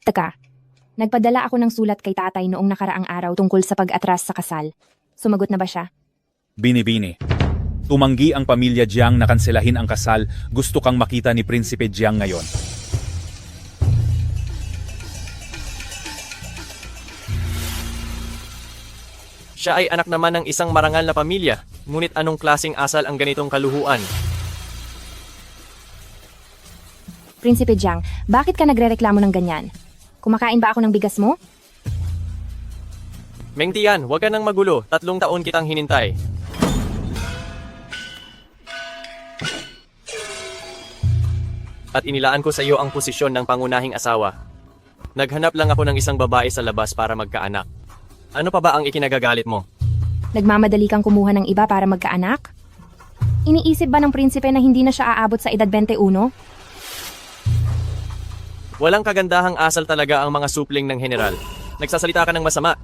Teka, nagpadala ako ng sulat kay tatay noong nakaraang araw tungkol sa pag-atras sa kasal. Sumagot na ba siya? Binibini. Tumanggi ang pamilya Jiang na kanselahin ang kasal. Gusto kang makita ni Prinsipe Jiang ngayon. Siya ay anak naman ng isang marangal na pamilya, ngunit anong klaseng asal ang ganitong kaluhuan? Prinsipe Jiang, bakit ka nagrereklamo ng ganyan? Kumakain ba ako ng bigas mo? Meng Tian, huwag ka nang magulo. 3 taon kitang hinintay. At inilaan ko sa iyo ang posisyon ng pangunahing asawa. Naghanap lang ako ng isang babae sa labas para magkaanak. Ano pa ba ang ikinagagalit mo? Nagmamadali kang kumuha ng iba para magkaanak? Iniisip ba ng prinsipe na hindi na siya aabot sa edad 21? Walang kagandahang asal talaga ang mga supling ng general. Nagsasalita ka ng masama.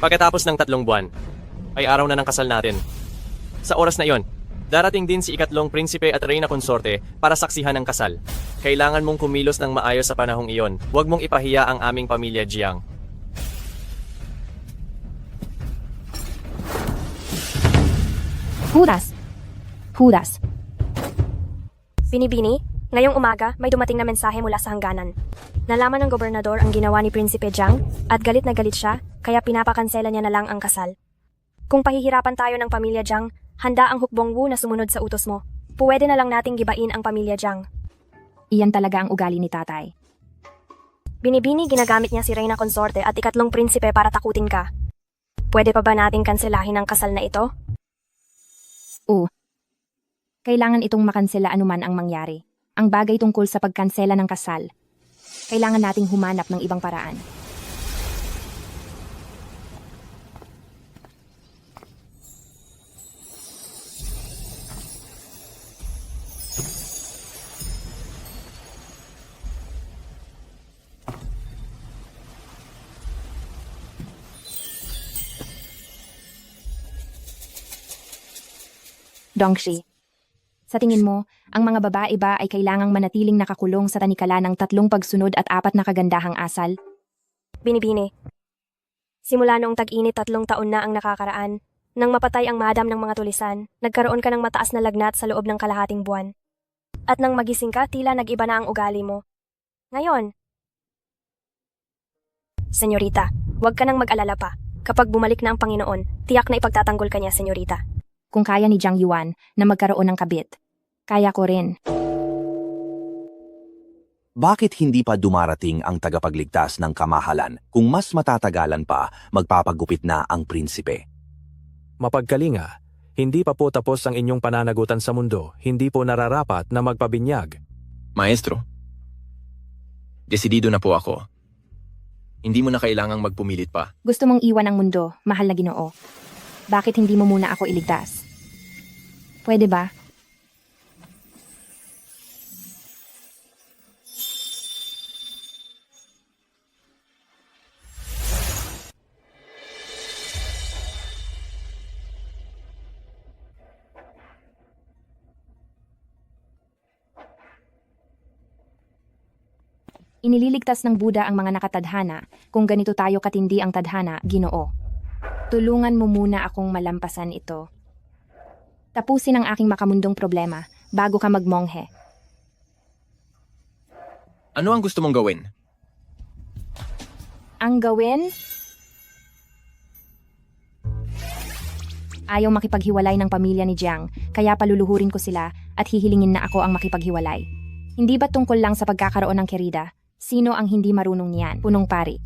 Pagkatapos ng 3 buwan, ay araw na ng kasal natin. Sa oras na iyon, darating din si ikatlong prinsipe at reyna konsorte para saksihan ng kasal. Kailangan mong kumilos ng maayos sa panahong iyon. Huwag mong ipahiya ang aming pamilya Jiang. Hudas. Binibini, ngayong umaga may dumating na mensahe mula sa hangganan. Nalaman ng gobernador ang ginawa ni Prinsipe Jiang at galit na galit siya kaya pinapakansela niya na lang ang kasal. Kung pahihirapan tayo ng pamilya Jiang, handa ang hukbong Wu na sumunod sa utos mo. Pwede na lang nating gibain ang pamilya Jiang. Iyan talaga ang ugali ni tatay. Binibini, ginagamit niya si reyna konsorte at ikatlong prinsipe para takutin ka. Pwede pa ba nating kanselahin ang kasal na ito? Kailangan itong makansela anuman ang mangyari. Ang bagay tungkol sa pagkansela ng kasal. Kailangan nating humanap ng ibang paraan. Dongxi, sa tingin mo, ang mga babae ba ay kailangang manatiling nakakulong sa tanikala ng 3 pagsunod at 4 na kagandahang asal? Binibini. Simula noong tag-init 3 taon na ang nakakaraan, nang mapatay ang madam ng mga tulisan, nagkaroon ka ng mataas na lagnat sa loob ng kalahating buwan. At nang magising ka, tila nag-iba na ang ugali mo. Ngayon, senyorita, huwag ka nang mag-alala pa. Kapag bumalik na ang Panginoon, tiyak na ipagtatanggol ka niya, senyorita. Kung kaya ni Jiang Yuan na magkaroon ng kabit, kaya ko rin. Bakit hindi pa dumarating ang tagapagligtas ng kamahalan kung mas matatagalan pa magpapagupit na ang prinsipe? Mapagkalinga, hindi pa po tapos ang inyong pananagutan sa mundo, hindi po nararapat na magpabinyag. Maestro, desidido na po ako. Hindi mo na kailangang magpumilit pa. Gusto mong iwan ang mundo, mahal na Ginoo. Bakit hindi mo muna ako iligtas? Pwede ba? Inililigtas ng Buddha ang mga nakatadhana. Kung ganito tayo katindi ang tadhana, Ginoo. Tulungan mo muna akong malampasan ito. Tapusin ang aking makamundong problema bago ka magmonghe. Ano ang gusto mong gawin? Ang gawin? Ayaw makipaghiwalay ng pamilya ni Jiang, kaya paluluhurin ko sila at hihilingin na ako ang makipaghiwalay. Hindi ba tungkol lang sa pagkakaroon ng kerida? Sino ang hindi marunong niyan? Punong pari.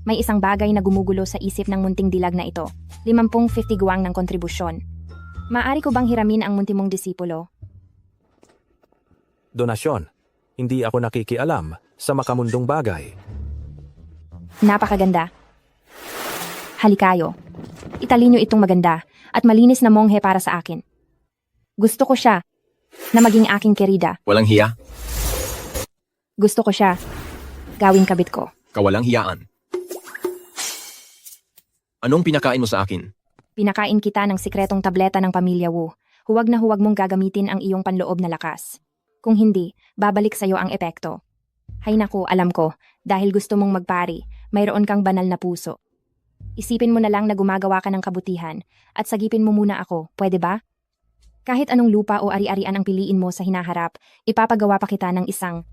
May isang bagay na gumugulo sa isip ng munting dilag na ito. 50 guwang ng kontribusyon. Maaari ko bang hiramin ang munti mong disipulo? Donasyon. Hindi ako nakikialam sa makamundong bagay. Napakaganda. Halikayo. Italin niyo itong maganda at malinis na monghe para sa akin. Gusto ko siya na maging aking kerida. Walang hiya? Gusto ko siya gawing kabit ko. Kawalang hiyaan. Anong pinakain mo sa akin? Pinakain kita ng sikretong tableta ng pamilya Wu. Huwag na huwag mong gagamitin ang iyong panloob na lakas. Kung hindi, babalik sa'yo ang epekto. Hay naku, alam ko, dahil gusto mong magpari, mayroon kang banal na puso. Isipin mo na lang na gumagawa ka ng kabutihan at sagipin mo muna ako, pwede ba? Kahit anong lupa o ari-arian ang piliin mo sa hinaharap, ipapagawa pa kita ng isang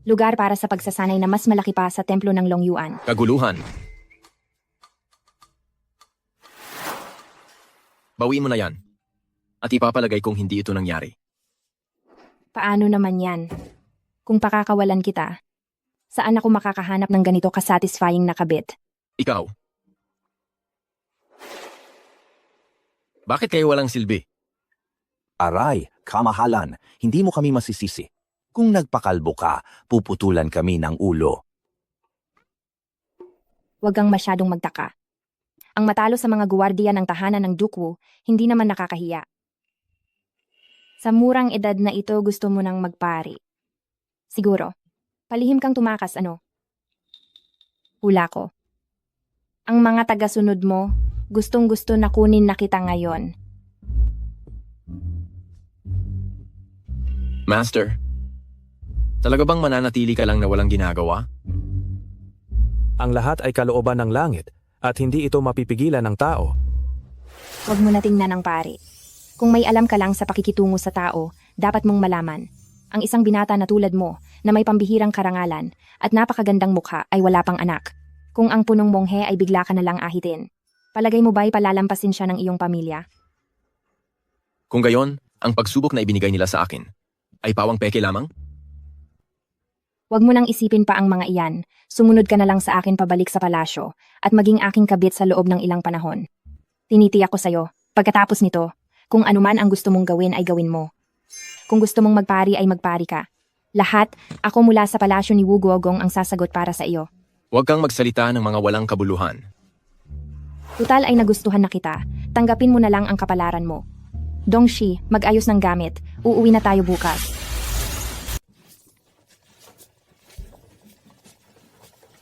lugar para sa pagsasanay na mas malaki pa sa templo ng Longyuan. Kaguluhan. Bawiin mo na yan. At ipapalagay kong hindi ito nangyari. Paano naman yan? Kung pakakawalan kita, saan ako makakahanap ng ganito kasatisfying na kabit? Ikaw. Bakit kayo walang silbi? Aray, kamahalan, hindi mo kami masisisi. Kung nagpakalbo ka, puputulan kami ng ulo. Huwag kang masyadong magtaka. Ang matalo sa mga guwardiya ng tahanan ng Dukwu, hindi naman nakakahiya. Sa murang edad na ito gusto mo nang magpari. Siguro, palihim kang tumakas, ano? Hula ko. Ang mga tagasunod mo, gustong-gusto na kunin na kita ngayon. Master, talaga bang mananatili ka lang na walang ginagawa? Ang lahat ay kalooban ng langit at hindi ito mapipigilan ng tao. Huwag mo na tingnan ang pari. Kung may alam ka lang sa pakikitungo sa tao, dapat mong malaman. Ang isang binata na tulad mo, na may pambihirang karangalan at napakagandang mukha ay wala pang anak. Kung ang punong monghe ay bigla ka na lang ahitin, palagay mo ba'y palalampasin siya ng iyong pamilya? Kung gayon, ang pagsubok na ibinigay nila sa akin, ay pawang peke lamang? Huwag mo nang isipin pa ang mga iyan, sumunod ka na lang sa akin pabalik sa palasyo at maging aking kabit sa loob ng ilang panahon. Tinitiyak ko sa'yo, pagkatapos nito, kung anuman ang gusto mong gawin ay gawin mo. Kung gusto mong magpari ay magpari ka. Lahat, ako mula sa palasyo ni Wu Guogong ang sasagot para sa iyo. Huwag kang magsalita ng mga walang kabuluhan. Tutal ay nagustuhan na kita, tanggapin mo na lang ang kapalaran mo. Dongshi, mag-ayos ng gamit, uuwi na tayo bukas.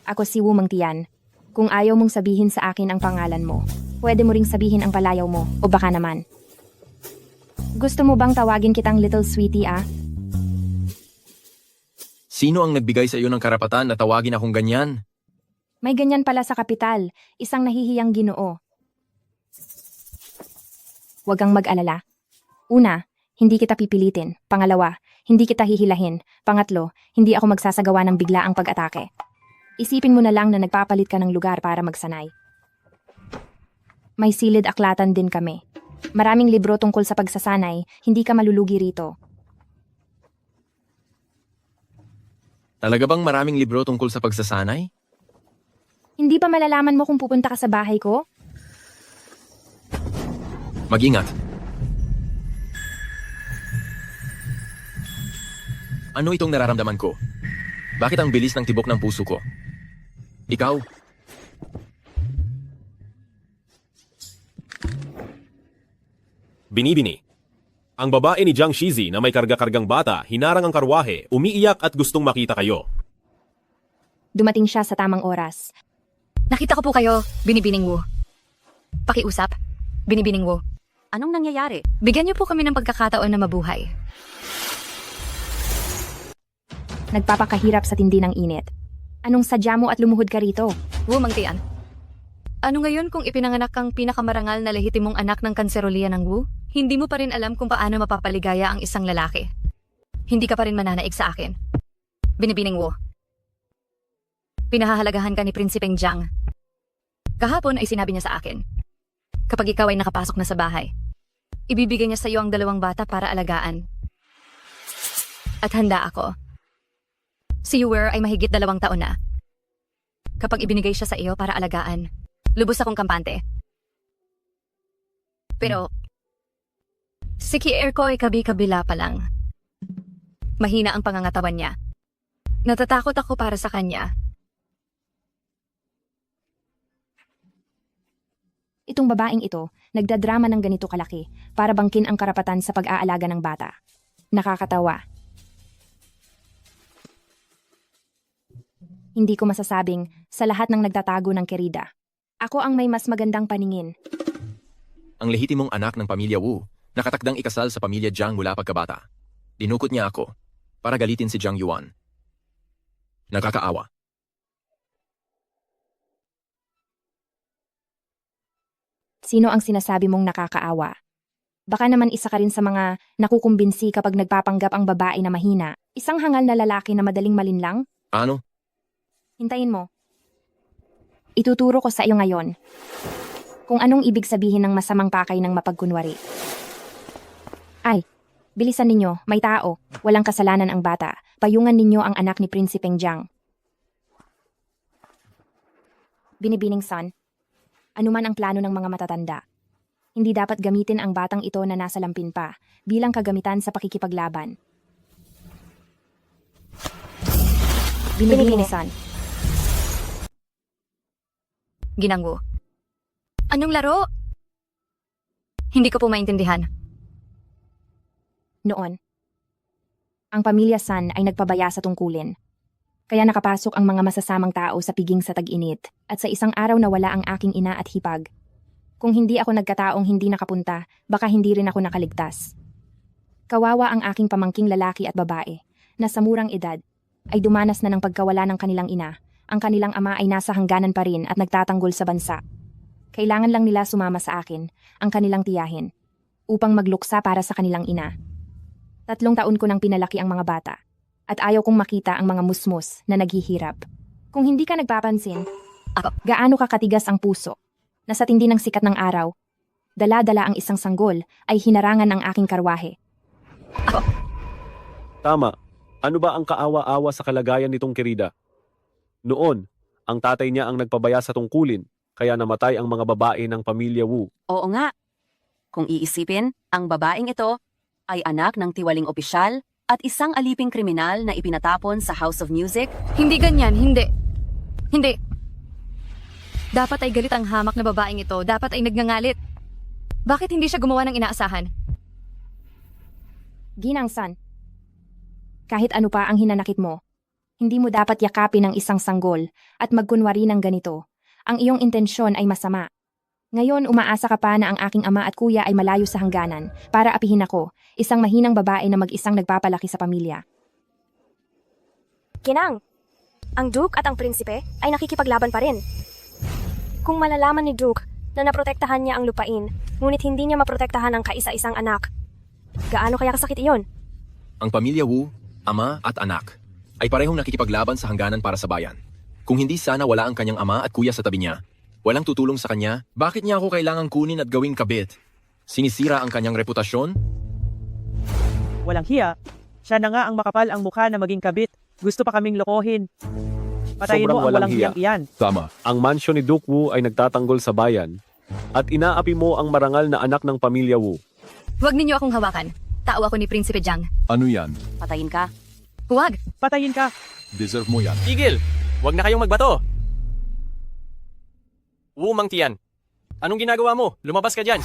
Ako si Wu Mengtian. Kung ayaw mong sabihin sa akin ang pangalan mo, pwede mo ring sabihin ang palayaw mo, o baka naman. Gusto mo bang tawagin kitang Little Sweetie, ah? Sino ang nagbigay sa iyo ng karapatan na tawagin akong ganyan? May ganyan pala sa kapital, isang nahihiyang Ginoo. Huwag kang mag-alala. Una, hindi kita pipilitin. Pangalawa, hindi kita hihilahin. Pangatlo, hindi ako magsasagawa ng biglaang pag-atake. Isipin mo na lang na nagpapalit ka ng lugar para magsanay. May silid aklatan din kami. Maraming libro tungkol sa pagsasanay, hindi ka malulugi rito. Talaga bang maraming libro tungkol sa pagsasanay? Hindi pa malalaman mo kung pupunta ka sa bahay ko? Mag-ingat. Ano itong nararamdaman ko? Bakit ang bilis ng tibok ng puso ko? Ikaw? Binibini. Ang babae ni Jiang Shizi na may karga-kargang bata hinarang ang karwahe, umiiyak at gustong makita kayo. Dumating siya sa tamang oras. Nakita ko po kayo, Binibining Wu. Pakiusap, Binibining Wu. Anong nangyayari? Bigyan niyo po kami ng pagkakataon na mabuhay. Nagpapakahirap sa tindi ng init. Anong sadya mo at lumuhod ka rito? Wu Mengtian. Ano ngayon kung ipinanganak kang pinakamarangal na lehitimong anak ng kanserolya ng Wu? Hindi mo pa rin alam kung paano mapapaligaya ang isang lalaki. Hindi ka pa rin mananaig sa akin. Binibining Wu. Pinahahalagahan ka ni Prinsipeng Jiang. Kahapon ay sinabi niya sa akin, kapag ikaw ay nakapasok na sa bahay, ibibigay niya sa iyo ang 2 bata para alagaan. At handa ako. Si Yuwer ay mahigit 2 taon na. Kapag ibinigay siya sa iyo para alagaan, lubos akong kampante. Pero, si Kier ko ay kabi-kabila pa lang. Mahina ang pangangatawan niya. Natatakot ako para sa kanya. Itong babaeng ito, nagdadrama ng ganito kalaki para bangkin ang karapatan sa pag-aalaga ng bata. Nakakatawa. Hindi ko masasabing sa lahat ng nagtatago ng kerida. Ako ang may mas magandang paningin. Ang lehitimong anak ng pamilya Wu, nakatakdang ikasal sa pamilya Jiang mula pagkabata. Dinukot niya ako para galitin si Jiang Yuan. Nakakaawa. Sino ang sinasabi mong nakakaawa? Baka naman isa ka rin sa mga nakukumbinsi kapag nagpapanggap ang babae na mahina. Isang hangal na lalaki na madaling malinlang? Ano? Hintayin mo. Ituturo ko sa iyo ngayon kung anong ibig sabihin ng masamang pakay ng mapagkunwari. Ay, bilisan ninyo, may tao, walang kasalanan ang bata. Payungan ninyo ang anak ni Prinsipeng Jiang. Binibining son, anuman ang plano ng mga matatanda, hindi dapat gamitin ang batang ito na nasa lampin pa bilang kagamitan sa pakikipaglaban. Binibining son. Ginanggo. Anong laro? Hindi ko po maintindihan. Noon, ang pamilya San ay nagpabaya sa tungkulin. Kaya nakapasok ang mga masasamang tao sa piging sa tag-init at sa isang araw nawala ang aking ina at hipag. Kung hindi ako nagkataong hindi nakapunta, baka hindi rin ako nakaligtas. Kawawa ang aking pamangking lalaki at babae na sa murang edad ay dumanas na ng pagkawala ng kanilang ina. Ang kanilang ama ay nasa hangganan pa rin at nagtatanggol sa bansa. Kailangan lang nila sumama sa akin, ang kanilang tiyahin, upang magluksa para sa kanilang ina. 3 taon ko nang pinalaki ang mga bata, at ayaw kong makita ang mga musmus na naghihirap. Kung hindi ka nagpapansin, gaano ka katigas ang puso, na sa tindi ng sikat ng araw, dala-dala ang isang sanggol ay hinarangan ng aking karwahe. Tama. Ano ba ang kaawa-awa sa kalagayan nitong Kirida? Noon, ang tatay niya ang nagpabaya sa tungkulin, kaya namatay ang mga babae ng pamilya Wu. Oo nga. Kung iisipin, ang babaeng ito ay anak ng tiwaling opisyal at isang aliping kriminal na ipinatapon sa House of Music. Hindi ganyan, hindi. Hindi. Dapat ay galit ang hamak na babaeng ito. Dapat ay nagngangalit. Bakit hindi siya gumawa ng inaasahan? Ginang son, kahit ano pa ang hinanakit mo, hindi mo dapat yakapin ang isang sanggol at magkunwari ng ganito. Ang iyong intensyon ay masama. Ngayon umaasa ka pa na ang aking ama at kuya ay malayo sa hangganan para apihin ako, isang mahinang babae na mag-isang nagpapalaki sa pamilya. Ginang, ang Duke at ang Prinsipe ay nakikipaglaban pa rin. Kung malalaman ni Duke na naprotektahan niya ang lupain, ngunit hindi niya maprotektahan ang kaisa-isang anak, gaano kaya kasakit iyon? Ang pamilya Wu, ama at anak, ay parehong nakikipaglaban sa hangganan para sa bayan. Kung hindi sana wala ang kanyang ama at kuya sa tabi niya, walang tutulong sa kanya, bakit niya ako kailangang kunin at gawing kabit? Sinisira ang kanyang reputasyon? Walang hiya. Siya na nga ang makapal ang mukha na maging kabit. Gusto pa kaming lokohin. Patayin Sobrang mo ang walang walang hiya. hiyang iyan. Tama. Ang mansyon ni Duke Wu ay nagtatanggol sa bayan at inaapi mo ang marangal na anak ng pamilya Wu. Huwag ninyo akong hawakan. Tao ako ni Prinsipe Jiang. Ano yan? Patayin ka. Huwag! Patayin ka. Deserve mo yan. Tigil! Huwag na kayong magbato! Wu Mangtian, anong ginagawa mo? Lumabas ka dyan!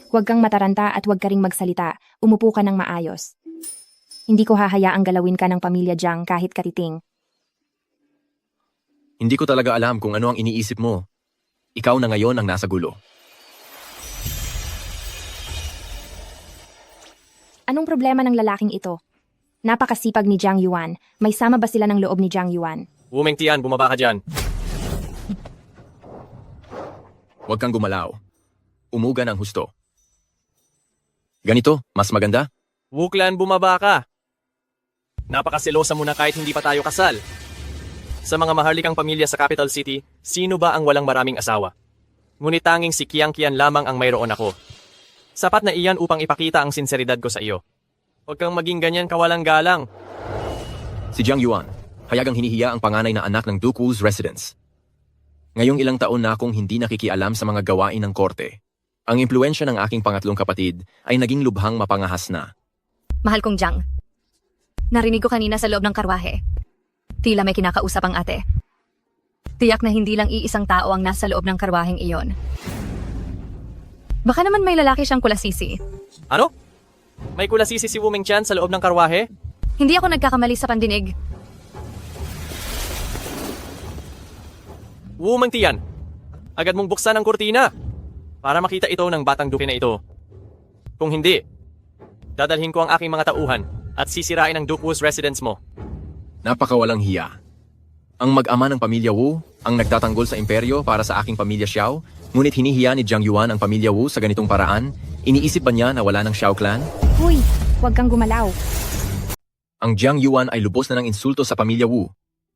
Huwag kang mataranta at huwag ka ring magsalita. Umupo ka ng maayos. Hindi ko hahayaang galawin ka ng pamilya Jiang kahit katiting. Hindi ko talaga alam kung ano ang iniisip mo. Ikaw na ngayon ang nasa gulo. Anong problema ng lalaking ito? Napakasipag ni Jiang Yuan. May sama ba sila ng loob ni Jiang Yuan? Wu Mengtian, bumaba ka dyan. Huwag kang gumalaw. Umuga ng husto. Ganito, mas maganda? Wu Clan, bumaba ka. Napakasilosa mo na kahit hindi pa tayo kasal. Sa mga maharlikang pamilya sa capital city, sino ba ang walang maraming asawa? Ngunit tanging si Qiang Qian lamang ang mayroon ako. Sapat na iyan upang ipakita ang sinseridad ko sa iyo. Huwag kang maging ganyan kawalang galang. Si Jiang Yuan, hayagang hinihiya ang panganay na anak ng Duke Wu's residence. Ngayong ilang taon na akong hindi nakikialam sa mga gawain ng korte. Ang impluensya ng aking pangatlong kapatid ay naging lubhang mapangahas na. Mahal kong Jiang. Narinig ko kanina sa loob ng karwahe. Tila may kinakausap ang ate. Tiyak na hindi lang iisang tao ang nasa loob ng karwaheng iyon. Baka naman may lalaki siyang kulasisi. Ano? May kulasisi si Wu Mengtian sa loob ng karwahe? Hindi ako nagkakamali sa pandinig. Wu Mengtian, agad mong buksan ang kurtina para makita ito ng batang duke na ito. Kung hindi, dadalhin ko ang aking mga tauhan at sisirain ang Dukwu's residence mo. Napakawalang hiya. Ang mag-ama ng pamilya Wu ang nagtatanggol sa imperyo para sa aking pamilya Xiao, ngunit hinihiya ni Jiang Yuan ang pamilya Wu sa ganitong paraan. Iniisip ba niya na wala ng Xiao clan? Huy, huwag kang gumalaw. Ang Jiang Yuan ay lubos na ng insulto sa pamilya Wu.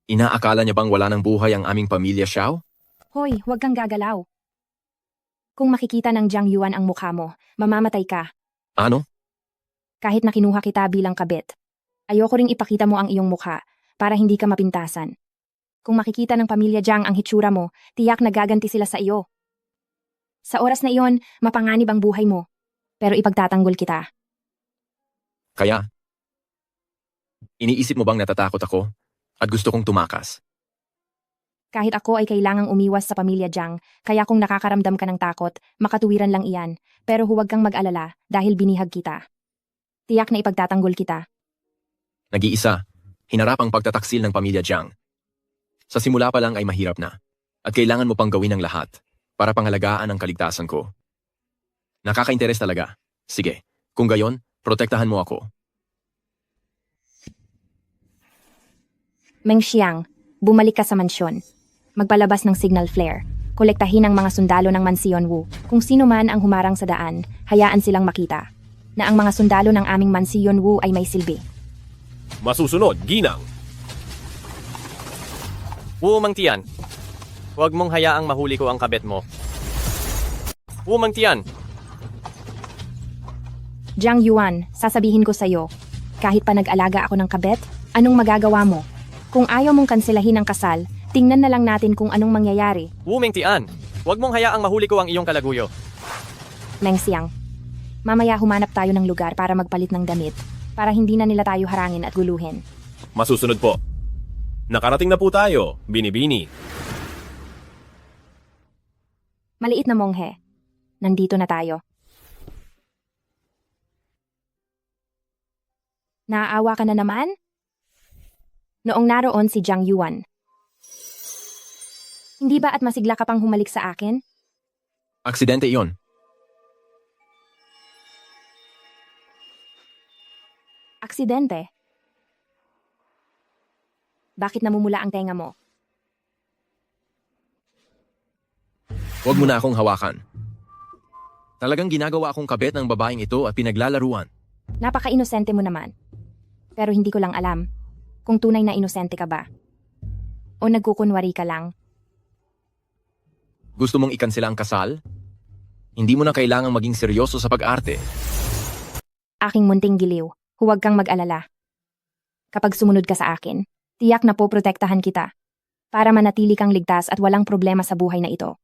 Inaakala niya bang wala ng buhay ang aming pamilya Xiao? Hoy, huwag kang gagalaw. Kung makikita ng Jiang Yuan ang mukha mo, mamamatay ka. Ano? Kahit na kinuha kita bilang kabit. Ayoko ring ipakita mo ang iyong mukha para hindi ka mapintasan. Kung makikita ng pamilya Jiang ang hitsura mo, tiyak nagaganti sila sa iyo. Sa oras na iyon, mapanganib ang buhay mo. Pero ipagtatanggol kita. Kaya? Iniisip mo bang natatakot ako at gusto kong tumakas? Kahit ako ay kailangang umiwas sa pamilya Jiang, kaya kung nakakaramdam ka ng takot, makatuwiran lang iyan. Pero huwag kang mag-alala dahil binihag kita. Tiyak na ipagtatanggol kita. Nag-iisa, hinarap ang pagtataksil ng pamilya Jiang. Sa simula pa lang ay mahirap na, at kailangan mo pang gawin ang lahat para pangalagaan ang kaligtasan ko. Nakaka-interes talaga. Sige, kung gayon, protektahan mo ako. Meng Xiang, bumalik ka sa mansyon. Magpalabas ng signal flare. Kolektahin ang mga sundalo ng Mansion Wu. Kung sino man ang humarang sa daan, hayaan silang makita na ang mga sundalo ng aming Mansion Wu ay may silbi. Masusunod, ginang. Wu Mangtian, huwag mong hayaang mahuli ko ang kabet mo. Wu Mangtian, Jiang Yuan, sasabihin ko sa'yo, kahit pa nag-alaga ako ng kabet, anong magagawa mo? Kung ayaw mong kanselahin ang kasal, tingnan na lang natin kung anong mangyayari. Wu Mengtian, huwag mong hayaang mahuli ko ang iyong kalaguyo. Meng Xiang, mamaya humanap tayo ng lugar para magpalit ng damit, para hindi na nila tayo harangin at guluhin. Masusunod po. Nakarating na po tayo, Binibini. Maliit na monghe. Nandito na tayo. Naaawa ka na naman? Noong naroon si Jiang Yuan. Hindi ba at masigla ka pang humalik sa akin? Aksidente iyon. Aksidente? Bakit namumula ang tenga mo? Huwag mo na akong hawakan. Talagang ginagawa akong kabet ng babaeng ito at pinaglalaruan. Napaka-inosente mo naman. Pero hindi ko lang alam kung tunay na inosente ka ba. O nagkukunwari ka lang. Gusto mong ikansela ang kasal? Hindi mo na kailangang maging seryoso sa pag-arte. Aking munting giliw, huwag kang mag-alala. Kapag sumunod ka sa akin, tiyak na poprotektahan kita para manatili kang ligtas at walang problema sa buhay na ito.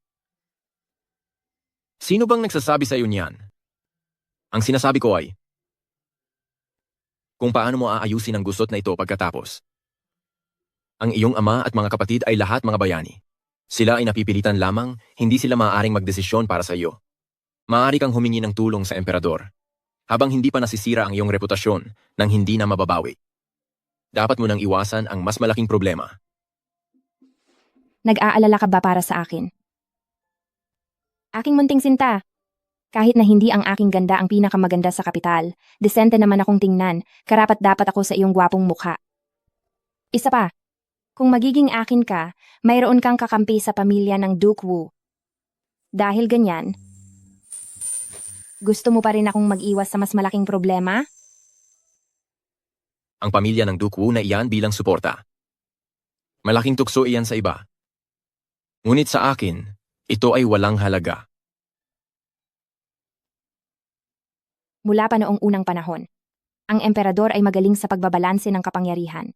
Sino bang nagsasabi sa iyo niyan? Ang sinasabi ko ay, kung paano mo aayusin ang gusot na ito pagkatapos. Ang iyong ama at mga kapatid ay lahat mga bayani. Sila ay napipilitan lamang, hindi sila maaaring magdesisyon para sa iyo. Maaari kang humingi ng tulong sa emperador, habang hindi pa nasisira ang iyong reputasyon nang hindi na mababawi. Dapat mo nang iwasan ang mas malaking problema. Nag-aalala ka ba para sa akin? Aking munting sinta. Kahit na hindi ang aking ganda ang pinakamaganda sa kapital, desente naman akong tingnan, karapat-dapat ako sa iyong gwapong mukha. Isa pa, kung magiging akin ka, mayroon kang kakampi sa pamilya ng Duke Wu. Dahil ganyan, gusto mo pa rin akong mag-iwas sa mas malaking problema? Ang pamilya ng Duke Wu na iyan bilang suporta. Malaking tukso iyan sa iba. Ngunit sa akin, ito ay walang halaga. Mula pa noong unang panahon, ang emperador ay magaling sa pagbabalanse ng kapangyarihan.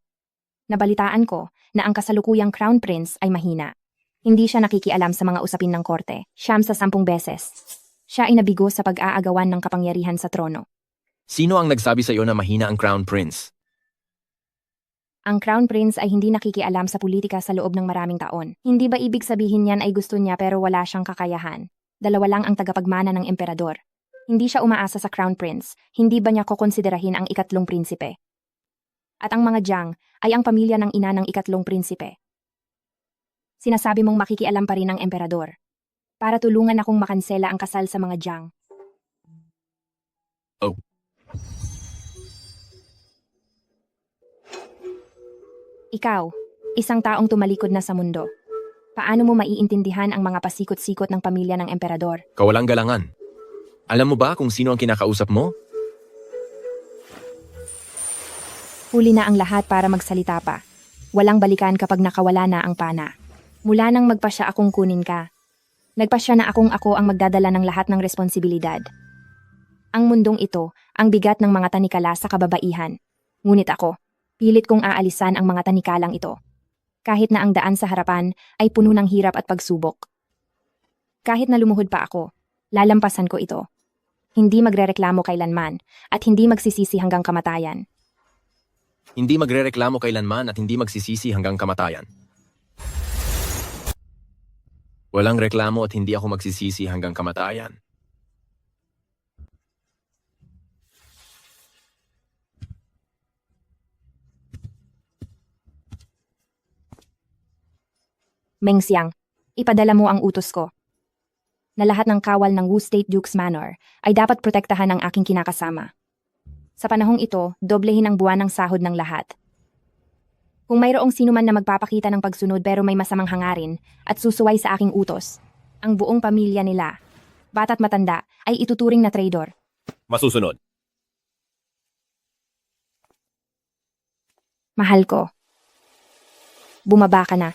Nabalitaan ko na ang kasalukuyang Crown Prince ay mahina. Hindi siya nakikialam sa mga usapin ng korte, 10 beses. Siya ay nabigo sa pag-aagawan ng kapangyarihan sa trono. Sino ang nagsabi sa iyo na mahina ang Crown Prince? Ang Crown Prince ay hindi nakikialam sa politika sa loob ng maraming taon. Hindi ba ibig sabihin yan ay gusto niya pero wala siyang kakayahan? Dalawa lang ang tagapagmana ng emperador. Hindi siya umaasa sa Crown Prince, hindi ba niya kukonsiderahin ang ikatlong prinsipe? At ang mga Jiang ay ang pamilya ng ina ng ikatlong prinsipe. Sinasabi mong makikialam pa rin ang emperador para tulungan akong makansela ang kasal sa mga Jiang. Oh. Ikaw, isang taong tumalikod na sa mundo. Paano mo maiintindihan ang mga pasikot-sikot ng pamilya ng emperador? Kawalang galangan. Alam mo ba kung sino ang kinakausap mo? Huli na ang lahat para magsalita pa. Walang balikan kapag nakawala na ang pana. Mula nang magpasya akong kunin ka. Nagpasya na ako ang magdadala ng lahat ng responsibilidad. Ang mundong ito, ang bigat ng mga tanikala sa kababaihan. Ngunit ako, pilit kong aalisan ang mga tanikalang ito. Kahit na ang daan sa harapan ay puno ng hirap at pagsubok. Kahit na lumuhod pa ako, lalampasan ko ito. Hindi magrereklamo kailanman at hindi magsisisi hanggang kamatayan. Hindi magrereklamo kailanman at hindi magsisisi hanggang kamatayan. Walang reklamo at hindi ako magsisisi hanggang kamatayan. Meng Xiang, ipadala mo ang utos ko. Na lahat ng kawal ng Wu State Duke's Manor ay dapat protektahan ng aking kinakasama. Sa panahong ito, doblehin ang buwan ng sahod ng lahat. Kung mayroong sinuman na magpapakita ng pagsunod pero may masamang hangarin at susuway sa aking utos, ang buong pamilya nila, bata't matanda, ay ituturing na traidor. Masusunod. Mahal ko. Bumaba ka na.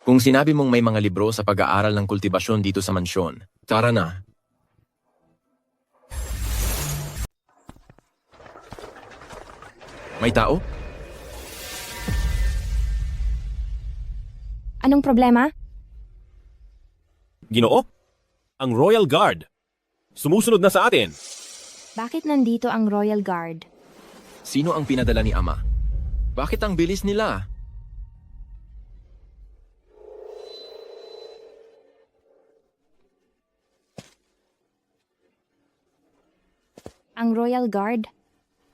Kung sinabi mong may mga libro sa pag-aaral ng kultibasyon dito sa mansyon, tara na. May tao? Anong problema? Ginoo? Ang Royal Guard. Sumusunod na sa atin. Bakit nandito ang Royal Guard? Sino ang pinadala ni Ama? Bakit ang bilis nila? Ang Royal Guard?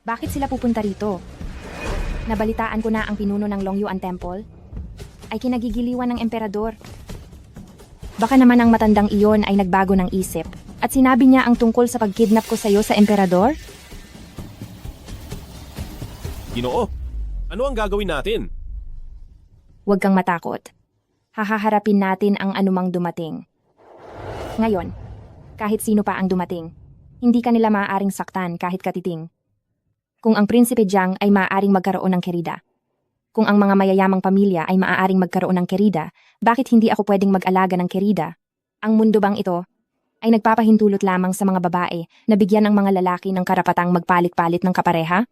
Bakit sila pupunta rito? Nabalitaan ko na ang pinuno ng Longyuan Temple ay kinagigiliwan ng emperador. Baka naman ang matandang iyon ay nagbago ng isip at sinabi niya ang tungkol sa pagkidnap ko sa iyo sa emperador? Ginoo, ano ang gagawin natin? Huwag kang matakot. Hahaharapin natin ang anumang dumating. Ngayon, kahit sino pa ang dumating, hindi kanila maaaring saktan kahit katiting. Kung ang Prinsipe Jiang ay maaaring magkaroon ng kerida, kung ang mga mayayamang pamilya ay maaaring magkaroon ng kerida, bakit hindi ako pwedeng mag-alaga ng kerida? Ang mundo bang ito ay nagpapahintulot lamang sa mga babae na bigyan ng mga lalaki ng karapatang magpalit-palit ng kapareha?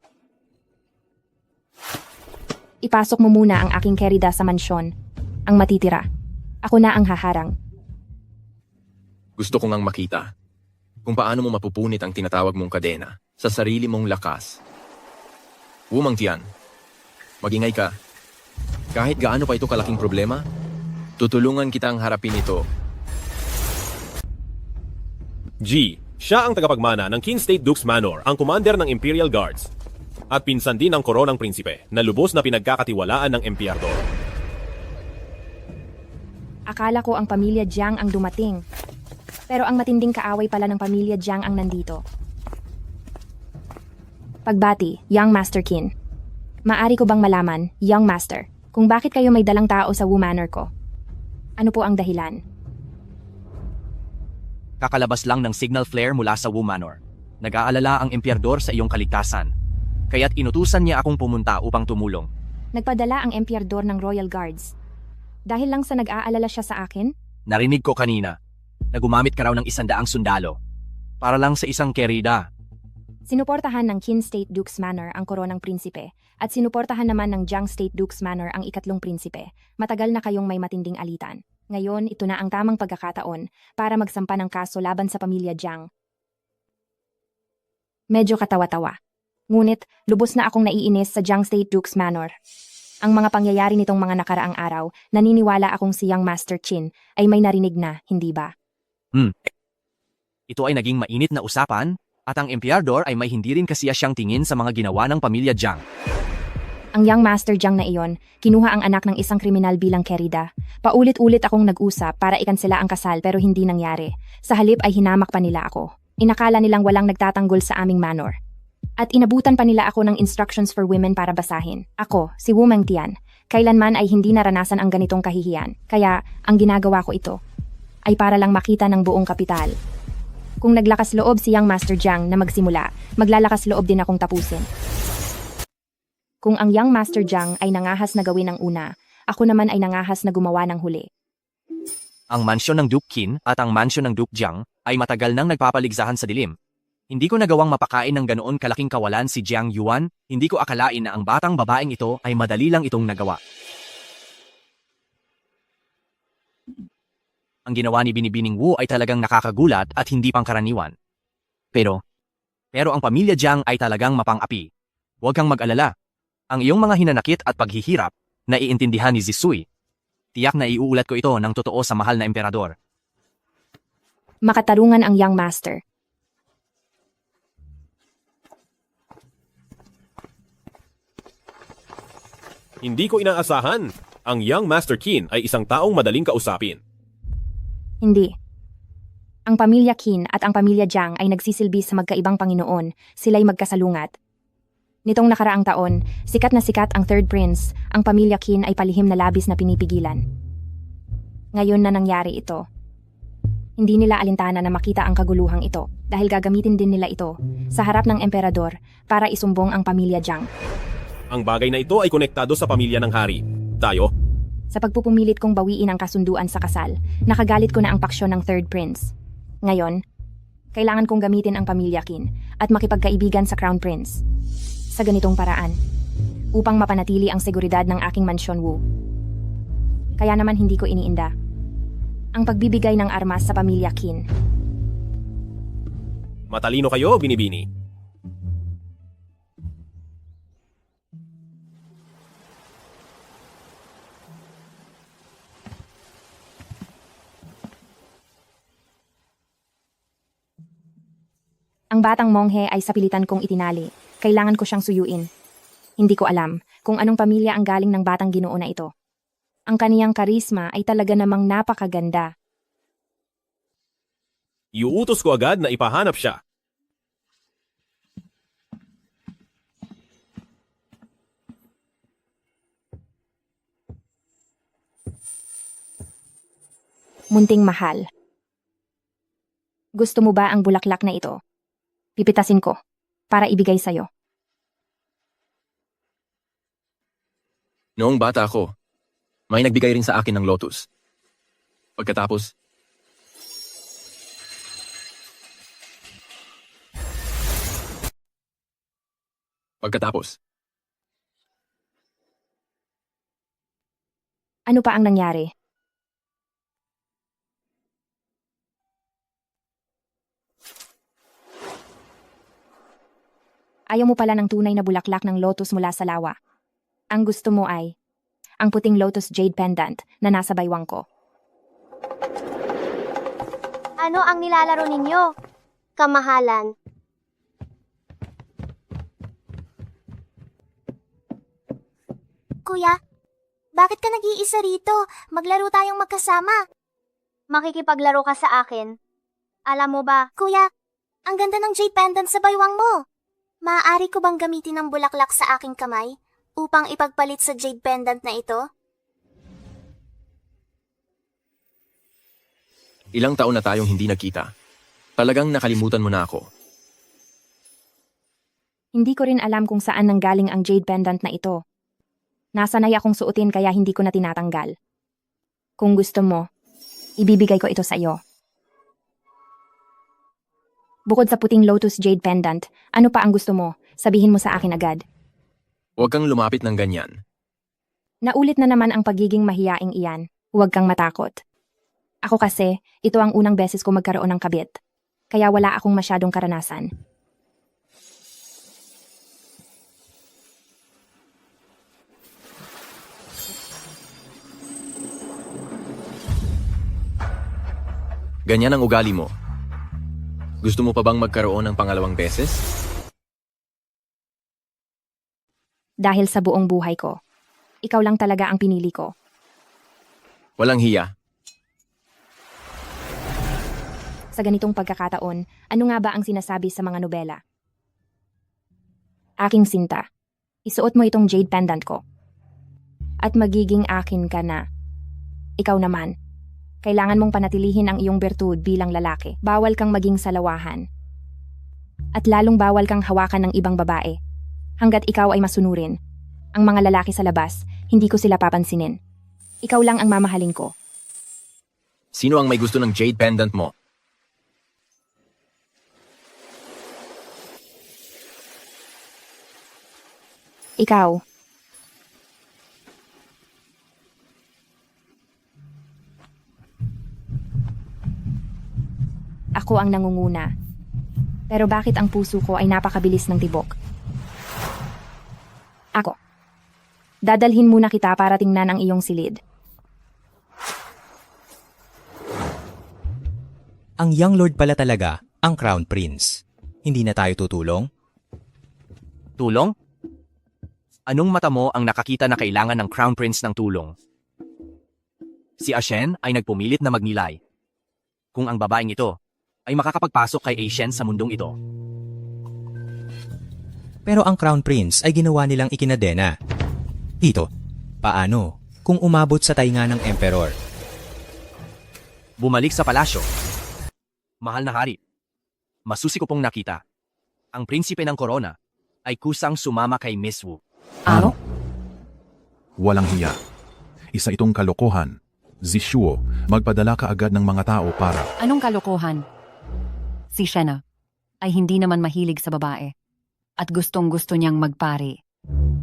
Ipasok mo muna ang aking kerida sa mansyon. Ang matitira, ako na ang haharang. Gusto ko ngang makita kung paano mo mapupunit ang tinatawag mong kadena sa sarili mong lakas. Wu Mangtian, magingay ka. Kahit gaano pa ito kalaking problema, tutulungan kitang harapin ito. G. Siya ang tagapagmana ng Qin State Duke's Manor, ang commander ng Imperial Guards. At pinsan din ng koronang prinsipe na lubos na pinagkakatiwalaan ng emperador. Akala ko ang pamilya Jiang ang dumating. Pero ang matinding kaaway pala ng pamilya Jiang ang nandito. Pagbati, Young Master Qin. Maari ko bang malaman, Young Master, kung bakit kayo may dalang tao sa Wu Manor ko? Ano po ang dahilan? Kakalabas lang ng signal flare mula sa Wu Manor. Nag-aalala ang emperador sa iyong kaligtasan. Kaya't inutusan niya akong pumunta upang tumulong. Nagpadala ang emperador ng Royal Guards. Dahil lang sa nag-aalala siya sa akin? Narinig ko kanina na gumamit ka raw ng 100 sundalo para lang sa isang kerida. Sinuportahan ng Qin State Duke's Manor ang koronang prinsipe at sinuportahan naman ng Jiang State Duke's Manor ang ikatlong prinsipe. Matagal na kayong may matinding alitan. Ngayon, ito na ang tamang pagkakataon para magsampa ng kaso laban sa pamilya Jiang. Medyo katawa-tawa. Ngunit, lubos na akong naiinis sa Jiang State Duke's Manor. Ang mga pangyayari nitong mga nakaraang araw, naniniwala akong si Young Master Qin ay may narinig na, hindi ba? Ito ay naging mainit na usapan, at ang emperador ay may hindi rin kasiya siyang tingin sa mga ginawa ng pamilya Jiang. Ang Young Master Jiang na iyon, kinuha ang anak ng isang kriminal bilang kerida. Paulit-ulit akong nag-usap para ikansela ang kasal pero hindi nangyari. Sa halip ay hinamak pa nila ako. Inakala nilang walang nagtatanggol sa aming manor. At inabutan pa nila ako ng instructions for women para basahin. Ako, si Wu Mengtian, kailanman ay hindi naranasan ang ganitong kahihiyan. Kaya, ang ginagawa ko ito ay para lang makita ng buong kapital. Kung naglakas loob si Young Master Jiang na magsimula, maglalakas loob din akong tapusin. Kung ang Young Master Jiang ay nangahas na gawin ang una, ako naman ay nangahas na gumawa ng huli. Ang mansyon ng Duke Qin at ang mansyon ng Duke Jiang ay matagal nang nagpapaligsahan sa dilim. Hindi ko nagawang mapakain ng ganoon kalaking kawalan si Jiang Yuan, hindi ko akalain na ang batang babaeng ito ay madali lang itong nagawa. Ang ginawa ni Binibining Wu ay talagang nakakagulat at hindi pangkaraniwan. Pero ang pamilya Jiang ay talagang mapang-api. Huwag kang mag-alala. Ang iyong mga hinanakit at paghihirap, naiintindihan ni Zisui. Tiyak na iuulat ko ito ng totoo sa mahal na emperador. Makatarungan ang Young Master. Hindi ko inaasahan. Ang Young Master Qin ay isang taong madaling kausapin. Hindi. Ang pamilya Qin at ang pamilya Jiang ay nagsisilbi sa magkaibang Panginoon, sila'y magkasalungat. Nitong nakaraang taon, sikat na sikat ang Third Prince, ang pamilya Qin ay palihim na labis na pinipigilan. Ngayon na nangyari ito. Hindi nila alintana na makita ang kaguluhang ito dahil gagamitin din nila ito sa harap ng emperador para isumbong ang pamilya Jiang. Ang bagay na ito ay konektado sa pamilya ng hari. Tayo? Sa pagpupumilit kong bawiin ang kasunduan sa kasal, nakagalit ko na ang paksyon ng Third Prince. Ngayon, kailangan kong gamitin ang pamilya Qin at makipagkaibigan sa Crown Prince. Sa ganitong paraan, upang mapanatili ang seguridad ng aking mansyon Wu. Kaya naman hindi ko iniinda ang pagbibigay ng armas sa pamilya Qin. Matalino kayo, Binibini. Ang batang monghe ay sapilitan kong itinali. Kailangan ko siyang suyuin. Hindi ko alam kung anong pamilya ang galing ng batang Ginoo na ito. Ang kaniyang karisma ay talaga namang napakaganda. Iuutos ko agad na ipahanap siya. Munting mahal. Gusto mo ba ang bulaklak na ito? Pipitasin ko para ibigay sa'yo. Noong bata ako, may nagbigay rin sa akin ng lotus. Pagkatapos, Ano pa ang nangyari? Ayaw mo pala ng tunay na bulaklak ng lotus mula sa lawa. Ang gusto mo ay ang puting lotus jade pendant na nasa baywang ko. Ano ang nilalaro ninyo? Kamahalan. Kuya, bakit ka nag-iisa rito? Maglaro tayong magkasama. Makikipaglaro ka sa akin. Alam mo ba, kuya, ang ganda ng jade pendant sa baywang mo. Maaari ko bang gamitin ang bulaklak sa aking kamay upang ipagpalit sa jade pendant na ito? ilang taon na tayong hindi nagkita. Talagang nakalimutan mo na ako. Hindi ko rin alam kung saan nanggaling ang jade pendant na ito. Nasanay akong suotin kaya hindi ko na tinatanggal. Kung gusto mo, ibibigay ko ito sa iyo. Bukod sa puting lotus jade pendant, ano pa ang gusto mo? Sabihin mo sa akin agad. Huwag kang lumapit ng ganyan. Naulit na naman ang pagiging mahiyaing iyan. Huwag kang matakot. Ako kasi, ito ang unang beses ko magkaroon ng kabit. Kaya wala akong masyadong karanasan. Ganyan ang ugali mo. Gusto mo pa bang magkaroon ng pangalawang beses? Dahil sa buong buhay ko, ikaw lang talaga ang pinili ko. Walang hiya. Sa ganitong pagkakataon, ano nga ba ang sinasabi sa mga nobela? Aking sinta, isuot mo itong jade pendant ko. At magiging akin ka na. Ikaw naman, kailangan mong panatilihin ang iyong bertud bilang lalaki. Bawal kang maging salawahan. At lalong bawal kang hawakan ng ibang babae. Hanggat ikaw ay masunurin. Ang mga lalaki sa labas, hindi ko sila papansinin. Ikaw lang ang mamahalin ko. Sino ang may gusto ng jade pendant mo? Ikaw. Ako ang nangunguna. Pero bakit ang puso ko ay napakabilis ng tibok? Ako. Dadalhin muna kita para tingnan ang iyong silid. Ang young lord pala talaga ang crown prince. Hindi na tayo tutulong? Tulong? Anong mata mo ang nakakita na kailangan ng crown prince ng tulong? Si Ashen ay nagpumilit na magnilay. Kung ang babaeng ito ay makakapagpasok kay Ashen sa mundong ito. Pero ang crown prince ay ginawa nilang ikinadena. Dito, paano kung umabot sa tainga ng emperor? Bumalik sa palasyo. Mahal na hari, masusi ko pong nakita. Ang prinsipe ng korona ay kusang sumama kay Miss Wu. Ano? Walang hiya. Isa itong kalokohan. Zishuo, magpadala ka agad ng mga tao para... Anong kalokohan? Si Shena ay hindi naman mahilig sa babae at gustong-gusto niyang magpari.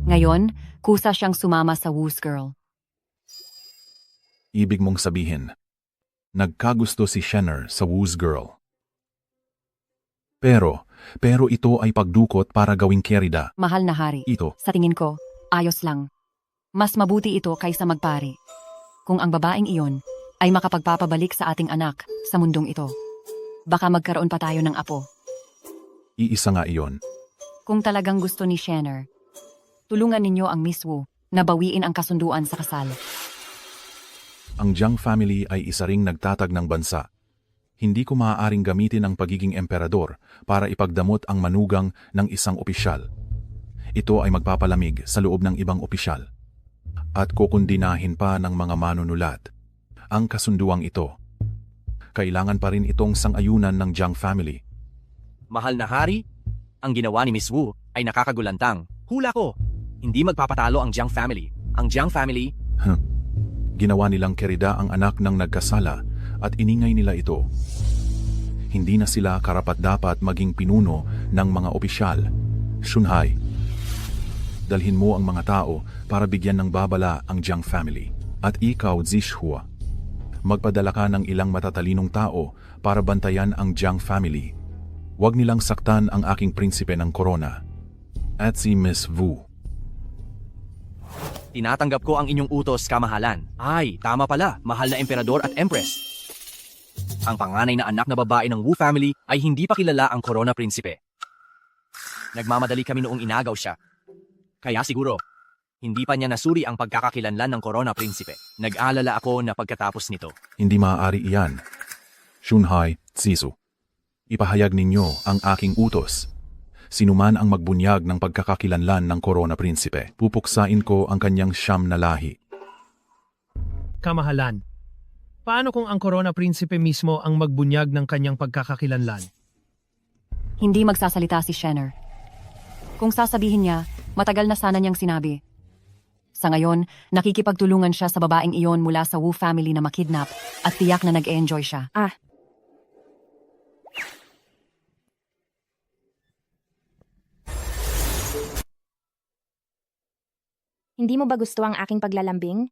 Ngayon, kusa siyang sumama sa Wu's girl. Ibig mong sabihin, nagkagusto si Shenner sa Wu's girl. Pero ito ay pagdukot para gawing kerida. Mahal na hari, Ito, sa tingin ko, ayos lang. Mas mabuti ito kaysa magpari. Kung ang babaeng iyon ay makapagpapabalik sa ating anak sa mundong ito, baka magkaroon pa tayo ng apo. iisa nga iyon. Kung talagang gusto ni Shenner, tulungan ninyo ang Miss Wu na bawiin ang kasunduan sa kasal. Ang Jiang family ay isa ring nagtatag ng bansa. Hindi ko maaaring gamitin ang pagiging emperador para ipagdamot ang manugang ng isang opisyal. Ito ay magpapalamig sa loob ng ibang opisyal. At kukundinahin pa ng mga manunulat. Ang kasunduang ito. Kailangan pa rin itong sang-ayunan ng Jiang family. Mahal na hari, ang ginawa ni Miss Wu ay nakakagulantang. Hula ko, hindi magpapatalo ang Jiang family. Ang Jiang family... Ginawa nilang kerida ang anak ng nagkasala at iningay nila ito. Hindi na sila karapat-dapat maging pinuno ng mga opisyal. Shunhai, dalhin mo ang mga tao para bigyan ng babala ang Jiang family. At ikaw, Zishua, magpadala ka ng ilang matatalinong tao para bantayan ang Jiang family. Huwag nilang saktan ang aking prinsipe ng korona. At si Miss Wu. Tinatanggap ko ang inyong utos, kamahalan. Ay, tama pala, mahal na emperador at empress. Ang panganay na anak na babae ng Wu family ay hindi pa kilala ang korona prinsipe. Nagmamadali kami noong inagaw siya. Kaya siguro, hindi pa niya nasuri ang pagkakakilanlan ng korona prinsipe. Nag-alala ako na pagkatapos nito. Hindi maaari iyan. Shunhai, Zisu, ipahayag ninyo ang aking utos. Sinuman ang magbunyag ng pagkakakilanlan ng korona prinsipe, pupuksain ko ang kanyang siyam na lahi. Kamahalan, paano kung ang korona prinsipe mismo ang magbunyag ng kanyang pagkakakilanlan? Hindi magsasalita si Shenner. Kung sasabihin niya, matagal na sana niyang sinabi. Sa ngayon, nakikipagtulungan siya sa babaeng iyon mula sa Wu family na makidnap at tiyak na nag-e-enjoy siya. Hindi mo ba gusto ang aking paglalambing?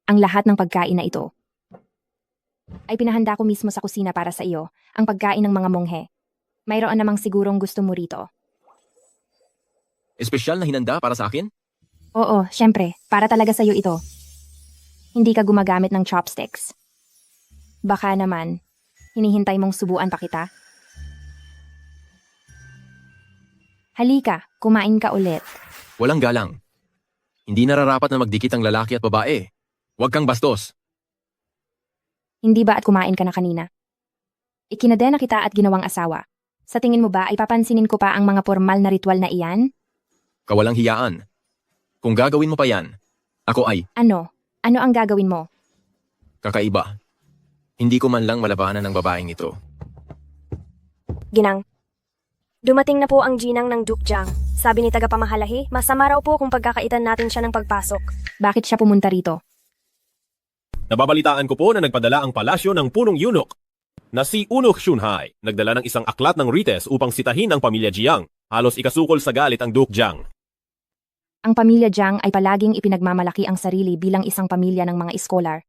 Ang lahat ng pagkain na ito ay pinahanda ko mismo sa kusina para sa iyo, ang pagkain ng mga monghe. Mayroon namang sigurong gusto mo rito. Espesyal na hinanda para sa akin? Oo, syempre, para talaga sa iyo ito. Hindi ka gumagamit ng chopsticks. Baka naman, hinihintay mong subuan pa kita? Halika, kumain ka ulit. Walang galang. Hindi nararapat na magdikit ang lalaki at babae. Huwag kang bastos. Hindi ba at kumain ka na kanina? Ikinadena kita at ginawang asawa. Sa tingin mo ba ay papansinin ko pa ang mga formal na ritual na iyan? Kawalang hiyaan. Kung gagawin mo pa yan, ako ay Ano? Ano ang gagawin mo? kakaiba. Hindi ko man lang malabanan ng babaeng ito. Ginang. Dumating na po ang ginang ng Duke Jiang. Sabi ni tagapamahalahi, masama raw po kung pagkakaitan natin siya ng pagpasok. Bakit siya pumunta rito? Nababalitaan ko po na nagpadala ang palasyo ng punong Yunok na si Unuk Shunhai. Nagdala ng isang aklat ng Rites upang sitahin ang pamilya Jiang. Halos ikasukol sa galit ang Duke Jiang. Ang pamilya Jiang ay palaging ipinagmamalaki ang sarili bilang isang pamilya ng mga iskolar.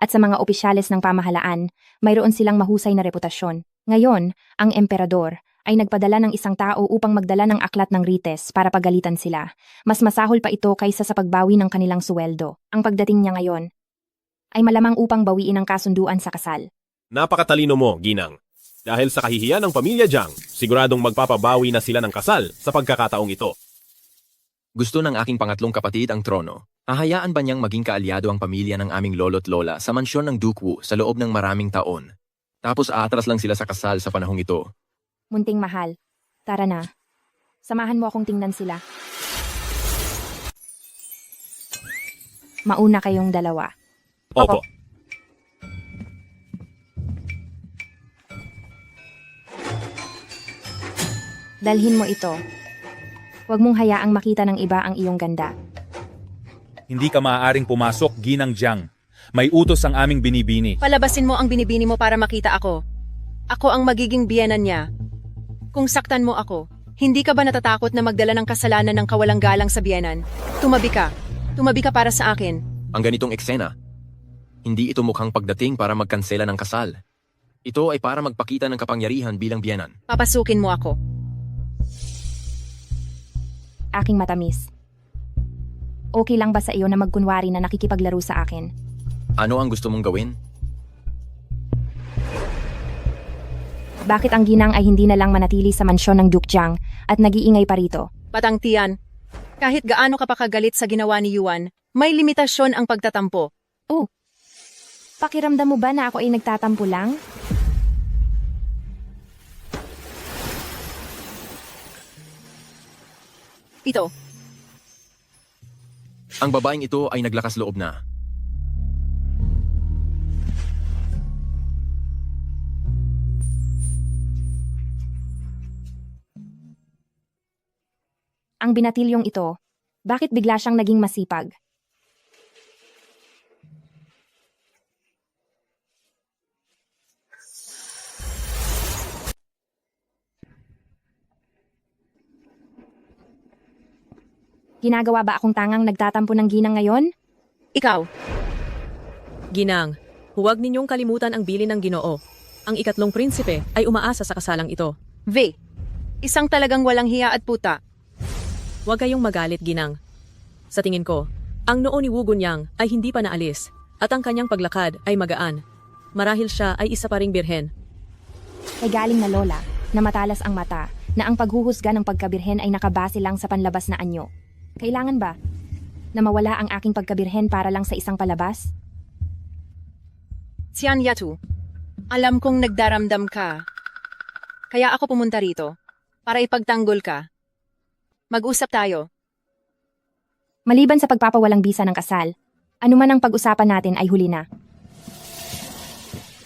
At sa mga opisyales ng pamahalaan, mayroon silang mahusay na reputasyon. Ngayon, ang emperador ay nagpadala ng isang tao upang magdala ng aklat ng Rites para pagalitan sila. Mas masahol pa ito kaysa sa pagbawi ng kanilang suweldo. Ang pagdating niya ngayon ay malamang upang bawiin ang kasunduan sa kasal. Napakatalino mo, Ginang. Dahil sa kahihiyan ng pamilya Jiang, siguradong magpapabawi na sila ng kasal sa pagkakataong ito. Gusto ng aking pangatlong kapatid ang trono. Hahayaan ba niyang maging kaalyado ang pamilya ng aming lolo't lola sa mansyon ng Duke Wu sa loob ng maraming taon? Tapos aatras lang sila sa kasal sa panahong ito. Munting mahal, tara na. Samahan mo akong tingnan sila. Mauna kayong dalawa. Opo. Dalhin mo ito. Huwag mong hayaang makita ng iba ang iyong ganda. Hindi ka maaaring pumasok, Ginang Jiang. May utos ang aming binibini. Palabasin mo ang binibini mo para makita ako. Ako ang magiging biyenan niya. Kung saktan mo ako, hindi ka ba natatakot na magdala ng kasalanan ng kawalang galang sa biyenan? Tumabi ka. Tumabi ka para sa akin. Ang ganitong eksena, hindi ito mukhang pagdating para magkansela ng kasal. Ito ay para magpakita ng kapangyarihan bilang biyenan. Papasukin mo ako. Aking matamis. Okay lang ba sa iyo na magkunwari na nakikipaglaro sa akin? Ano ang gusto mong gawin? Bakit ang ginang ay hindi na lang manatili sa mansyon ng Duke Jiang at nag-iingay pa rito? Patangtian. Kahit gaano ka pa kagalit sa ginawa ni Yuan, may limitasyon ang pagtatampo. Oh, pakiramdam mo ba na ako ay nagtatampo lang? Ito. Ang babaeng ito ay naglakas loob na. Ang binatilyong ito, bakit bigla siyang naging masipag? Ginagawa ba akong tangang nagtatampo ng ginang ngayon? Ikaw. Ginang, huwag ninyong kalimutan ang bilin ng Ginoo. Ang ikatlong prinsipe ay umaasa sa kasalang ito. V. Isang talagang walang hiya at puta. Huwag kayong magalit, Ginang. Sa tingin ko, ang noo ni Wu Gunyang ay hindi pa naalis at ang kanyang paglakad ay magaan. Marahil siya ay isa pa ring birhen. Kay galing na lola, na matalas ang mata, na ang paghuhusga ng pagkabirhen ay nakabase lang sa panlabas na anyo. Kailangan ba na mawala ang aking pagkabirhen para lang sa isang palabas? Xian Yatu, alam kong nagdaramdam ka. Kaya ako pumunta rito, para ipagtanggol ka. Mag-usap tayo. Maliban sa pagpapawalang bisa ng kasal, anuman ang pag-usapan natin ay huli na.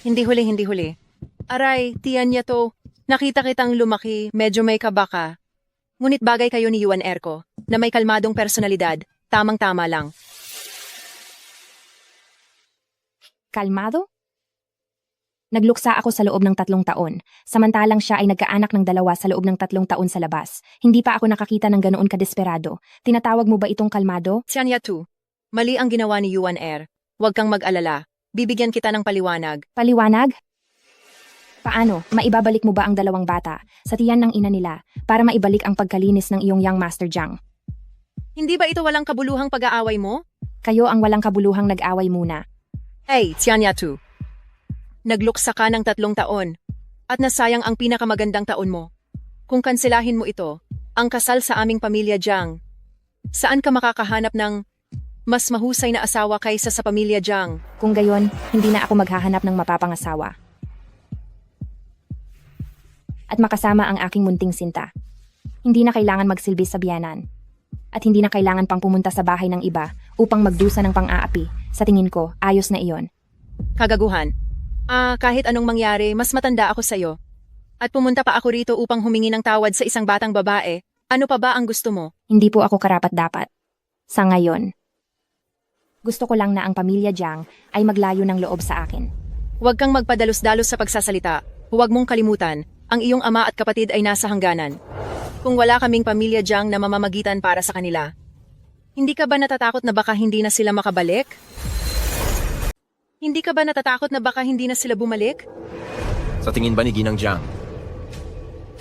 Hindi huli. Aray, Tian Yatu, nakita kitang lumaki, medyo may kaba ka. Ngunit bagay kayo ni Yuan Erko, na may kalmadong personalidad, tamang-tama lang. Kalmado? Nagluksa ako sa loob ng 3 taon, samantalang siya ay nagkaanak ng 2 sa loob ng 3 taon sa labas. Hindi pa ako nakakita ng ganoon kadesperado. Tinatawag mo ba itong kalmado? Xian Yatu, mali ang ginawa ni Yuan Huwag kang mag-alala. Bibigyan kita ng paliwanag. Paliwanag? Paano? Maibabalik mo ba ang 2 bata sa tiyan ng ina nila para maibalik ang pagkalinis ng iyong young Master Jiang? Hindi ba ito walang kabuluhang pag-aaway mo? Kayo ang walang kabuluhang nag-away muna. Hey, Xian Yatu. nagluksa ka ng 3 taon. At nasayang ang pinakamagandang taon mo. Kung kanselahin mo ito, ang kasal sa aming pamilya Jiang, saan ka makakahanap ng mas mahusay na asawa kaysa sa pamilya Jiang? Kung gayon, hindi na ako maghahanap ng mapapangasawa. At makasama ang aking munting sinta. Hindi na kailangan magsilbi sa biyanan. At hindi na kailangan pang pumunta sa bahay ng iba upang magdusa ng pang-aapi. Sa tingin ko, ayos na iyon. Kagaguhan. Kahit anong mangyari, mas matanda ako sa'yo. At pumunta pa ako rito upang humingi ng tawad sa isang batang babae. Ano pa ba ang gusto mo? Hindi po ako karapat-dapat. Sa ngayon. Gusto ko lang na ang pamilya Jiang ay maglayo ng loob sa akin. Huwag kang magpadalos-dalos sa pagsasalita. Huwag mong kalimutan, ang iyong ama at kapatid ay nasa hangganan. Kung wala kaming pamilya Jiang na mamamagitan para sa kanila, hindi ka ba natatakot na baka hindi na sila makabalik? Hindi ka ba natatakot na baka hindi na sila bumalik? Sa tingin ba ni Ginang Jiang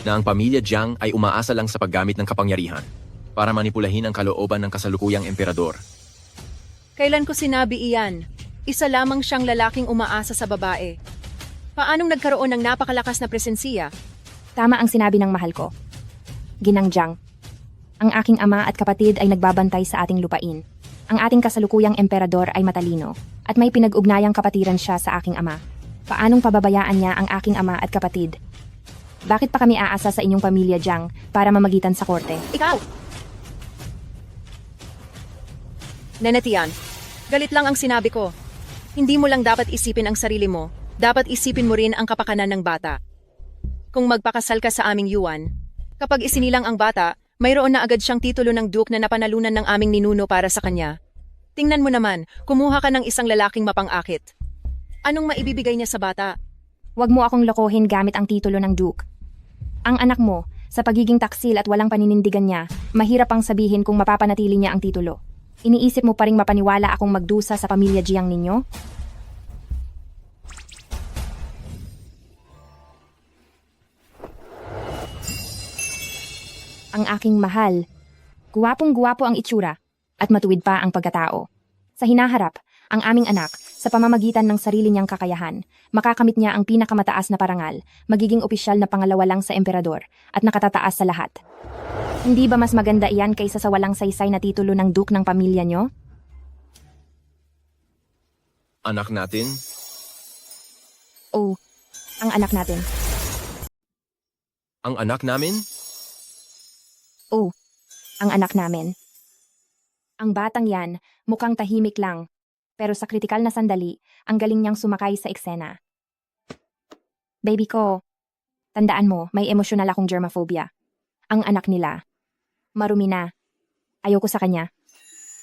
na ang pamilya Jiang ay umaasa lang sa paggamit ng kapangyarihan para manipulahin ang kalooban ng kasalukuyang emperador? Kailan ko sinabi iyan? Isa lamang siyang lalaking umaasa sa babae. Paanong nagkaroon ng napakalakas na presensiya? Tama ang sinabi ng mahal ko. Ginang Jiang, ang aking ama at kapatid ay nagbabantay sa ating lupain. Ang ating kasalukuyang emperador ay matalino at may pinag-ugnayang kapatiran siya sa aking ama. Paanong pababayaan niya ang aking ama at kapatid? Bakit pa kami aasa sa inyong pamilya Jiang para mamagitan sa korte? Ikaw! Nenetian, galit lang ang sinabi ko. Hindi mo lang dapat isipin ang sarili mo, dapat isipin mo rin ang kapakanan ng bata. Kung magpakasal ka sa aming Yuan, kapag isinilang ang bata, mayroon na agad siyang titulo ng duke na napanalunan ng aming ninuno para sa kanya. Tingnan mo naman, kumuha ka ng isang lalaking mapang-akit. Anong maibibigay niya sa bata? Huwag mo akong lokohin gamit ang titulo ng duke. Ang anak mo, sa pagiging taksil at walang paninindigan niya, mahirap ang sabihin kung mapapanatili niya ang titulo. Iniisip mo pa ring mapaniwala akong magdusa sa pamilya Jiang ninyo? Ang aking mahal, guwapong-guwapo ang itsura at matuwid pa ang pagkatao. Sa hinaharap, ang aming anak, sa pamamagitan ng sarili niyang kakayahan, makakamit niya ang pinakamataas na parangal, magiging opisyal na pangalawa lang sa emperador at nakatataas sa lahat. Hindi ba mas maganda iyan kaysa sa walang saysay na titulo ng duke ng pamilya niyo? Anak natin? Oh, ang anak natin. Ang anak namin? Oh, ang anak namin. Ang batang yan, mukhang tahimik lang. Pero sa kritikal na sandali, ang galing niyang sumakay sa eksena. Baby ko, tandaan mo, may emosyonal akong germophobia. Ang anak nila. Marumi na. Ayoko sa kanya.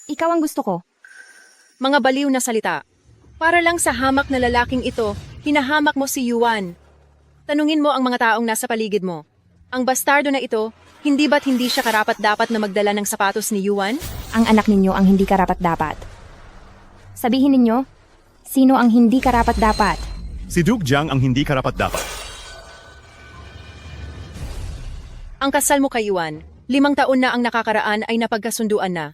Ikaw ang gusto ko. Mga baliw na salita. Para lang sa hamak na lalaking ito, hinahamak mo si Yuan. Tanungin mo ang mga taong nasa paligid mo. Ang bastardo na ito, hindi ba't hindi siya karapat-dapat na magdala ng sapatos ni Yuan? Ang anak ninyo ang hindi karapat-dapat. Sabihin ninyo, sino ang hindi karapat-dapat? Si Duke Jiang ang hindi karapat-dapat. Ang kasal mo kay Yuan, 5 taon na ang nakakaraan ay napagkasunduan na.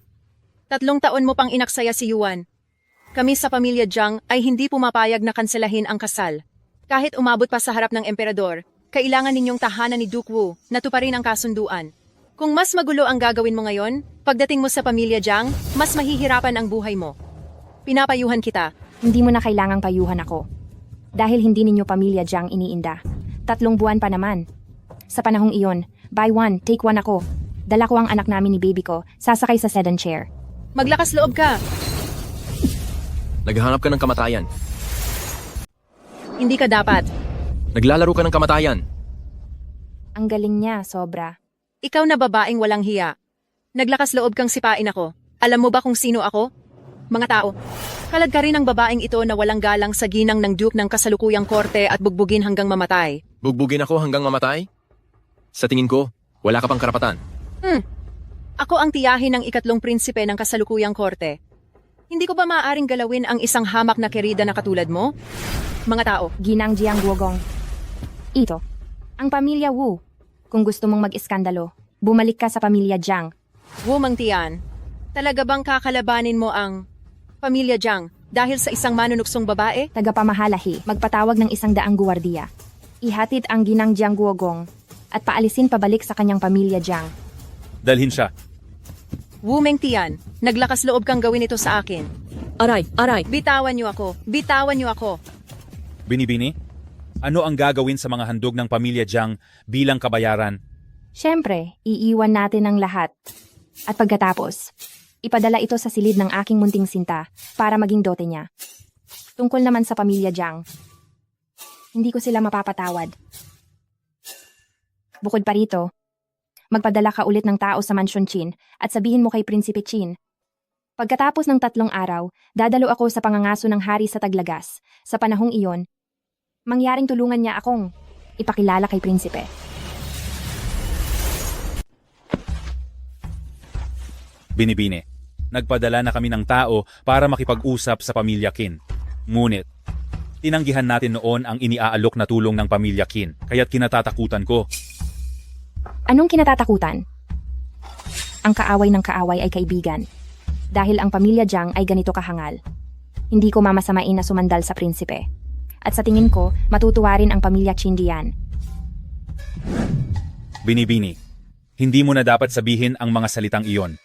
3 taon mo pang inaksaya si Yuan. Kami sa pamilya Jiang ay hindi pumapayag na kanselahin ang kasal. Kahit umabot pa sa harap ng emperador, kailangan ninyong tahanan ni Duke Wu na tuparin ang kasunduan. Kung mas magulo ang gagawin mo ngayon, pagdating mo sa pamilya Jiang, mas mahihirapan ang buhay mo. Pinapayuhan kita. Hindi mo na kailangang payuhan ako. Dahil hindi ninyo pamilya Jiang iniinda. 3 buwan pa naman. Sa panahong iyon, buy one, take one ako. Dala ko ang anak namin ni baby ko, sasakay sa sedan chair. Maglakas loob ka! Naghahanap ka ng kamatayan. Hindi ka dapat. Naglalaro ka ng kamatayan. Ang galing niya, sobra. Ikaw na babaeng walang hiya. Naglakas loob kang sipain ako. Alam mo ba kung sino ako? Mga tao, kalad ka rin ang babaeng ito na walang galang sa ginang ng Duke ng kasalukuyang korte at bugbugin hanggang mamatay. Bugbugin ako hanggang mamatay? Sa tingin ko, wala ka pang karapatan. Ako ang tiyahin ng 3 prinsipe ng kasalukuyang korte. Hindi ko ba maaaring galawin ang isang hamak na kerida na katulad mo? Mga tao. Ginang Jiang Guogong. Ito, ang pamilya Wu. Kung gusto mong mag-iskandalo, bumalik ka sa pamilya Jiang. Wu Mangtian, talaga bang kakalabanin mo ang pamilya Jiang Dahil sa isang manunuksong babae? Tagapamahalahi, magpatawag ng 100 guwardiya. Ihatid ang ginang Jiang Guogong at paalisin pabalik sa kanyang pamilya Jiang. Dalhin siya. Wu Mengtian, naglakas loob kang gawin ito sa akin. Aray, aray. Bitawan niyo ako. Bitawan niyo ako. Binibini, ano ang gagawin sa mga handog ng pamilya Jiang bilang kabayaran? Siyempre, iiwan natin ang lahat. At pagkatapos, ipadala ito sa silid ng aking munting sinta para maging dote niya. Tungkol naman sa pamilya Jiang, hindi ko sila mapapatawad. Bukod pa rito, magpadala ka ulit ng tao sa Mansyon Qin at sabihin mo kay Prinsipe Qin. Pagkatapos ng 3 araw, dadalo ako sa pangangaso ng hari sa Taglagas. Sa panahong iyon, mangyaring tulungan niya akong ipakilala kay Prinsipe. Binibini, nagpadala na kami ng tao para makipag-usap sa pamilya Qin. Ngunit, tinanggihan natin noon ang iniaalok na tulong ng pamilya Qin, kaya't kinatatakutan ko. Anong kinatatakutan? Ang kaaway ng kaaway ay kaibigan. Dahil ang pamilya Jiang ay ganito kahangal. Hindi ko mamasamain na sumandal sa prinsipe. At sa tingin ko, matutuwa rin ang pamilya Qin diyan. Binibini, hindi mo na dapat sabihin ang mga salitang iyon.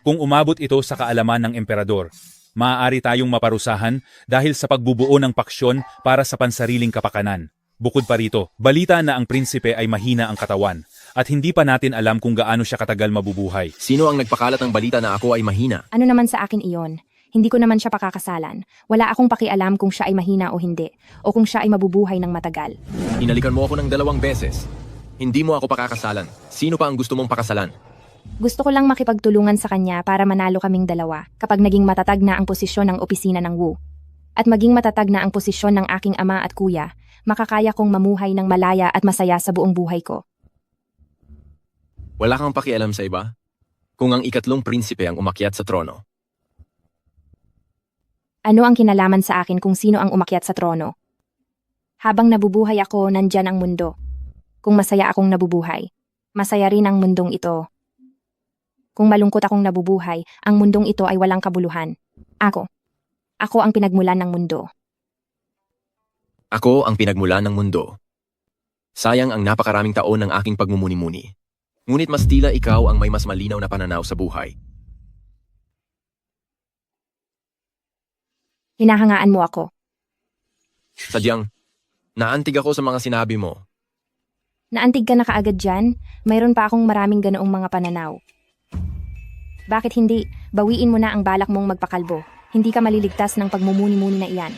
Kung umabot ito sa kaalaman ng emperador, maaari tayong maparusahan dahil sa pagbubuo ng paksyon para sa pansariling kapakanan. Bukod pa rito, balita na ang prinsipe ay mahina ang katawan at hindi pa natin alam kung gaano siya katagal mabubuhay. Sino ang nagpakalat ng balita na ako ay mahina? Ano naman sa akin iyon? Hindi ko naman siya pakakasalan. Wala akong pakialam kung siya ay mahina o hindi, o kung siya ay mabubuhay ng matagal. Inalikan mo ako ng 2 beses. Hindi mo ako pakakasalan. Sino pa ang gusto mong pakasalan? Gusto ko lang makipagtulungan sa kanya para manalo kaming dalawa kapag naging matatag na ang posisyon ng opisina ng Wu. At maging matatag na ang posisyon ng aking ama at kuya, makakaya kong mamuhay ng malaya at masaya sa buong buhay ko. Wala kang pakialam sa iba? Kung ang 3 prinsipe ang umakyat sa trono. Ano ang kinalaman sa akin kung sino ang umakyat sa trono? Habang nabubuhay ako, nandyan ang mundo. Kung masaya akong nabubuhay, masaya rin ang mundong ito. Kung malungkot akong nabubuhay, ang mundong ito ay walang kabuluhan. Ako ang pinagmulan ng mundo. Ako ang pinagmulan ng mundo. Sayang ang napakaraming taon ng aking pagmumuni-muni. Ngunit mas tila ikaw ang may mas malinaw na pananaw sa buhay. Hinahangaan mo ako. Sadyang, naantig ako sa mga sinabi mo. Naantig ka na kaagad dyan? Mayroon pa akong maraming ganoong mga pananaw. Bakit hindi? Bawiin mo na ang balak mong magpakalbo. Hindi ka maliligtas ng pagmumuni-muni na iyan.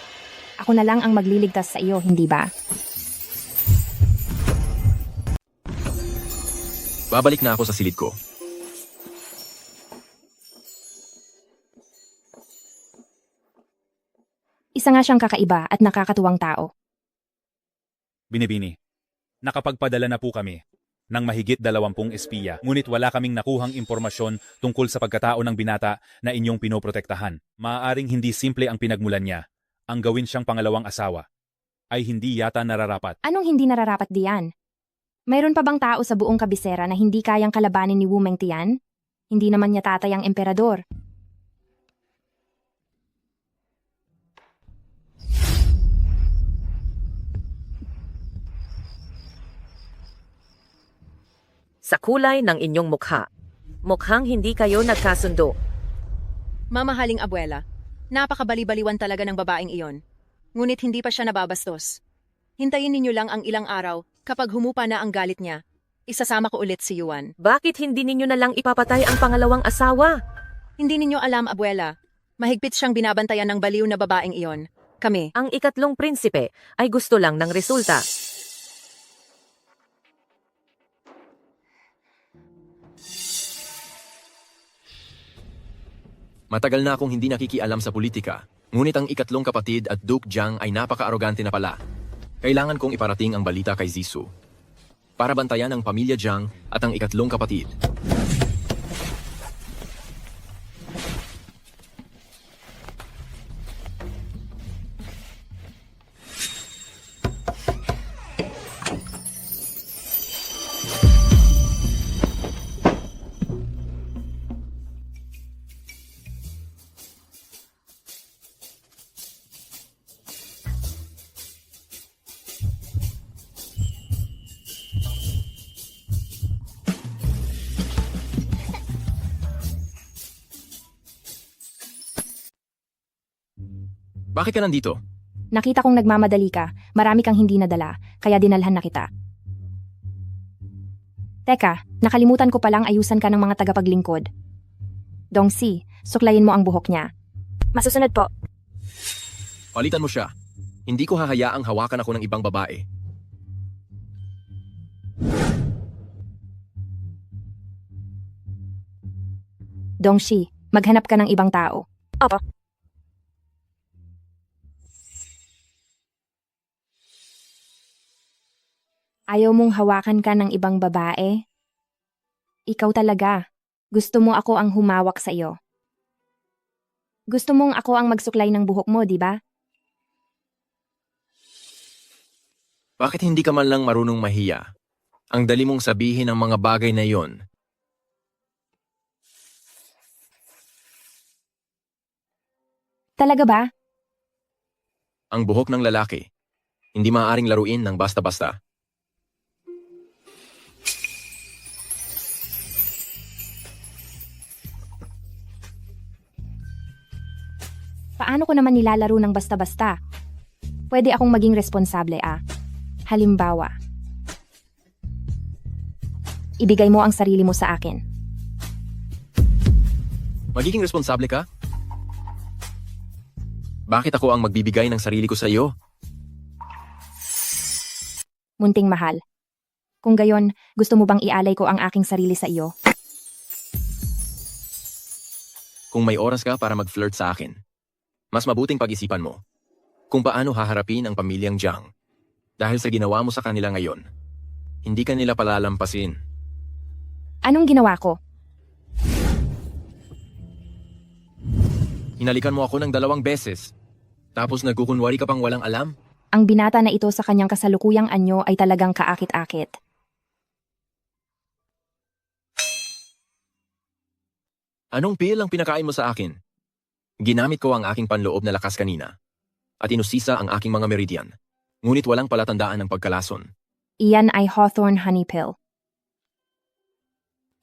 Ako na lang ang magliligtas sa iyo, hindi ba? Babalik na ako sa silid ko. Isa nga siyang kakaiba at nakakatuwang tao. Binibini, nakapagpadala na po kami ng mahigit 20 espiya, ngunit wala kaming nakuhang impormasyon tungkol sa pagkatao ng binata na inyong pinoprotektahan. Maaaring hindi simple ang pinagmulan niya. Ang gawin siyang pangalawang asawa ay hindi yata nararapat. Anong hindi nararapat diyan? Mayroon pa bang tao sa buong kabisera na hindi kayang kalabanin ni Wu Mengtian? Hindi naman niya tatay ang emperador. Sa kulay ng inyong mukha, mukhang hindi kayo nagkasundo. Mamahaling abuela, napakabali-baliwan talaga ng babaeng iyon. Ngunit hindi pa siya nababastos. Hintayin ninyo lang ang ilang araw, kapag humupa na ang galit niya, isasama ko ulit si Yuan. Bakit hindi ninyo na lang ipapatay ang pangalawang asawa? Hindi ninyo alam, abuela. Mahigpit siyang binabantayan ng baliw na babaeng iyon. Kami. Ang 3 prinsipe ay gusto lang ng resulta. Matagal na akong hindi nakikialam sa politika, ngunit ang 3 kapatid at Duke Jiang ay napaka-arogante na pala. Kailangan kong iparating ang balita kay Zisu para bantayan ang pamilya Jiang at ang 3 kapatid. Bakit ka nandito? Nakita kong nagmamadali ka, marami kang hindi nadala, kaya dinalhan na kita. Teka, nakalimutan ko palang ayusan ka ng mga tagapaglingkod. Dongsi, suklayin mo ang buhok niya. Masusunod po. Palitan mo siya. Hindi ko hahayaang hawakan ako ng ibang babae. Dongshi, maghanap ka ng ibang tao. Opo. Ayaw mong hawakan ka ng ibang babae? Ikaw talaga. Gusto mo ako ang humawak sa iyo. Gusto mong ako ang magsuklay ng buhok mo, di ba? Bakit hindi ka man lang marunong mahiya? Ang dali mong sabihin ang mga bagay na yon. Talaga ba? Ang buhok ng lalaki. Hindi maaaring laruin ng basta-basta. Paano ko naman nilalaro ng basta-basta? Pwede akong maging responsable, Halimbawa, ibigay mo ang sarili mo sa akin. Magiging responsable ka? Bakit ako ang magbibigay ng sarili ko sa iyo? Munting mahal. Kung gayon, gusto mo bang ialay ko ang aking sarili sa iyo? Kung may oras ka para mag-flirt sa akin, mas mabuting pag-isipan mo kung paano haharapin ang pamilyang Jiang. Dahil sa ginawa mo sa kanila ngayon, hindi ka nila palalampasin. Anong ginawa ko? Hinalikan mo ako ng 2 beses, tapos nagkukunwari ka pang walang alam? Ang binata na ito sa kanyang kasalukuyang anyo ay talagang kaakit-akit. Anong pil ang pinakain mo sa akin? Ginamit ko ang aking panloob na lakas kanina at inusisa ang aking mga meridian. Ngunit walang palatandaan ng pagkalason. Iyan ay Hawthorne Honey Pill.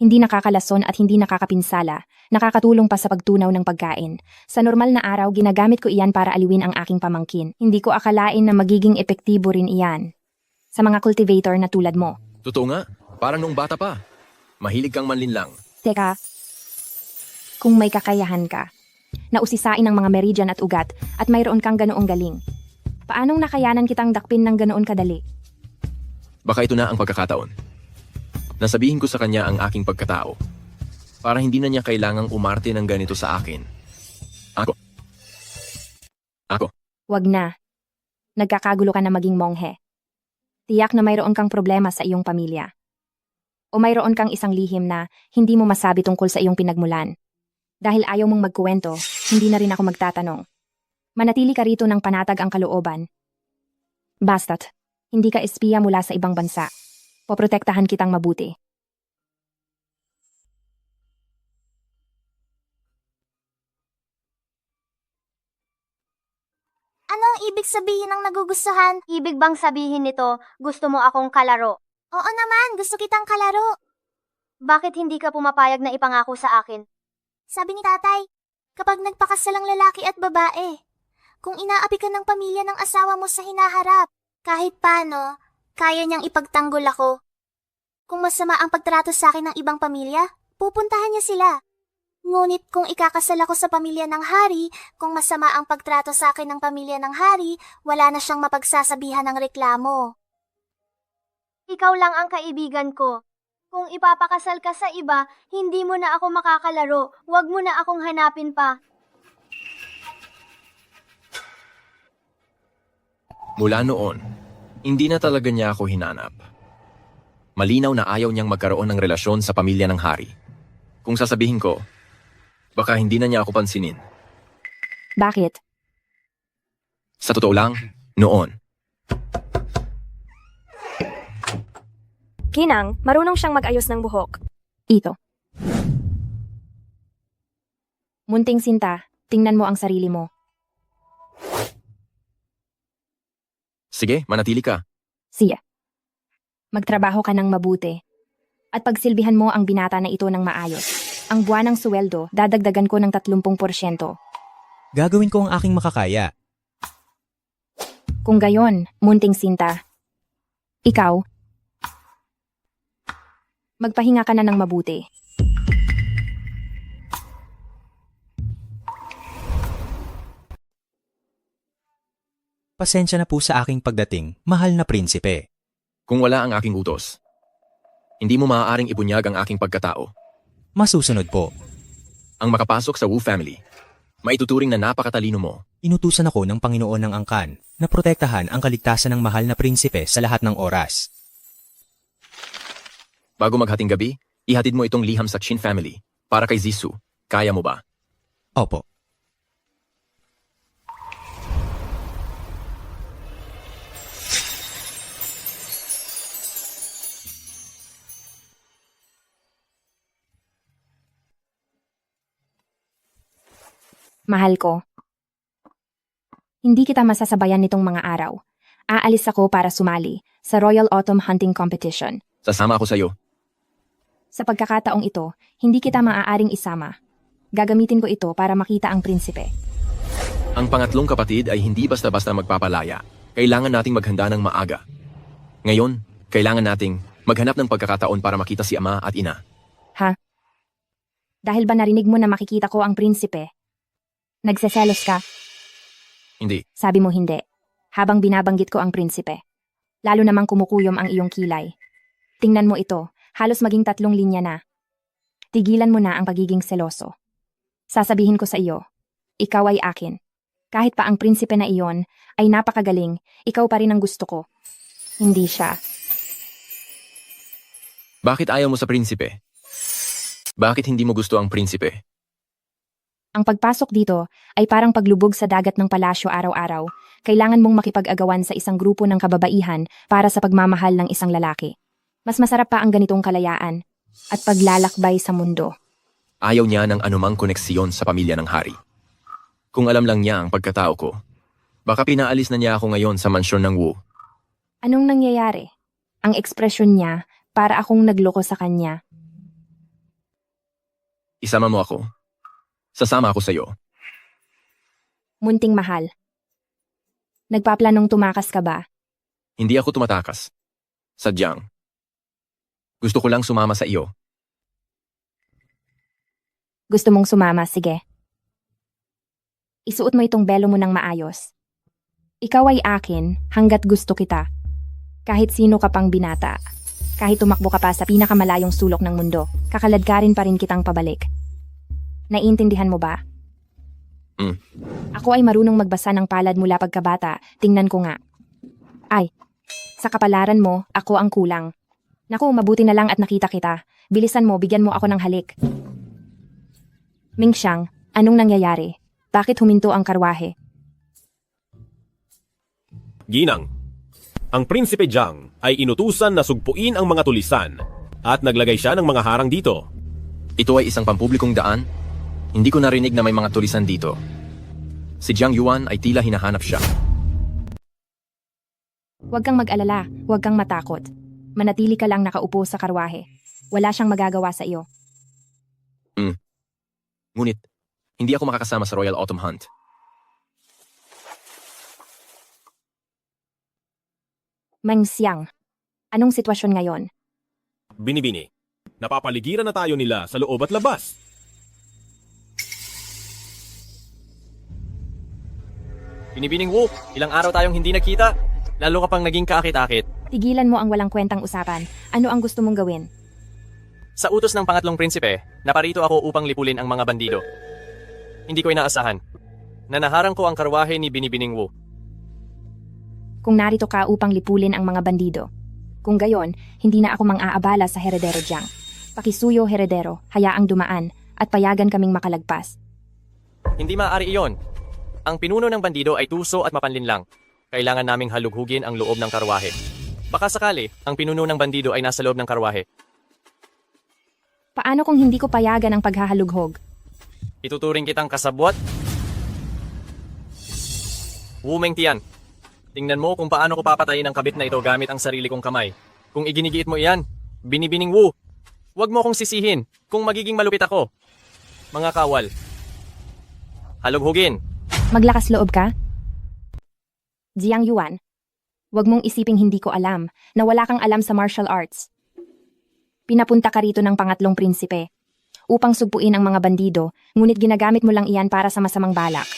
Hindi nakakalason at hindi nakakapinsala, nakakatulong pa sa pagtunaw ng pagkain. Sa normal na araw, ginagamit ko iyan para aliwin ang aking pamangkin. Hindi ko akalain na magiging epektibo rin iyan sa mga cultivator na tulad mo. Totoo nga, parang noong bata pa. Mahilig kang manlinlang. Teka, kung may kakayahan ka, nausisain ang mga meridian at ugat at mayroon kang ganoong galing. Paanong nakayanan kitang dakpin ng ganoon kadali? Baka ito na ang pagkakataon. Nasabihin ko sa kanya ang aking pagkatao para hindi na niya kailangang umarte ng ganito sa akin. Ako. Wag na. Nagkakagulo ka na maging monghe. Tiyak na mayroon kang problema sa iyong pamilya. O mayroon kang isang lihim na hindi mo masabi tungkol sa iyong pinagmulan. Dahil ayaw mong magkuwento, hindi na rin ako magtatanong. Manatili ka rito ng panatag ang kalooban. Basta't, hindi ka espiya mula sa ibang bansa. Poprotektahan kitang mabuti. Ano ang ibig sabihin ng nagugustuhan? Ibig bang sabihin nito, gusto mo akong kalaro? Oo naman, gusto kitang kalaro. Bakit hindi ka pumapayag na ipangako sa akin? Sabi ni tatay, kapag nagpakasal ang lalaki at babae, kung inaapi ka ng pamilya ng asawa mo sa hinaharap, kahit paano, kaya niyang ipagtanggol ako. Kung masama ang pagtrato sa akin ng ibang pamilya, pupuntahan niya sila. Ngunit kung ikakasal ako sa pamilya ng hari, kung masama ang pagtrato sa akin ng pamilya ng hari, wala na siyang mapagsasabihan ng reklamo. Ikaw lang ang kaibigan ko. Kung ipapakasal ka sa iba, hindi mo na ako makakalaro. Huwag mo na akong hanapin pa. Mula noon, hindi na talaga niya ako hinanap. Malinaw na ayaw niyang magkaroon ng relasyon sa pamilya ng hari. Kung sasabihin ko, baka hindi na niya ako pansinin. Bakit? Sa totoo lang, noon. Ginang, marunong siyang mag-ayos ng buhok. Ito. Munting Sinta, tingnan mo ang sarili mo. Sige, manatili ka. Siya. Magtrabaho ka ng mabuti. At pagsilbihan mo ang binata na ito ng maayos. Ang buwanang sweldo, dadagdagan ko ng 30%. Gagawin ko ang aking makakaya. Kung gayon, munting sinta. Ikaw, magpahinga ka na ng mabuti. Pasensya na po sa aking pagdating, mahal na prinsipe. Kung wala ang aking utos, hindi mo maaaring ibunyag ang aking pagkatao. Masusunod po. Ang makapasok sa Wu family, maituturing na napakatalino mo. Inutusan ako ng Panginoon ng Angkan na protektahan ang kaligtasan ng mahal na prinsipe sa lahat ng oras. Bago maghating gabi, ihatid mo itong liham sa Qin family para kay Zisu. Kaya mo ba? Opo. Mahal ko. Hindi kita masasabayan nitong mga araw. Aalis ako para sumali sa Royal Autumn Hunting Competition. Sasama ako sa'yo. Sa pagkakataong ito, hindi kita maaaring isama. Gagamitin ko ito para makita ang prinsipe. Ang pangatlong kapatid ay hindi basta-basta magpapalaya. Kailangan nating maghanda ng maaga. Ngayon, kailangan nating maghanap ng pagkakataon para makita si ama at ina. Ha? Dahil ba narinig mo na makikita ko ang prinsipe? Nagseselos ka? Hindi. Sabi mo hindi. Habang binabanggit ko ang prinsipe. Lalo namang kumukuyom ang iyong kilay. Tingnan mo ito, halos maging 3 linya na. Tigilan mo na ang pagiging seloso. Sasabihin ko sa iyo, ikaw ay akin. Kahit pa ang prinsipe na iyon ay napakagaling, ikaw pa rin ang gusto ko. Hindi siya. Bakit ayaw mo sa prinsipe? Bakit hindi mo gusto ang prinsipe? Ang pagpasok dito ay parang paglubog sa dagat ng palasyo araw-araw. Kailangan mong makipag-agawan sa isang grupo ng kababaihan para sa pagmamahal ng isang lalaki. Mas masarap pa ang ganitong kalayaan at paglalakbay sa mundo. Ayaw niya ng anumang koneksyon sa pamilya ng hari. Kung alam lang niya ang pagkatao ko, baka pinaalis na niya ako ngayon sa mansyon ng Wu. Anong nangyayari? Ang ekspresyon niya para akong nagloko sa kanya. Isama mo ako. Sasama ako sa'yo. Munting mahal. Nagpaplanong tumakas ka ba? Hindi ako tumatakas. Sadyang. Gusto ko lang sumama sa iyo. Gusto mong sumama, sige. Isuot mo itong belo mo ng maayos. Ikaw ay akin hanggat gusto kita. Kahit sino ka pang binata. Kahit tumakbo ka pa sa pinakamalayong sulok ng mundo, kakaladkarin pa rin kitang pabalik. Naiintindihan mo ba? Ako ay marunong magbasa ng palad mula pagkabata, tingnan ko nga. Ay, sa kapalaran mo, ako ang kulang. Naku, mabuti na lang at nakita kita. Bilisan mo, bigyan mo ako ng halik. Mingxiang, anong nangyayari? Bakit huminto ang karwahe? Ginang, ang Prinsipe Jiang ay inutusan na sugpuin ang mga tulisan at naglagay siya ng mga harang dito. Ito ay isang pampublikong daan? Hindi ko narinig na may mga tulisan dito. Si Jiang Yuan ay tila hinahanap siya. Huwag kang mag-alala, huwag kang matakot. Manatili ka lang nakaupo sa karwahe. Wala siyang magagawa sa iyo. Ngunit, hindi ako makakasama sa Royal Autumn Hunt. Mingxiang, anong sitwasyon ngayon? Binibini, napapaligiran na tayo nila sa loob at labas. Binibining Wu, ilang araw tayong hindi nagkita. Lalo ka pang naging kaakit-akit. Tigilan mo ang walang kwentang usapan. Ano ang gusto mong gawin? Sa utos ng pangatlong prinsipe, naparito ako upang lipulin ang mga bandido. Hindi ko inaasahan. Nanaharang ko ang karwahe ni Binibining Wu. Kung narito ka upang lipulin ang mga bandido. Kung gayon, hindi na ako mang-aabala sa Heredero Jiang. Pakisuyo, Heredero, hayaang dumaan, at payagan kaming makalagpas. Hindi maaari iyon. Ang pinuno ng bandido ay tuso at mapanlinlang. Kailangan naming halughugin ang loob ng karwahe. Baka sakali, ang pinuno ng bandido ay nasa loob ng karwahe. Paano kung hindi ko payagan ang paghahalughog? Ituturing kitang kasabwat? Wu Mengtian, tingnan mo kung paano ko papatayin ang kabit na ito gamit ang sarili kong kamay. Kung iginigiit mo iyan, Binibining Wu, huwag mo akong sisihin kung magiging malupit ako. Mga kawal. Halughugin. Maglakas loob ka? Jiang Yuan, wag mong isiping hindi ko alam na wala kang alam sa martial arts. Pinapunta ka rito ng pangatlong prinsipe upang sugpuin ang mga bandido, ngunit ginagamit mo lang iyan para sa masamang balak.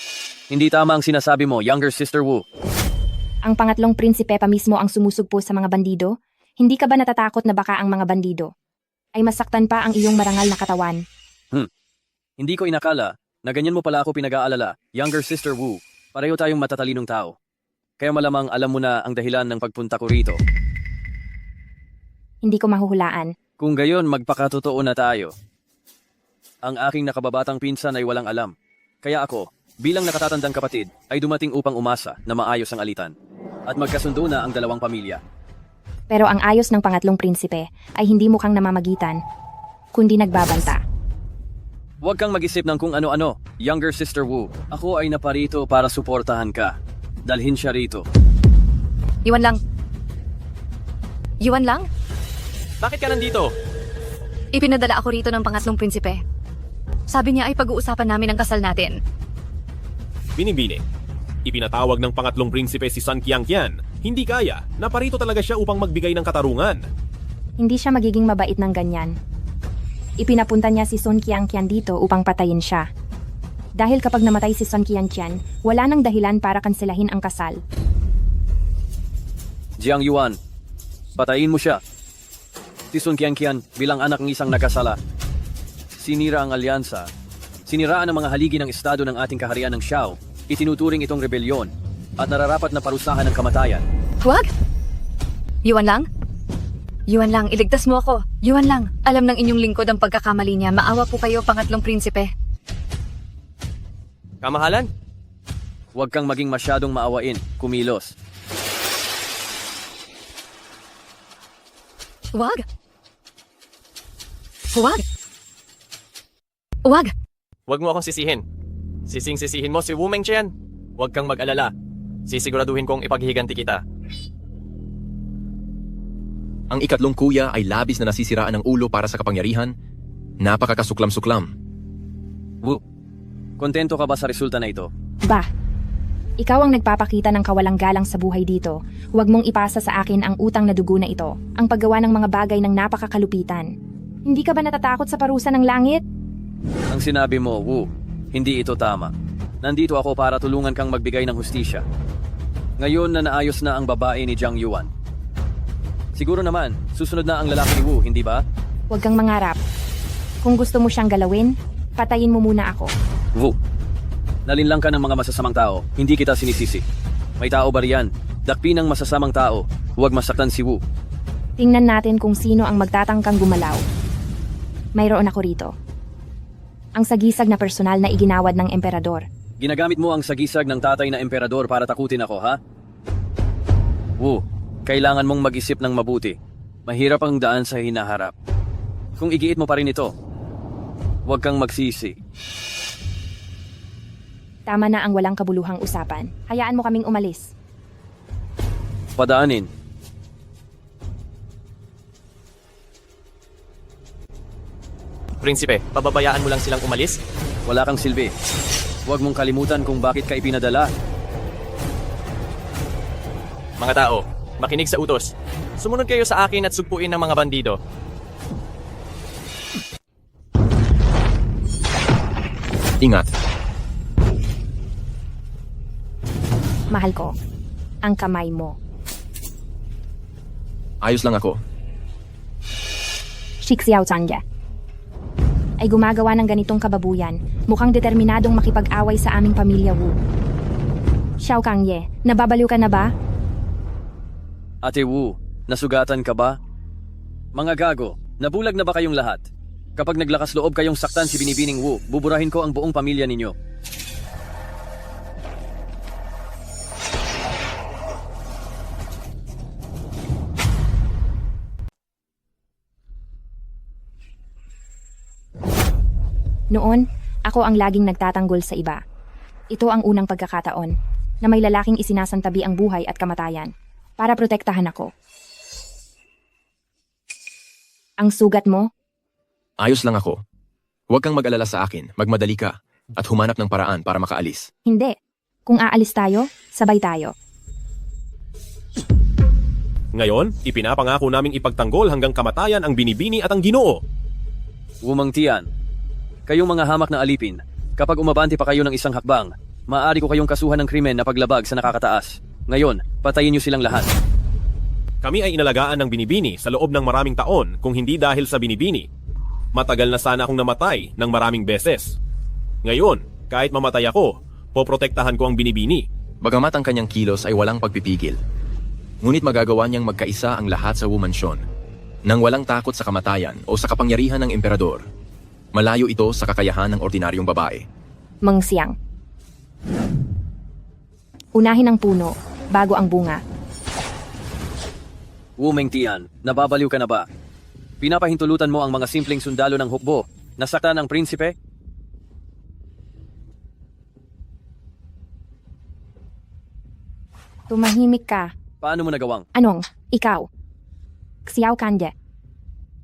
Hindi tama ang sinasabi mo, younger sister Wu. Ang pangatlong prinsipe pa mismo ang sumusugpo sa mga bandido? Hindi ka ba natatakot na baka ang mga bandido ay masaktan pa ang iyong marangal na katawan? Hindi ko inakala na ganyan mo pala ako pinag-aalala, younger sister Wu. Pareho tayong matatalinong tao. Kaya malamang alam mo na ang dahilan ng pagpunta ko rito. Hindi ko mahuhulaan. Kung gayon, magpakatotoo na tayo. Ang aking nakababatang pinsan ay walang alam. Kaya ako, bilang nakatatandang kapatid, ay dumating upang umasa na maayos ang alitan. At magkasundo na ang dalawang pamilya. Pero ang ayos ng pangatlong prinsipe ay hindi mukhang namamagitan, kundi nagbabanta. Huwag kang mag-isip ng kung ano-ano, younger sister Wu. Ako ay naparito para suportahan ka. Dalhin siya rito. Yuan lang. Yuan lang? Bakit ka nandito? Ipinadala ako rito ng pangatlong prinsipe. Sabi niya ay pag-uusapan namin ang kasal natin. Binibini. Ipinatawag ng pangatlong prinsipe si Sun Qianqian. Hindi kaya. Naparito talaga siya upang magbigay ng katarungan. Hindi siya magiging mabait ng ganyan. Ipinapunta niya si Sun Qianqian dito upang patayin siya. Dahil kapag namatay si Sun Qianqian, wala nang dahilan para kanselahin ang kasal. Jiang Yuan, patayin mo siya. Si Sun Qianqian bilang anak ng isang nagkasala. Sinira ang alyansa. Siniraan ang mga haligi ng estado ng ating kaharian ng Xiao. Itinuturing itong rebelyon at nararapat na parusahan ng kamatayan. Huwag! Yuan lang? Yuan lang, iligtas mo ako. Yuan lang, alam ng inyong lingkod ang pagkakamali niya. Maawa po kayo, pangatlong prinsipe. Kamahalan? Huwag kang maging masyadong maawain, kumilos. Huwag! Huwag! Huwag! Huwag mo akong sisihin. Sising-sisihin mo si Wu Mengqian. Huwag kang mag-alala. Sisiguraduhin kong ipaghihiganti kita. Ang ikatlong kuya ay labis na nasisiraan ng ulo para sa kapangyarihan. Napakakasuklam-suklam. Wu, kontento ka ba sa resulta na ito? Bah, ikaw ang nagpapakita ng kawalang galang sa buhay dito. Huwag mong ipasa sa akin ang utang na dugo na ito, ang paggawa ng mga bagay ng napakakalupitan. Hindi ka ba natatakot sa parusa ng langit? Ang sinabi mo, Wu, hindi ito tama. Nandito ako para tulungan kang magbigay ng hustisya. Ngayon na naayos na ang babae ni Jiang Yuan. Siguro naman, susunod na ang lalaki ni Wu, hindi ba? Huwag kang mangarap. Kung gusto mo siyang galawin, patayin mo muna ako. Wu, nalinlang ka ng mga masasamang tao, hindi kita sinisisi. May tao ba riyan? Dakpi ng masasamang tao, huwag masaktan si Wu. Tingnan natin kung sino ang magtatangkang gumalaw. Mayroon ako rito. Ang sagisag na personal na iginawad ng emperador. Ginagamit mo ang sagisag ng tatay na emperador para takutin ako, ha? Wu, kailangan mong mag-isip ng mabuti. Mahirap ang daan sa hinaharap. Kung igiit mo pa rin ito, huwag kang magsisi. Tama na ang walang kabuluhang usapan. Hayaan mo kaming umalis. Padaanin. Prinsipe, pababayaan mo lang silang umalis? Wala kang silbi. Huwag mong kalimutan kung bakit ka ipinadala. Mga tao, makinig sa utos. Sumunod kayo sa akin at sugpuin ng mga bandido. Ingat. Mahal ko, ang kamay mo. Ayos lang ako. Shixiao Changya ay gumagawa ng ganitong kababuyan, mukhang determinadong makipag-away sa aming pamilya Wu. Xiao Kangye, nababaliw ka na ba? Ate Wu, nasugatan ka ba? Mga gago, nabulag na ba kayong lahat? Kapag naglakas loob kayong saktan si Binibining Wu, buburahin ko ang buong pamilya ninyo. Noon, ako ang laging nagtatanggol sa iba. Ito ang unang pagkakataon na may lalaking isinasantabi ang buhay at kamatayan para protektahan ako. Ang sugat mo? Ayos lang ako. Huwag kang mag-alala sa akin, magmadali ka, at humanap ng paraan para makaalis. Hindi. Kung aalis tayo, sabay tayo. Ngayon, ipinapangako naming ipagtanggol hanggang kamatayan ang binibini at ang Ginoo. Wumang Tian, kayong mga hamak na alipin, kapag umabante pa kayo ng isang hakbang, maaari ko kayong kasuhan ng krimen na paglabag sa nakakataas. Ngayon, patayin niyo silang lahat. Kami ay inalagaan ng binibini sa loob ng maraming taon kung hindi dahil sa binibini. Matagal na sana akong namatay ng maraming beses. Ngayon, kahit mamatay ako, poprotektahan ko ang binibini. Bagamat ang kanyang kilos ay walang pagpipigil, ngunit magagawa niyang magkaisa ang lahat sa Wumansyon nang walang takot sa kamatayan o sa kapangyarihan ng emperador. Malayo ito sa kakayahan ng ordinaryong babae. Mang Xiang. Unahin ang puno, bago ang bunga. Wumeng Tian, nababaliw ka na ba? Pinapahintulutan mo ang mga simpleng sundalo ng hukbo. Nasaktan ng prinsipe? Tumahimik ka. Paano mo nagawang? Anong? Ikaw? Xiao Kanye.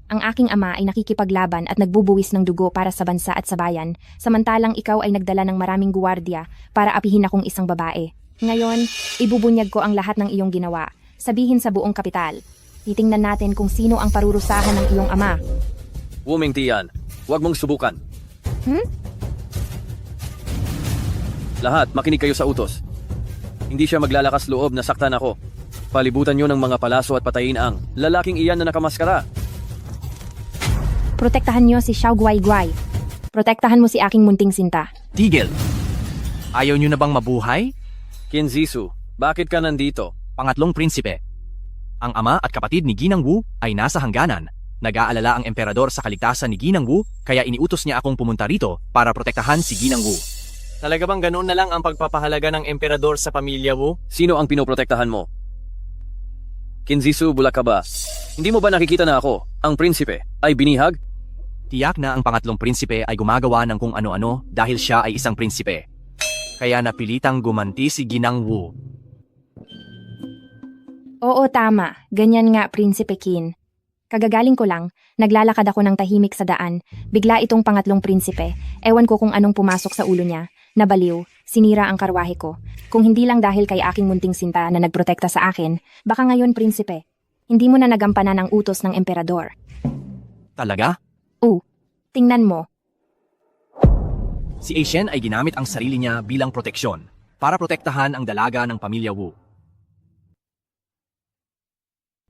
Ang aking ama ay nakikipaglaban at nagbubuwis ng dugo para sa bansa at sa bayan, samantalang ikaw ay nagdala ng maraming guwardiya para apihin akong isang babae. Ngayon, ibubunyag ko ang lahat ng iyong ginawa. Sabihin sa buong kapital. Titingnan natin kung sino ang parurusahan ng iyong ama. Wumeng Tian, huwag mong subukan. Lahat, makinig kayo sa utos. Hindi siya maglalakas loob na saktan ako. Palibutan niyo ng mga palaso at patayin ang lalaking iyan na nakamaskara. Protektahan niyo si Xiao Guai. Protektahan mo si aking munting sinta. Tigil! Ayaw niyo na bang mabuhay? Kinzisu, bakit ka nandito? Pangatlong prinsipe. Ang ama at kapatid ni Ginang Wu ay nasa hangganan. Nag-aalala ang emperador sa kaligtasan ni Ginang Wu, kaya iniutos niya akong pumunta rito para protektahan si Ginang Wu. Talaga bang ganoon na lang ang pagpapahalaga ng emperador sa pamilya Wu? Sino ang pinoprotektahan mo? Kinzisu, bulak ka ba? Hindi mo ba nakikita na ako, ang prinsipe, ay binihag? Tiyak na ang pangatlong prinsipe ay gumagawa ng kung ano-ano dahil siya ay isang prinsipe. Kaya napilitang gumanti si Ginang Wu. Oo, tama. Ganyan nga, Prinsipe Qin. Kagagaling ko lang, naglalakad ako ng tahimik sa daan. Bigla itong pangatlong prinsipe. Ewan ko kung anong pumasok sa ulo niya. Nabaliw, sinira ang karwahe ko. Kung hindi lang dahil kay aking munting sinta na nagprotekta sa akin, baka ngayon, prinsipe, hindi mo na nagampanan ang utos ng emperador. Talaga? Tingnan mo. Si Aishen ay ginamit ang sarili niya bilang proteksyon para protektahan ang dalaga ng pamilya Wu.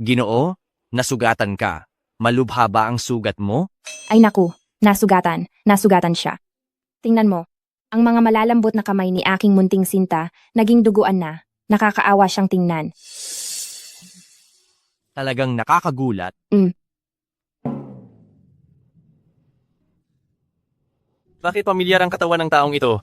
Ginoo, nasugatan ka. Malubha ba ang sugat mo? Ay naku, nasugatan siya. Tingnan mo, ang mga malalambot na kamay ni aking munting sinta, naging duguan na, nakakaawa siyang tingnan. Talagang nakakagulat. Bakit pamilyar ang katawan ng taong ito?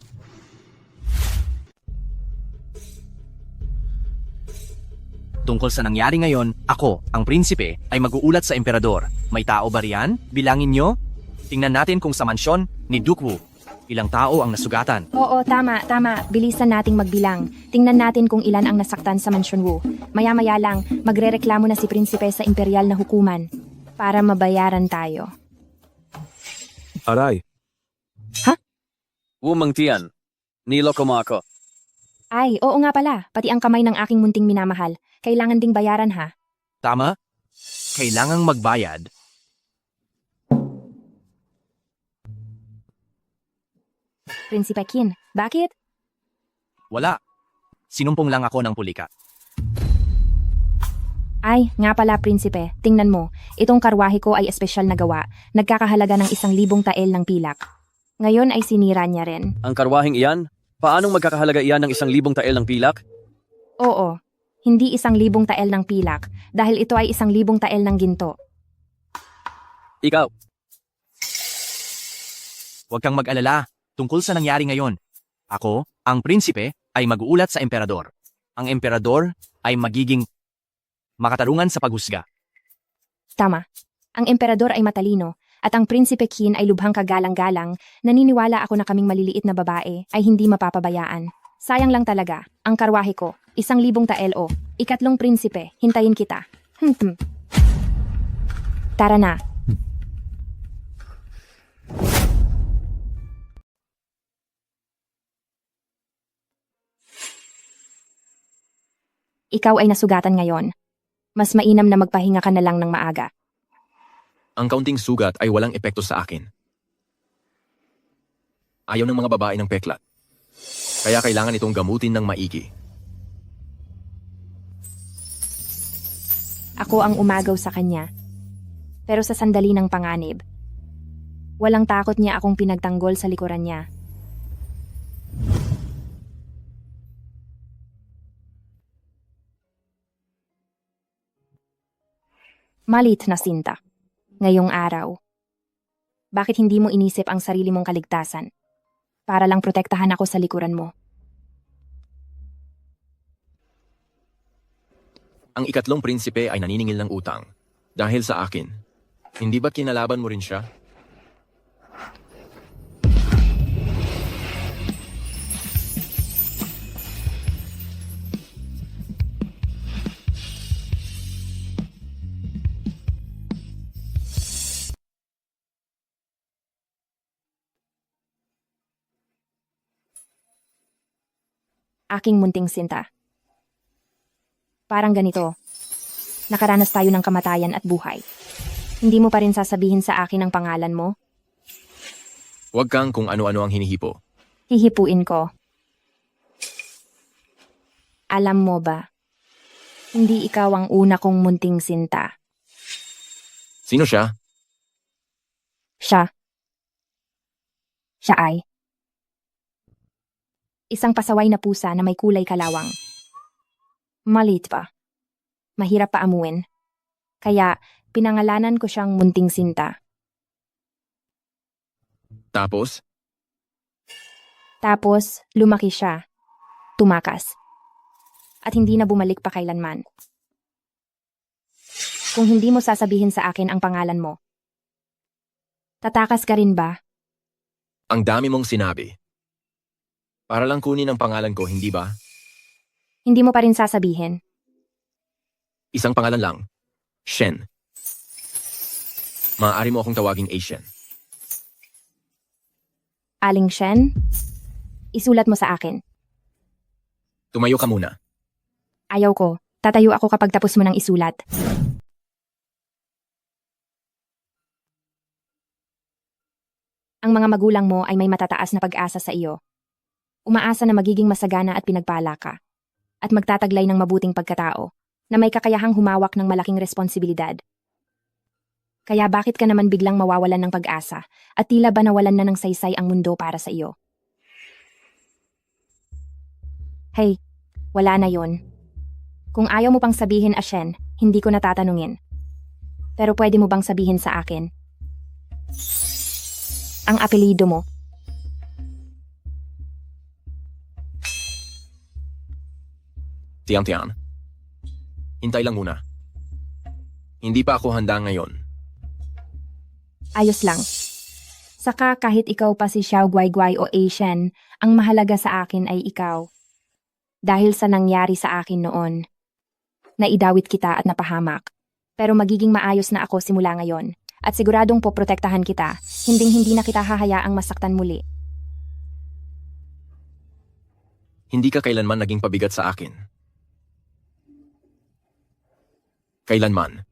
Tungkol sa nangyari ngayon, ako, ang prinsipe, ay mag-uulat sa emperador. May tao ba riyan? Bilangin nyo? Tingnan natin kung sa mansyon ni Duke Wu, ilang tao ang nasugatan. Oo, tama. Bilisan nating magbilang. Tingnan natin kung ilan ang nasaktan sa Mansyon Wu. Maya-maya lang, magrereklamo na si prinsipe sa imperial na hukuman para mabayaran tayo. Aray. Ha? Wumeng Tian, niloko mo ako. Ay, oo nga pala. Pati ang kamay ng aking munting minamahal. Kailangan ding bayaran ha. Tama? Kailangang magbayad. Prinsipe Qin, bakit? Wala. Sinumpong lang ako ng pulika. Ay, nga pala prinsipe, tingnan mo. Itong karwahe ko ay espesyal na gawa. Nagkakahalaga ng 1,000 tael ng pilak. Ngayon ay sinira niya rin. Ang karwaheng iyan? Paanong magkakahalaga iyan ng 1,000 tael ng pilak? Oo, hindi 1,000 tael ng pilak dahil ito ay 1,000 tael ng ginto. Ikaw. Huwag kang mag-alala tungkol sa nangyari ngayon. Ako, ang prinsipe, ay mag-uulat sa emperador. Ang emperador ay magiging makatarungan sa paghusga. Tama. Ang emperador ay matalino at ang Prinsipe Qin ay lubhang kagalang-galang. Naniniwala ako na kaming maliliit na babae ay hindi mapapabayaan. Sayang lang talaga, ang karwahe ko, 1,000 tael o, ikatlong prinsipe, hintayin kita. Tara na. Ikaw ay nasugatan ngayon. Mas mainam na magpahinga ka na lang ng maaga. Ang kaunting sugat ay walang epekto sa akin. Ayaw ng mga babae ng peklat. Kaya kailangan itong gamutin ng maigi. Ako ang umagaw sa kanya. Pero sa sandali ng panganib, walang takot niya akong pinagtanggol sa likuran niya. Malit na Sinta. Ngayong araw. Bakit hindi mo inisip ang sarili mong kaligtasan? Para lang protektahan ako sa likuran mo. Ang ikatlong prinsipe ay naniningil ng utang. Dahil sa akin. Hindi ba't kinalaban mo rin siya? Aking munting Sinta. Parang ganito. Nakaranas tayo ng kamatayan at buhay. Hindi mo pa rin sasabihin sa akin ang pangalan mo? Huwag kang kung ano-ano ang hinihipo. Hihipuin ko. Alam mo ba, hindi ikaw ang una kong munting Sinta. Sino siya? Siya. Siya ay isang pasaway na pusa na may kulay kalawang. Maliit pa. Mahirap pa amuin. Kaya pinangalanan ko siyang munting Sinta. Tapos? Tapos, lumaki siya. Tumakas. At hindi na bumalik pa kailanman. Kung hindi mo sasabihin sa akin ang pangalan mo, tatakas ka rin ba? Ang dami mong sinabi. Para lang kunin ang pangalan ko, hindi ba? Hindi mo pa rin sasabihin. Isang pangalan lang. Shen. Maaari mo akong tawaging Asian. Aling Shen, isulat mo sa akin. Tumayo ka muna. Ayaw ko. Tatayo ako kapag tapos mo ng isulat. Ang mga magulang mo ay may matataas na pag-asa sa iyo. Umaasa na magiging masagana at pinagpala ka. At magtataglay ng mabuting pagkatao na may kakayahang humawak ng malaking responsibilidad. Kaya bakit ka naman biglang mawawalan ng pag-asa at tila ba nawalan na ng saysay ang mundo para sa iyo? Hey, wala na yon. Kung ayaw mo pang sabihin, Ashen, hindi ko natatanungin. Pero pwede mo bang sabihin sa akin ang apelyido mo? Tiang-tiang. Hintay lang muna. Hindi pa ako handa ngayon. Ayos lang. Saka kahit ikaw pa si Xiao Guai o Asian, ang mahalaga sa akin ay ikaw. Dahil sa nangyari sa akin noon, naidawit kita at napahamak. Pero magiging maayos na ako simula ngayon. At siguradong poprotektahan kita, hinding-hindi na kita hahayaang masaktan muli. Hindi ka kailanman naging pabigat sa akin. Kailanman.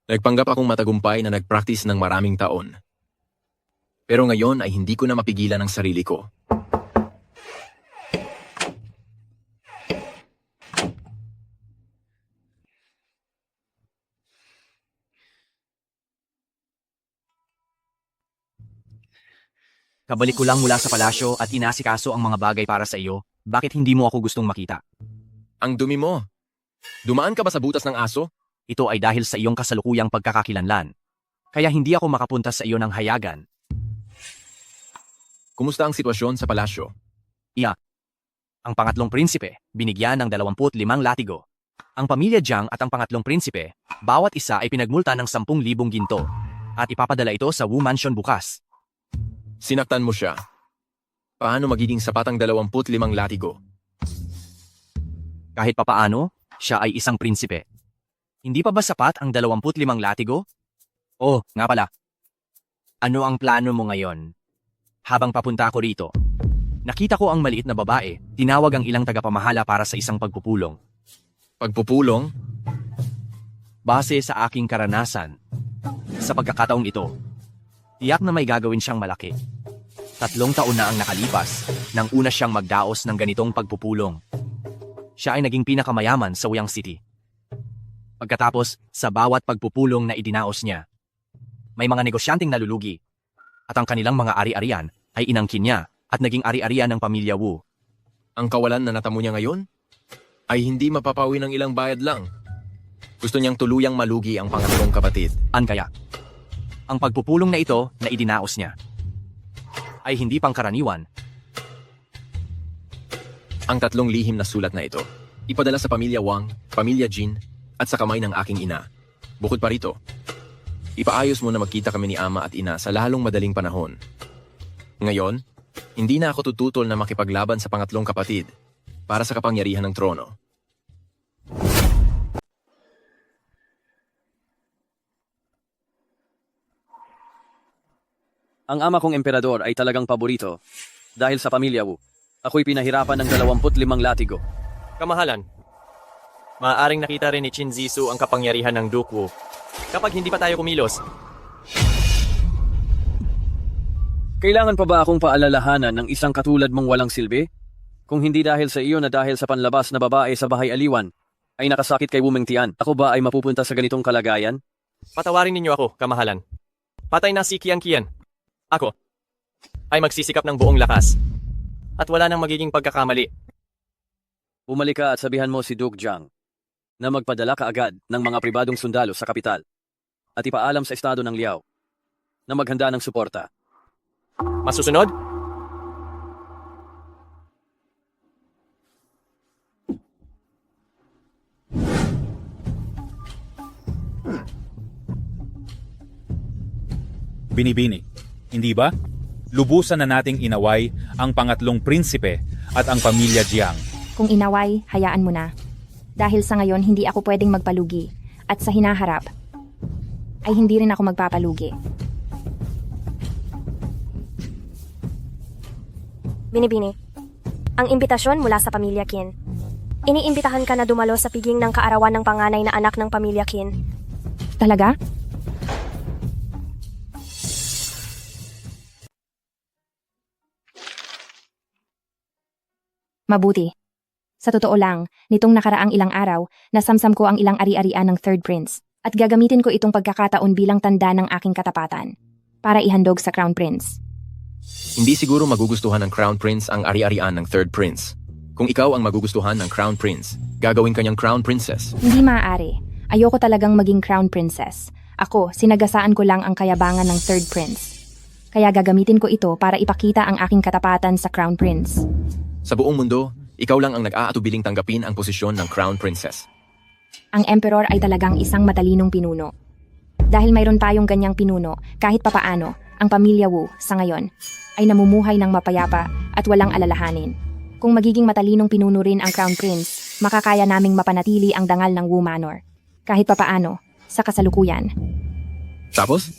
Nagpanggap akong matagumpay na nagpractice ng maraming taon. Pero ngayon ay hindi ko na mapigilan ang sarili ko. Kabalik ko lang mula sa palasyo at inasikaso ang mga bagay para sa iyo. Bakit hindi mo ako gustong makita? Ang dumi mo. Dumaan ka ba sa butas ng aso? Ito ay dahil sa iyong kasalukuyang pagkakakilanlan. Kaya hindi ako makapunta sa iyo ng hayagan. Kumusta ang sitwasyon sa palasyo? Ang pangatlong prinsipe, binigyan ng 25 latigo. Ang pamilya Jiang at ang pangatlong prinsipe, bawat isa ay pinagmulta ng 10,000 ginto. At ipapadala ito sa Wu Mansion bukas. Sinaktan mo siya. Paano magiging sapat ang 25 latigo? Kahit papaano, siya ay isang prinsipe. Hindi pa ba sapat ang 25 latigo? Oh, nga pala. Ano ang plano mo ngayon? Habang papunta ako rito, nakita ko ang maliit na babae, tinawag ang ilang tagapamahala para sa isang pagpupulong. Pagpupulong? Base sa aking karanasan, sa pagkakataong ito, tiyak na may gagawin siyang malaki. 3 taon na ang nakalipas nang una siyang magdaos ng ganitong pagpupulong. Siya ay naging pinakamayaman sa Uyang City. Pagkatapos, sa bawat pagpupulong na idinaos niya, may mga negosyanteng nalulugi at ang kanilang mga ari-arian ay inangkin niya at naging ari-arian ng pamilya Wu. Ang kawalan na natamo niya ngayon ay hindi mapapawi ng ilang bayad lang. Gusto niyang tuluyang malugi ang pangatlong kapatid. An kaya? Ang pagpupulong na ito na idinaos niya ay hindi pangkaraniwan. Ang 3 lihim na sulat na ito, ipadala sa pamilya Wang, pamilya Jin, at sa kamay ng aking ina. Bukod pa rito, ipaayos mo na magkita kami ni ama at ina sa lalong madaling panahon. Ngayon, hindi na ako tututol na makipaglaban sa pangatlong kapatid para sa kapangyarihan ng trono. Ang ama kong emperador ay talagang paborito. Dahil sa pamilya Wu, ako'y pinahirapan ng 25 latigo. Kamahalan, maaaring nakita rin ni Qin Zisu ang kapangyarihan ng Duke Wu. Kapag hindi pa tayo kumilos, Kailangan pa ba akong paalalahanan ng isang katulad mong walang silbi? Kung hindi dahil sa iyo na dahil sa panlabas na babae sa bahay aliwan, ay nakasakit kay Wu Mengtian, ako ba ay mapupunta sa ganitong kalagayan? patawarin ninyo ako, kamahalan. Patay na si Qian. Ako ay magsisikap ng buong lakas. At wala nang magiging pagkakamali. Bumalik ka at sabihan mo si Duke Jiang na magpadala ka agad ng mga pribadong sundalo sa kapital at ipaalam sa estado ng Liao na maghanda ng suporta. Masusunod? Binibini, hindi ba? Lubusan na nating inaway ang pangatlong prinsipe at ang pamilya Jiang. Kung inaway, hayaan mo na. Dahil sa ngayon, hindi ako pwedeng magpalugi. At sa hinaharap, ay hindi rin ako magpapalugi. Binibini, ang imbitasyon mula sa pamilya Qin. Iniimbitahan ka na dumalo sa piging ng kaarawan ng panganay na anak ng pamilya Qin. Talaga? Mabuti. Sa totoo lang, nitong nakaraang ilang araw, nasamsam ko ang ilang ari-arian ng Third Prince at gagamitin ko itong pagkakataon bilang tanda ng aking katapatan para ihandog sa Crown Prince. Hindi siguro magugustuhan ng Crown Prince ang ari-arian ng Third Prince. Kung ikaw ang magugustuhan ng Crown Prince, gagawin kanyang Crown Princess. Hindi maaari. Ayoko talagang maging Crown Princess. Ako, sinagasaan ko lang ang kayabangan ng Third Prince. Kaya gagamitin ko ito para ipakita ang aking katapatan sa Crown Prince. Sa buong mundo, ikaw lang ang nag-aatubiling tanggapin ang posisyon ng Crown Princess. Ang Emperor ay talagang isang matalinong pinuno. Dahil mayroon tayong ganyang pinuno, kahit papaano, ang pamilya Wu, sa ngayon, ay namumuhay ng mapayapa at walang alalahanin. Kung magiging matalinong pinuno rin ang Crown Prince, makakaya naming mapanatili ang dangal ng Wu Manor. Kahit papaano, sa kasalukuyan. Tapos,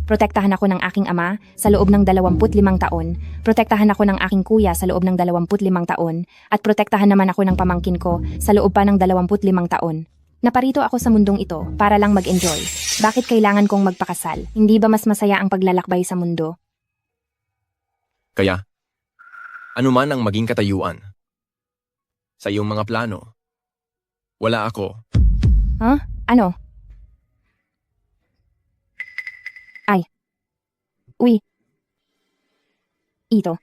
protektahan ako ng aking ama sa loob ng 25 taon, protektahan ako ng aking kuya sa loob ng 25 taon, at protektahan naman ako ng pamangkin ko sa loob pa ng 25 taon. Naparito ako sa mundong ito para lang mag-enjoy. Bakit kailangan kong magpakasal? Hindi ba mas masaya ang paglalakbay sa mundo? Kaya, anuman ang maging katayuan sa iyong mga plano, wala ako. Huh? Ano? Ay. Uy. Ito.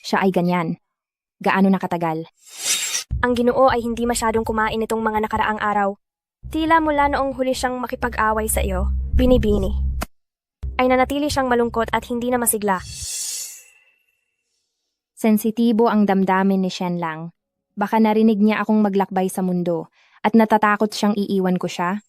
Siya ay ganyan. Gaano nakatagal? Ang Ginoo ay hindi masyadong kumain itong mga nakaraang araw. Tila mula noong huli siyang makipag-away sa iyo, Binibini, ay nanatili siyang malungkot at hindi na masigla. Sensitibo ang damdamin ni Shen Lang. Baka narinig niya akong maglakbay sa mundo at natatakot siyang iiwan ko siya.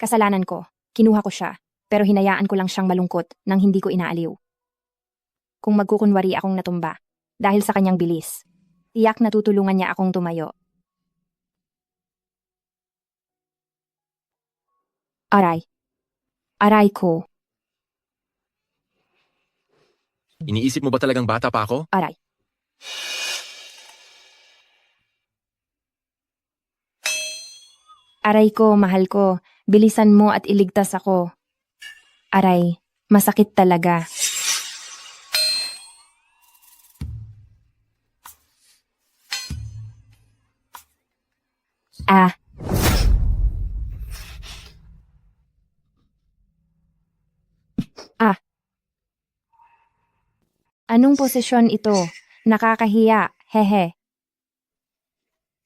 Kasalanan ko. Kinuha ko siya, pero hinayaan ko lang siyang malungkot nang hindi ko inaaliw. Kung magkukunwari akong natumba, dahil sa kanyang bilis, tiyak natutulungan niya akong tumayo. Aray. Aray ko. Iniisip mo ba talagang bata pa ako? Aray. Aray ko, mahal ko. Bilisan mo at iligtas ako. Aray, masakit talaga. Ah. Ah. Anong posisyon ito? Nakakahiya, hehe.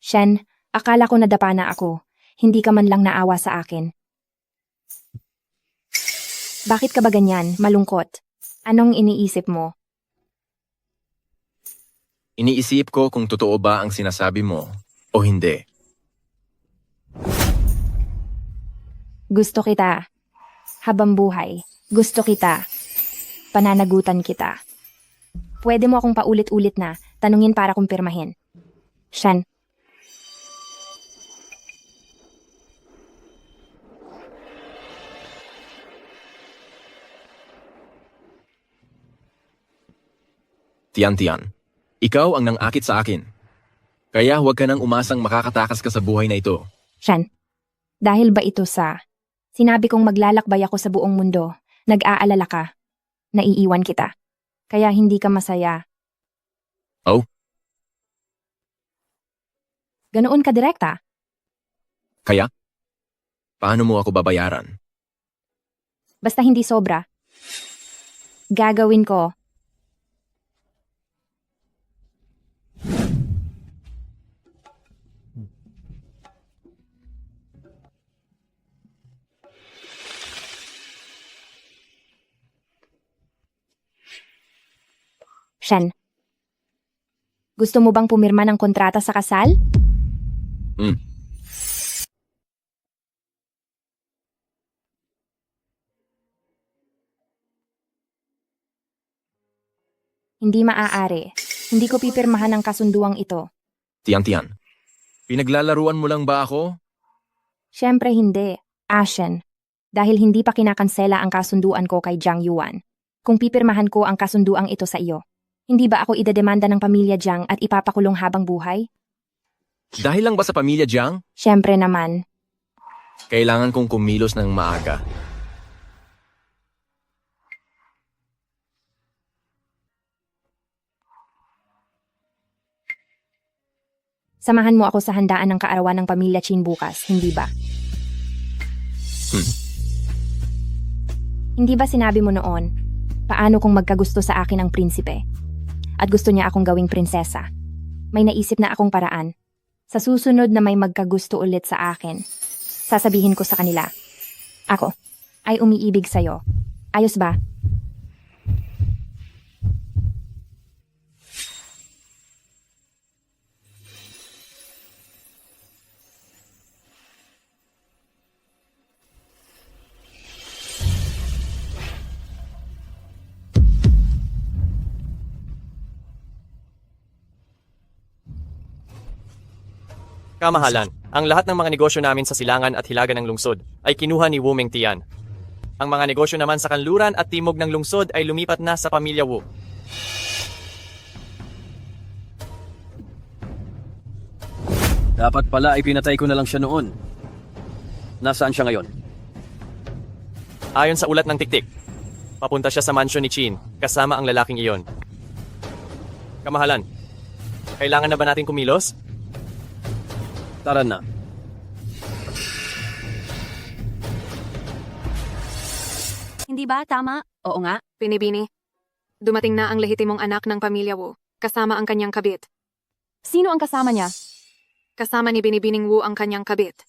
Shen, akala ko nadapa na ako. Hindi ka man lang naawa sa akin. Bakit ka ba ganyan, malungkot? Anong iniisip mo? Iniisip ko kung totoo ba ang sinasabi mo o hindi. Gusto kita. Habang buhay, gusto kita. Pananagutan kita. Pwede mo akong paulit-ulit na tanungin para kumpirmahin. Shen. Tian, ikaw ang nang-akit sa akin. Kaya huwag ka nang umasang makakatakas ka sa buhay na ito. Shen, dahil ba ito sa... Sinabi kong maglalakbay ako sa buong mundo, nag-aalala ka, naiiwan kita. Kaya hindi ka masaya. Oh? Ganoon ka direkta? Kaya? Paano mo ako babayaran? Basta hindi sobra. Gagawin ko. Shen, gusto mo bang pumirma ng kontrata sa kasal? Hindi maaari. Hindi ko pipirmahan ang kasunduang ito. Tian, pinaglalaruan mo lang ba ako? Siyempre hindi, Ashen. Dahil hindi pa kinakansela ang kasunduan ko kay Jiang Yuan. Kung pipirmahan ko ang kasunduang ito sa iyo, hindi ba ako idedemanda ng pamilya Jiang at ipapakulong habang buhay? Dahil lang ba sa pamilya Jiang? Siyempre naman. Kailangan kong kumilos ng maaga. Samahan mo ako sa handaan ng kaarawan ng pamilya Qin bukas, hindi ba? Hindi ba sinabi mo noon, paano kung magkagusto sa akin ang prinsipe? At gusto niya akong gawing prinsesa. May naisip na akong paraan. Sa susunod na may magkagusto ulit sa akin, sasabihin ko sa kanila, ako ay umiibig sa'yo. Ayos ba? Kamahalan, ang lahat ng mga negosyo namin sa silangan at hilaga ng lungsod ay kinuha ni Wu Mengtian. Ang mga negosyo naman sa kanluran at timog ng lungsod ay lumipat na sa pamilya Wu. Dapat pala ay pinatay ko na lang siya noon. Nasaan siya ngayon? Ayon sa ulat ng tiktik, papunta siya sa mansyon ni Qin kasama ang lalaking iyon. Kamahalan, kailangan na ba natin kumilos? Tara na. Hindi ba tama? Oo nga. Binibini, dumating na ang lehitimong anak ng pamilya Wu, kasama ang kanyang kabit. Sino ang kasama niya? Kasama ni Binibining Wu ang kanyang kabit.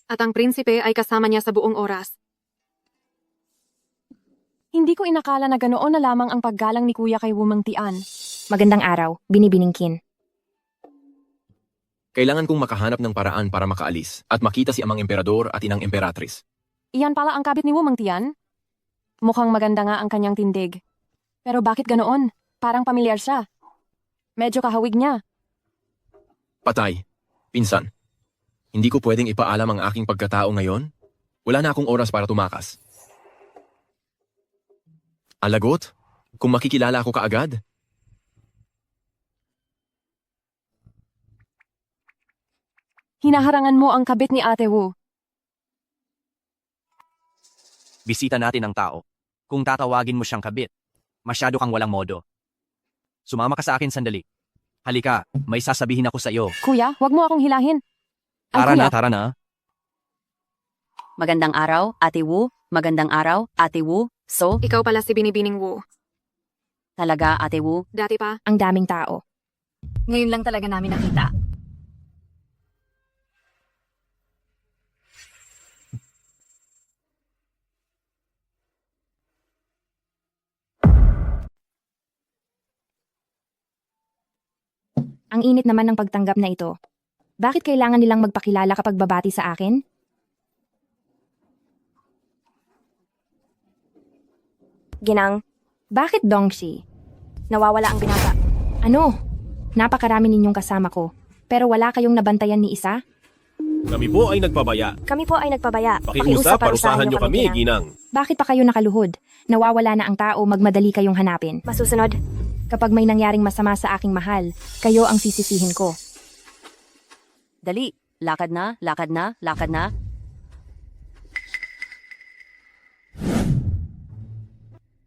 At ang prinsipe ay kasama niya sa buong oras. Hindi ko inakala na ganoon na lamang ang paggalang ni Kuya kay Wu Mengtian. Magandang araw, Binibining Qin. Kailangan kong makahanap ng paraan para makaalis at makita si amang emperador at inang emperatris. Iyan pala ang kabit ni Wu Mang Tian? Mukhang maganda nga ang kanyang tindig. Pero bakit ganoon? Parang pamilyar siya. Medyo kahawig niya. Patay. Pinsan. Hindi ko pwedeng ipaalam ang aking pagkatao ngayon. Wala na akong oras para tumakas. Alagot? Kung makikilala ako kaagad? Hinaharangan mo ang kabit ni Ate Wu. Bisita natin ang tao. Kung tatawagin mo siyang kabit, masyado kang walang modo. Sumama ka sa akin sandali. Halika, may sasabihin ako sa iyo. Kuya, wag mo akong hilahin. Tara na. Magandang araw, Ate Wu. Magandang araw, Ate Wu. So, Ikaw pala si Binibining Wu. talaga, Ate Wu? Dati pa, ang daming tao. Ngayon lang talaga namin nakita. Ang init naman ng pagtanggap na ito. Bakit kailangan nilang magpakilala kapag babati sa akin? Ginang, Bakit Dongshi? nawawala ang binata. Ano? Napakarami ninyong kasama ko. Pero wala kayong nabantayan ni isa? Kami po ay nagpabaya. Kami po ay nagpabaya. Pakiusap, parusahan niyo kami, Ginang. Bakit pa kayo nakaluhod? Nawawala na ang tao, magmadali kayong hanapin. Masusunod. Kapag may nangyaring masama sa aking mahal, kayo ang sisisihin ko. Dali. Lakad na, lakad na, lakad na.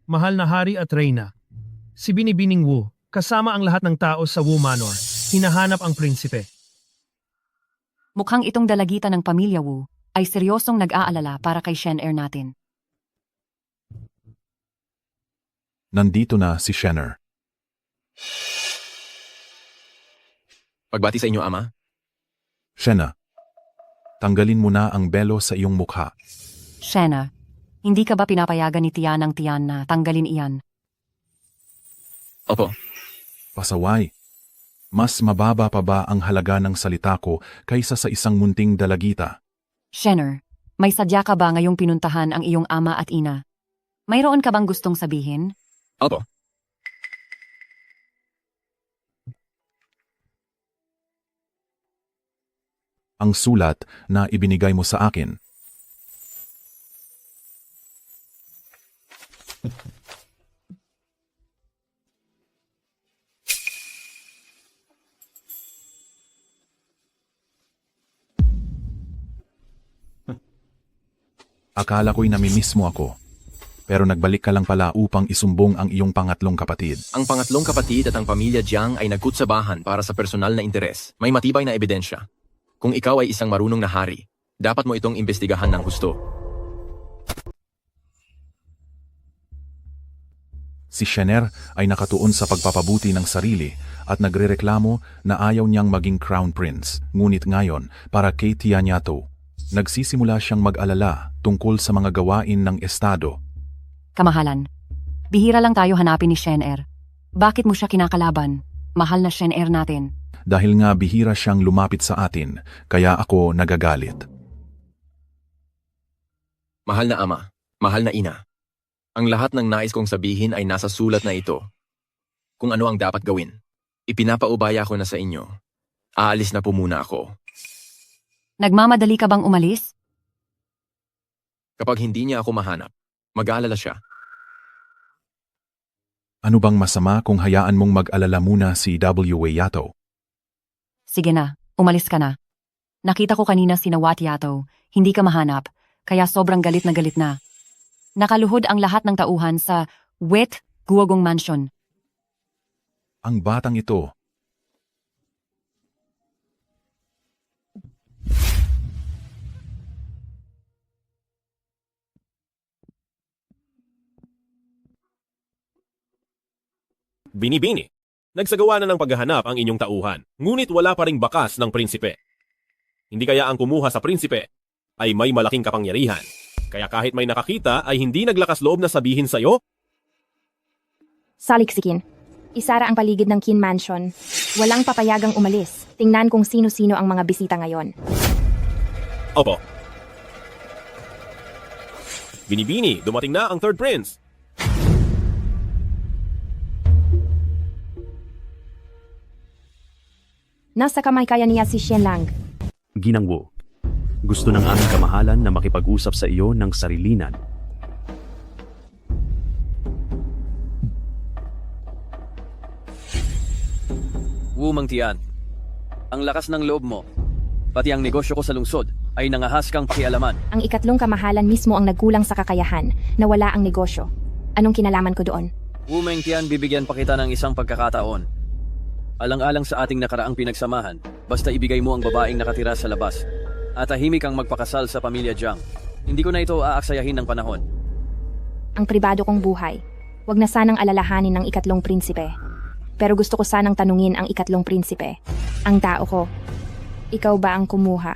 Mahal na hari at reyna. Si Binibining Wu, kasama ang lahat ng tao sa Wu Manor. Hinahanap ang prinsipe. Mukhang itong dalagitan ng pamilya Wu ay seryosong nag-aalala para kay Shen-er natin. Nandito na si Shenner. Pagbati sa inyo, Ama. Shena, tanggalin mo na ang belo sa iyong mukha. Shena, hindi ka ba pinapayagan ni Tian ng Tian na tanggalin iyan? Opo. Pasaway. Mas mababa pa ba ang halaga ng salita ko kaysa sa isang munting dalagita? Shenner, may sadya ka ba ngayong pinuntahan ang iyong ama at ina? Mayroon ka bang gustong sabihin? Opo. Ang sulat na ibinigay mo sa akin. Akala ko'y namimiss mo ako. Pero nagbalik ka lang pala upang isumbong ang iyong pangatlong kapatid. Ang pangatlong kapatid at ang pamilya Jiang ay nagkutsabahan para sa personal na interes. May matibay na ebidensya. Kung ikaw ay isang marunong na hari, dapat mo itong imbestigahan ng husto. Si Shenner ay nakatuon sa pagpapabuti ng sarili at nagrereklamo na ayaw niyang maging crown prince. Ngunit ngayon, para kay Tianyato, nagsisimula siyang mag-alala tungkol sa mga gawain ng estado. Kamahalan, bihira lang tayo hanapin ni Shen-er. Bakit mo siya kinakalaban? Mahal na Shen-er natin. Dahil nga bihira siyang lumapit sa atin, kaya ako nagagalit. Mahal na ama, mahal na ina. Ang lahat ng nais kong sabihin ay nasa sulat na ito. Kung ano ang dapat gawin. Ipinapaubaya ko na sa inyo. Aalis na po muna ako. Nagmamadali ka bang umalis? Kapag hindi niya ako mahanap, mag-aalala siya. Ano bang masama kung hayaan mong mag-alala muna si W.A. Yato? Sige na, umalis ka na. Nakita ko kanina si Nawat Yato, hindi ka mahanap, kaya sobrang galit na. Nakaluhod ang lahat ng tauhan sa Wet Guogong Mansion. Ang batang ito. Binibini. Nagsagawa na ng paghahanap ang inyong tauhan, ngunit wala pa ring bakas ng prinsipe. Hindi kaya ang kumuha sa prinsipe ay may malaking kapangyarihan. Kaya kahit may nakakita ay hindi naglakas loob na sabihin sa'yo? Saliksikin. Isara ang paligid ng Qin Mansion. Walang papayagang umalis. Tingnan kung sino-sino ang mga bisita ngayon. Opo. Binibini, dumating na ang third prince. Nasa kamay kaya niya si Xianlang. Ginang Wu, gusto ng aming kamahalan na makipag-usap sa iyo ng sarilinan. Wu Mengtian, ang lakas ng loob mo, pati ang negosyo ko sa lungsod, ay nangahas kang pakialaman. Ang ikatlong kamahalan mismo ang nagkulang sa kakayahan na wala ang negosyo. Anong kinalaman ko doon? Wu Mengtian, bibigyan pa kita ng isang pagkakataon. Alang-alang sa ating nakaraang pinagsamahan, basta ibigay mo ang babaeng nakatira sa labas. At tahimik ang magpakasal sa pamilya Jiang. Hindi ko na ito aaksayahin ng panahon. Ang pribado kong buhay. Huwag na sanang alalahanin ng ikatlong prinsipe. Pero gusto ko sanang tanungin ang ikatlong prinsipe. Ang tao ko. Ikaw ba ang kumuha?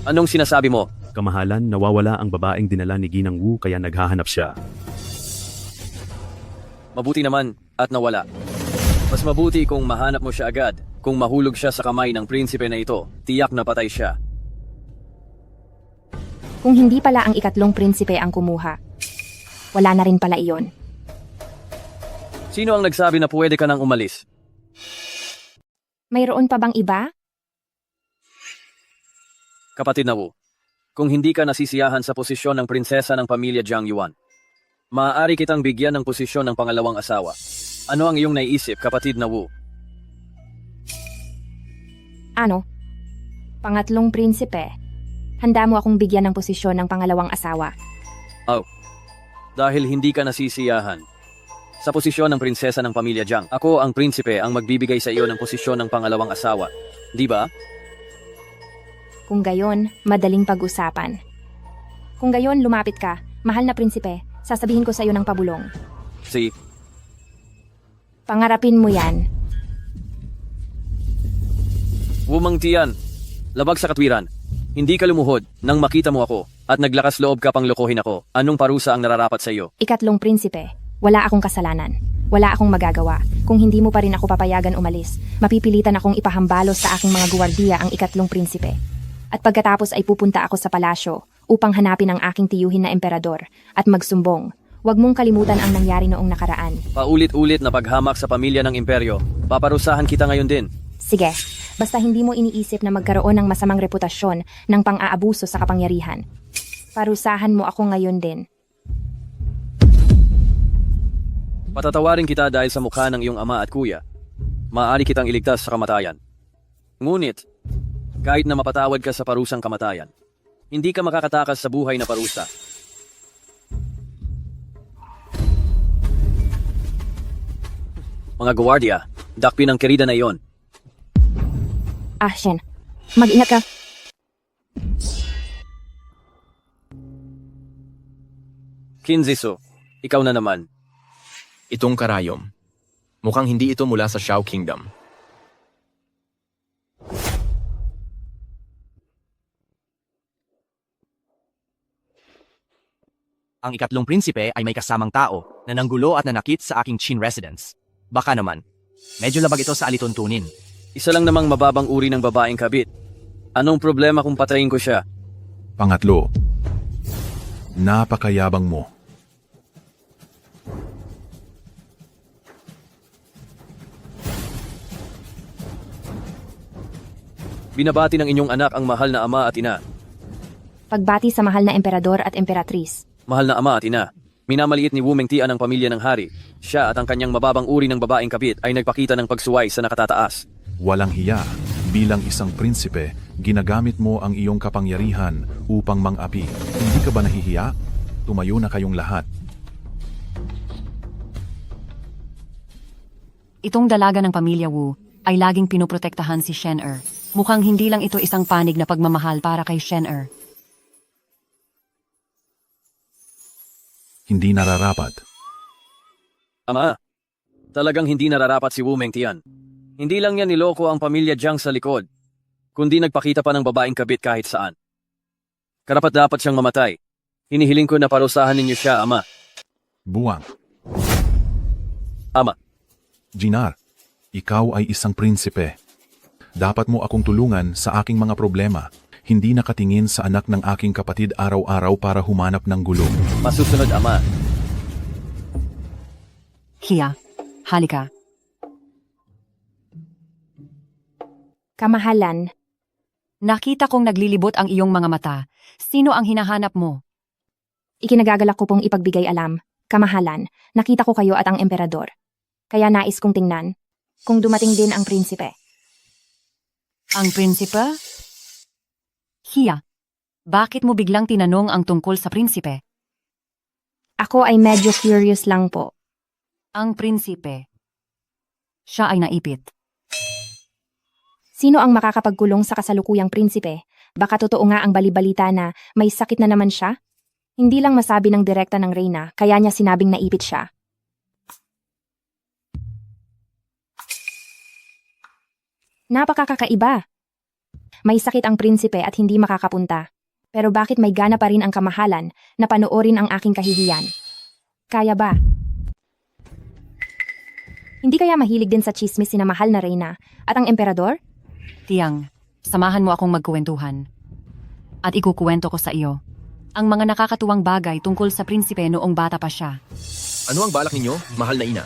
Anong sinasabi mo? Kamahalan, nawawala ang babaeng dinala ni Ginang Wu kaya naghahanap siya. Mabuti naman at nawala. Mas mabuti kung mahanap mo siya agad. Kung mahulog siya sa kamay ng prinsipe na ito, tiyak na patay siya. Kung hindi pala ang ikatlong prinsipe ang kumuha, wala na rin pala iyon. Sino ang nagsabi na pwede ka nang umalis? Mayroon pa bang iba? Kapatid na Wu, kung hindi ka nasisiyahan sa posisyon ng prinsesa ng pamilya Jiang Yuan, maaari kitang bigyan ng posisyon ng pangalawang asawa. Ano ang iyong naiisip, kapatid na Wu? Ano? Pangatlong prinsipe. Handa mo akong bigyan ng posisyon ng pangalawang asawa. Oh, dahil hindi ka nasisiyahan. Sa posisyon ng prinsesa ng pamilya Jiang, ako ang prinsipe ang magbibigay sa iyo ng posisyon ng pangalawang asawa. Di ba? Kung gayon, madaling pag-usapan. Kung gayon, lumapit ka. Mahal na prinsipe, sasabihin ko sa iyo ng pabulong. Pangarapin mo yan. Wu Mengtian, labag sa katwiran. Hindi ka lumuhod nang makita mo ako at naglakas loob ka pang lokohin ako. Anong parusa ang nararapat sa iyo? Ikatlong prinsipe, wala akong kasalanan. Wala akong magagawa. Kung hindi mo pa rin ako papayagan umalis, mapipilitan akong ipahambalos sa aking mga guwardiya ang ikatlong prinsipe. At pagkatapos ay pupunta ako sa palasyo upang hanapin ang aking tiyuhin na emperador at magsumbong. Huwag mong kalimutan ang nangyari noong nakaraan. Paulit-ulit na paghamak sa pamilya ng imperyo. Paparusahan kita ngayon din. Sige, basta hindi mo iniisip na magkaroon ng masamang reputasyon ng pang-aabuso sa kapangyarihan. Parusahan mo ako ngayon din. Patatawarin kita dahil sa mukha ng iyong ama at kuya. Maaari kitang iligtas sa kamatayan. Ngunit, kahit na mapatawad ka sa parusang kamatayan, hindi ka makakatakas sa buhay na parusa. Mga guwardiya, dakpin ang kerida na iyon. Shen, mag-ingat ka. Kinziso, ikaw na naman. Itong karayom. Mukhang hindi ito mula sa Shao Kingdom. Ang ikatlong prinsipe ay may kasamang tao na nanggulo at nanakit sa aking Qin residence. Baka naman, medyo labag ito sa alituntunin. Isa lang namang mababang uri ng babaeng kabit. Anong problema kung patayin ko siya? Pangatlo, napakayabang mo. Binabati ng inyong anak ang mahal na ama at ina. Pagbati sa mahal na emperador at emperatris. Mahal na ama at ina, minamaliit ni Wu Mengtian ang pamilya ng hari. Siya at ang kanyang mababang uri ng babaeng kabit ay nagpakita ng pagsuway sa nakatataas. Walang hiya. Bilang isang prinsipe, ginagamit mo ang iyong kapangyarihan upang mang-api. Hindi ka ba nahihiya? Tumayo na kayong lahat. Itong dalaga ng pamilya Wu ay laging pinoprotektahan si Shen-er. Mukhang hindi lang ito isang panig na pagmamahal para kay Shen-er. Hindi nararapat. Ama, talagang hindi nararapat si Wu Mengtian. Hindi lang niya niloko ang pamilya Jiang sa likod, kundi nagpakita pa ng babaeng kabit kahit saan. Karapat-dapat siyang mamatay. Hinihiling ko na parusahan ninyo siya, Ama. Buwang. Ama. Jinar, ikaw ay isang prinsipe. Dapat mo akong tulungan sa aking mga problema. hindi nakatingin sa anak ng aking kapatid araw-araw para humanap ng gulo. Masusunod, Ama. Hiya, halika. Kamahalan, Nakita kong naglilibot ang iyong mga mata. Sino ang hinahanap mo? ikinagagalak ko pong ipagbigay alam. Kamahalan, nakita ko kayo at ang emperador. Kaya nais kong tingnan kung dumating din ang prinsipe. Ang prinsipe? Hiya, bakit mo biglang tinanong ang tungkol sa prinsipe? Ako ay medyo curious lang po. Ang prinsipe. Siya ay naipit. Sino ang makakapagkulong sa kasalukuyang prinsipe? Baka totoo nga ang balibalita na may sakit na naman siya? Hindi lang masabi ng direkta ng reyna, kaya niya sinabing naipit siya. Napakakaiba. May sakit ang prinsipe at hindi makakapunta. Pero bakit may gana pa rin ang kamahalan na panoorin ang aking kahihiyan? Kaya ba? Hindi kaya mahilig din sa chismis sina mahal na reyna at ang emperador? Tiang, samahan mo akong magkuwentuhan. At ikukuwento ko sa iyo ang mga nakakatuwang bagay tungkol sa prinsipe noong bata pa siya. Ano ang balak ninyo, mahal na ina?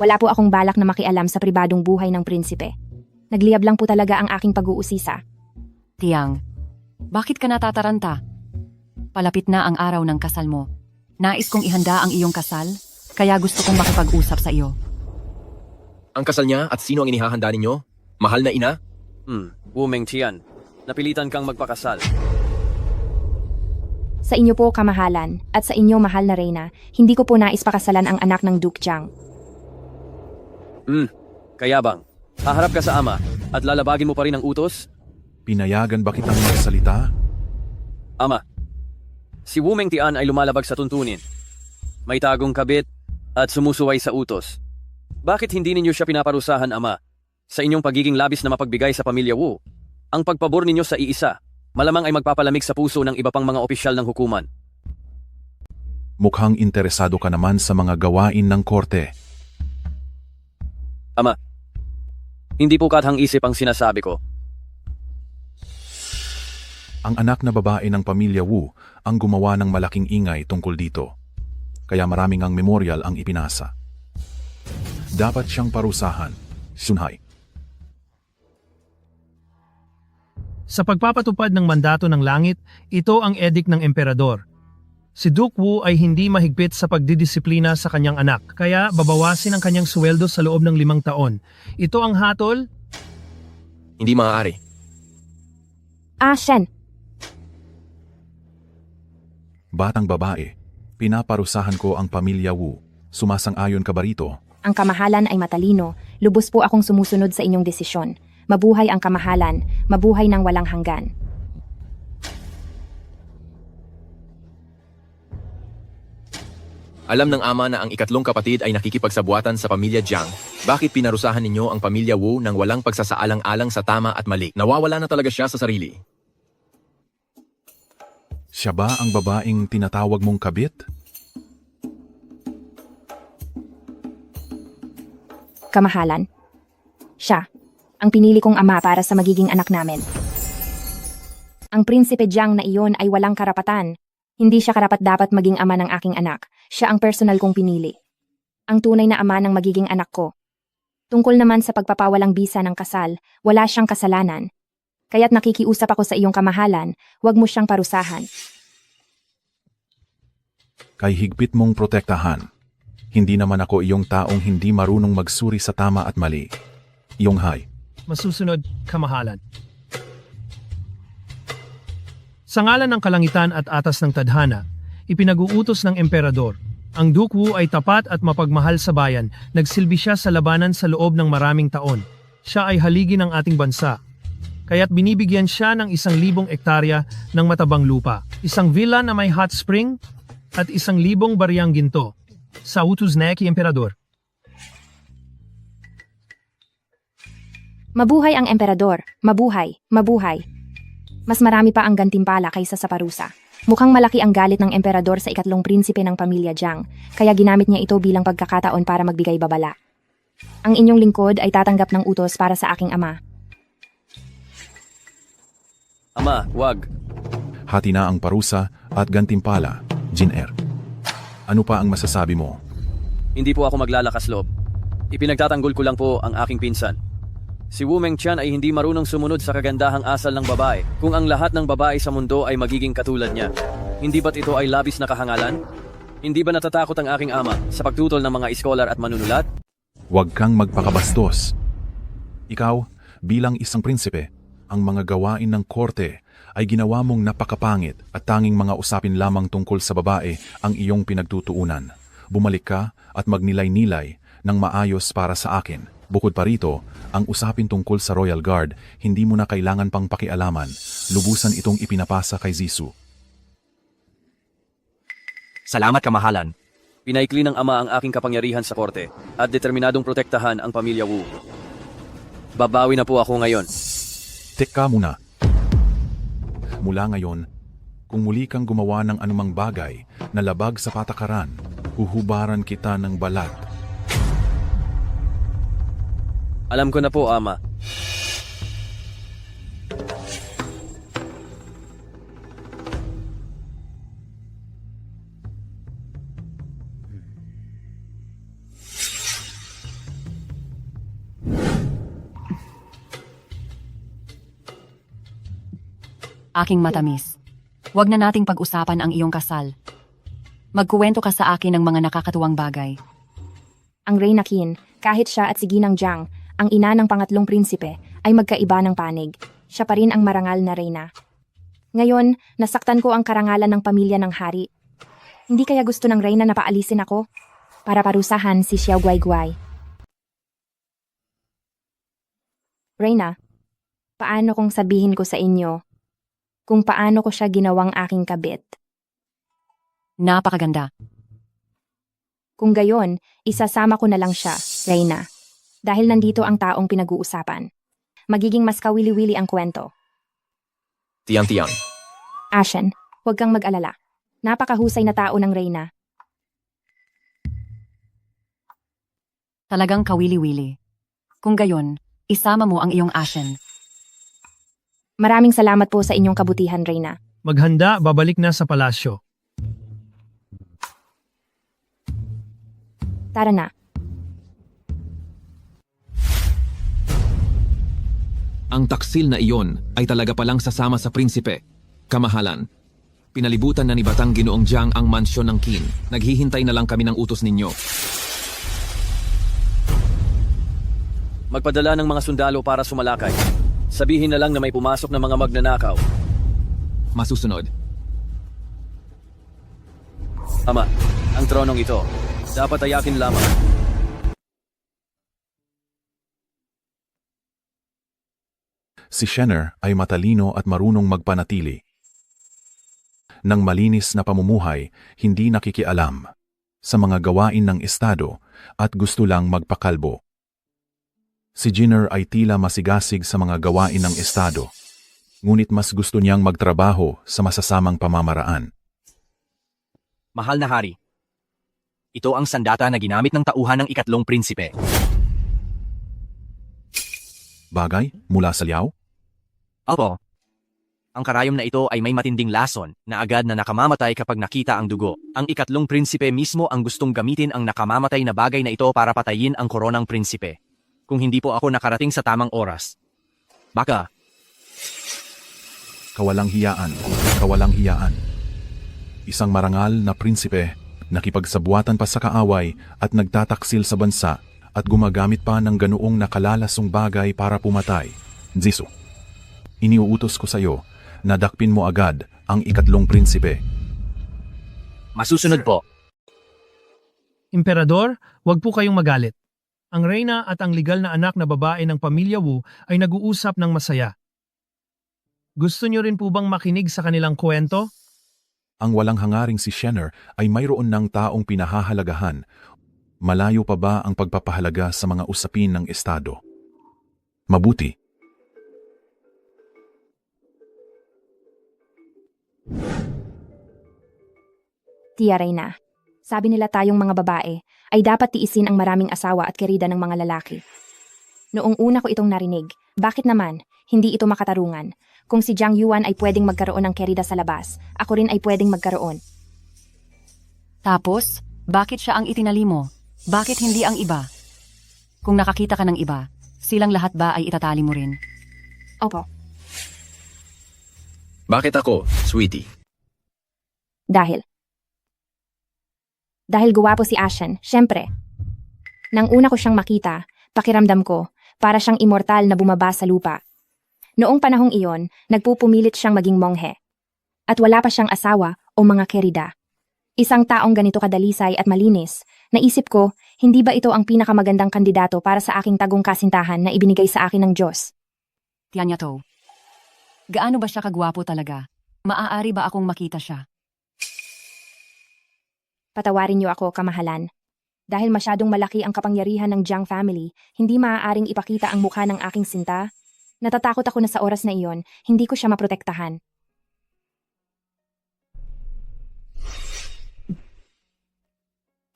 Wala po akong balak na makialam sa pribadong buhay ng prinsipe. Nagliyab lang po talaga ang aking pag-uusisa. Tiang, bakit ka natataranta? Palapit na ang araw ng kasal mo. Nais kong ihanda ang iyong kasal, kaya gusto kong makipag-usap sa iyo. Ang kasal niya at sino ang inihahanda ninyo? Mahal na ina? Wu Mengtian, napilitan kang magpakasal. Sa inyo po, kamahalan, at sa inyo, mahal na reyna, hindi ko po nais pakasalan ang anak ng Duke Jiang. Kaya bang, haharap ka sa ama at lalabagin mo pa rin ang utos? Pinayagan ba kitang magsalita? Ama, si Wu Mengtian ay lumalabag sa tuntunin. May tagong kabit at sumusuway sa utos. Bakit hindi ninyo siya pinaparusahan, Ama? Sa inyong pagiging labis na mapagbigay sa pamilya Wu, ang pagpabor ninyo sa iisa, malamang ay magpapalamig sa puso ng iba pang mga opisyal ng hukuman. Mukhang interesado ka naman sa mga gawain ng korte. Ama, hindi po kathang isip ang sinasabi ko. Ang anak na babae ng pamilya Wu ang gumawa ng malaking ingay tungkol dito. Kaya maraming ang memorial ang ipinasa. Dapat siyang parusahan, Shunhai. Sa pagpapatupad ng mandato ng langit, ito ang edict ng emperador. Si Duke Wu ay hindi mahigpit sa pagdidisiplina sa kanyang anak, kaya babawasin ang kanyang sweldo sa loob ng 5 taon. Ito ang hatol? Hindi maaari. Shen. Batang babae, pinaparusahan ko ang pamilya Wu. Sumasang-ayon ka ba rito? Ang kamahalan ay matalino, lubos po akong sumusunod sa inyong desisyon. Mabuhay ang kamahalan, mabuhay ng walang hanggan. Alam ng ama na ang ikatlong kapatid ay nakikipagsabuatan sa pamilya Jiang. Bakit pinarusahan ninyo ang pamilya Wu nang walang pagsasaalang-alang sa tama at mali? Nawawala na talaga siya sa sarili. Siya ba ang babaeng tinatawag mong kabit? Kamahalan. Siya, ang pinili kong ama para sa magiging anak namin. Ang prinsipe Jiang na iyon ay walang karapatan. Hindi siya karapat-dapat maging ama ng aking anak. Siya ang personal kong pinili. Ang tunay na ama ng magiging anak ko. Tungkol naman sa pagpapawalang bisa ng kasal, wala siyang kasalanan. Kaya't nakikiusap ako sa iyong kamahalan, huwag mo siyang parusahan. Kay higpit mong protektahan. Hindi naman ako iyong taong hindi marunong magsuri sa tama at mali. Yonghai. Masusunod, kamahalan. Sa ngalan ng kalangitan at atas ng tadhana, ipinag-uutos ng emperador. Ang Duke Wu ay tapat at mapagmahal sa bayan. Nagsilbi siya sa labanan sa loob ng maraming taon. Siya ay haligi ng ating bansa. Kaya't binibigyan siya ng 1,000 ektarya ng matabang lupa, isang villa na may hot spring, at 1,000 baryang ginto. Sa utos na kay emperador. Mabuhay ang emperador. Mabuhay, mabuhay. Mas marami pa ang gantimpala kaysa sa parusa. Mukhang malaki ang galit ng emperador sa ikatlong prinsipe ng pamilya Jiang, kaya ginamit niya ito bilang pagkakataon para magbigay babala. Ang inyong lingkod ay tatanggap ng utos para sa aking ama. Ama, wag. Hati na ang parusa at gantimpala, Jin-er. Ano pa ang masasabi mo? Hindi po ako maglalakas loob. Ipinagtatanggol ko lang po ang aking pinsan. Si Wu Mengtian ay hindi marunong sumunod sa kagandahang asal ng babae. Kung ang lahat ng babae sa mundo ay magiging katulad niya, hindi ba't ito ay labis na kahangalan? Hindi ba natatakot ang aking ama sa pagtutol ng mga iskolar at manunulat? Huwag kang magpakabastos. Ikaw, bilang isang prinsipe, ang mga gawain ng korte ay ginawa mong napakapangit at tanging mga usapin lamang tungkol sa babae ang iyong pinagtutuunan. Bumalik ka at magnilay-nilay ng maayos para sa akin. Bukod pa rito, ang usapin tungkol sa Royal Guard, hindi mo na kailangan pang pakialaman. Lubusan itong ipinapasa kay Zisu. Salamat kamahalan. Pinaikli ng ama ang aking kapangyarihan sa korte at determinadong protektahan ang pamilya Wu. Babawi na po ako ngayon. Teka muna. Mula ngayon, kung muli kang gumawa ng anumang bagay na labag sa patakaran, huhubaran kita ng balat. Alam ko na po, ama. Aking matamis. Huwag na nating pag-usapan ang iyong kasal. Magkuwento ka sa akin ng mga nakakatuwang bagay. Ang Reyna Qin, kahit siya at si Ginang Jiang, ang ina ng pangatlong prinsipe, ay magkaiba ng panig. Siya pa rin ang marangal na reyna. Ngayon, nasaktan ko ang karangalan ng pamilya ng hari. Hindi kaya gusto ng reyna na paalisin ako para parusahan si Xiao Guaiguai. Reyna, paano kung sabihin ko sa inyo kung paano ko siya ginawang aking kabit? Napakaganda. Kung gayon, isasama ko na lang siya, Reyna. Dahil nandito ang taong pinag-uusapan. Magiging mas kawili-wili ang kwento. Tiang-tiang. Ashen, huwag kang mag-alala. Napakahusay na tao ng Reyna. Talagang kawili-wili. Kung gayon, isama mo ang iyong Ashen. Maraming salamat po sa inyong kabutihan, Reyna. Maghanda, babalik na sa palasyo. Tara na. Ang taksil na iyon ay talaga palang sasama sa prinsipe. Kamahalan. Pinalibutan na ni Batang Ginoong Jiang ang mansyon ng Qin. Naghihintay na lang kami ng utos ninyo. Magpadala ng mga sundalo para sumalakay. Sabihin na lang na may pumasok na mga magnanakaw. Masusunod. Ama, ang tronong ito, dapat ay akin lamang. Si Shenner ay matalino at marunong magpanatili. Nang malinis na pamumuhay, hindi nakikialam sa mga gawain ng estado at gusto lang magpakalbo. Si Jinner ay tila masigasig sa mga gawain ng estado, ngunit mas gusto niyang magtrabaho sa masasamang pamamaraan. Mahal na hari. Ito ang sandata na ginamit ng tauhan ng ikatlong prinsipe. Bagay mula sa Liao? Opo. Ang karayom na ito ay may matinding lason na agad na nakamamatay kapag nakita ang dugo. Ang ikatlong prinsipe mismo ang gustong gamitin ang nakamamatay na bagay na ito para patayin ang koronang prinsipe. Kung hindi po ako nakarating sa tamang oras. Baka. Kawalang hiyaan, kawalang hiyaan. Isang marangal na prinsipe, nakipagsabuatan pa sa kaaway at nagtataksil sa bansa at gumagamit pa ng ganoong nakalalasong bagay para pumatay. Zisu, iniuutos ko sa iyo na dakpin mo agad ang ikatlong prinsipe. Masusunod po. Emperador, huwag po kayong magalit. Ang reyna at ang legal na anak na babae ng pamilya Wu ay nag-uusap ng masaya. Gusto niyo rin po bang makinig sa kanilang kwento? Ang walang hangaring si Shenner ay mayroon ng taong pinahahalagahan. Malayo pa ba ang pagpapahalaga sa mga usapin ng estado? Mabuti. Tia Reyna, sabi nila tayong mga babae ay dapat tiisin ang maraming asawa at kerida ng mga lalaki. Noong una ko itong narinig, bakit naman hindi ito makatarungan? Kung si Jiang Yuan ay pwedeng magkaroon ng kerida sa labas, ako rin ay pwedeng magkaroon. Tapos, bakit siya ang itinali mo? Bakit hindi ang iba? Kung nakakita ka ng iba, silang lahat ba ay itatali mo rin? Opo. Bakit ako, sweetie? Dahil guwapo si Ashen, syempre. Nang una ko siyang makita, pakiramdam ko, para siyang immortal na bumaba sa lupa. Noong panahong iyon, nagpupumilit siyang maging monghe. At wala pa siyang asawa o mga kerida. Isang taong ganito kadalisay at malinis, naisip ko, hindi ba ito ang pinakamagandang kandidato para sa aking tagong kasintahan na ibinigay sa akin ng Diyos? Tianya to. Gaano ba siya kagwapo talaga? Maaari ba akong makita siya? Patawarin niyo ako, kamahalan. Dahil masyadong malaki ang kapangyarihan ng Jiang family, hindi maaaring ipakita ang mukha ng aking sinta. Natatakot ako na sa oras na iyon, hindi ko siya maprotektahan.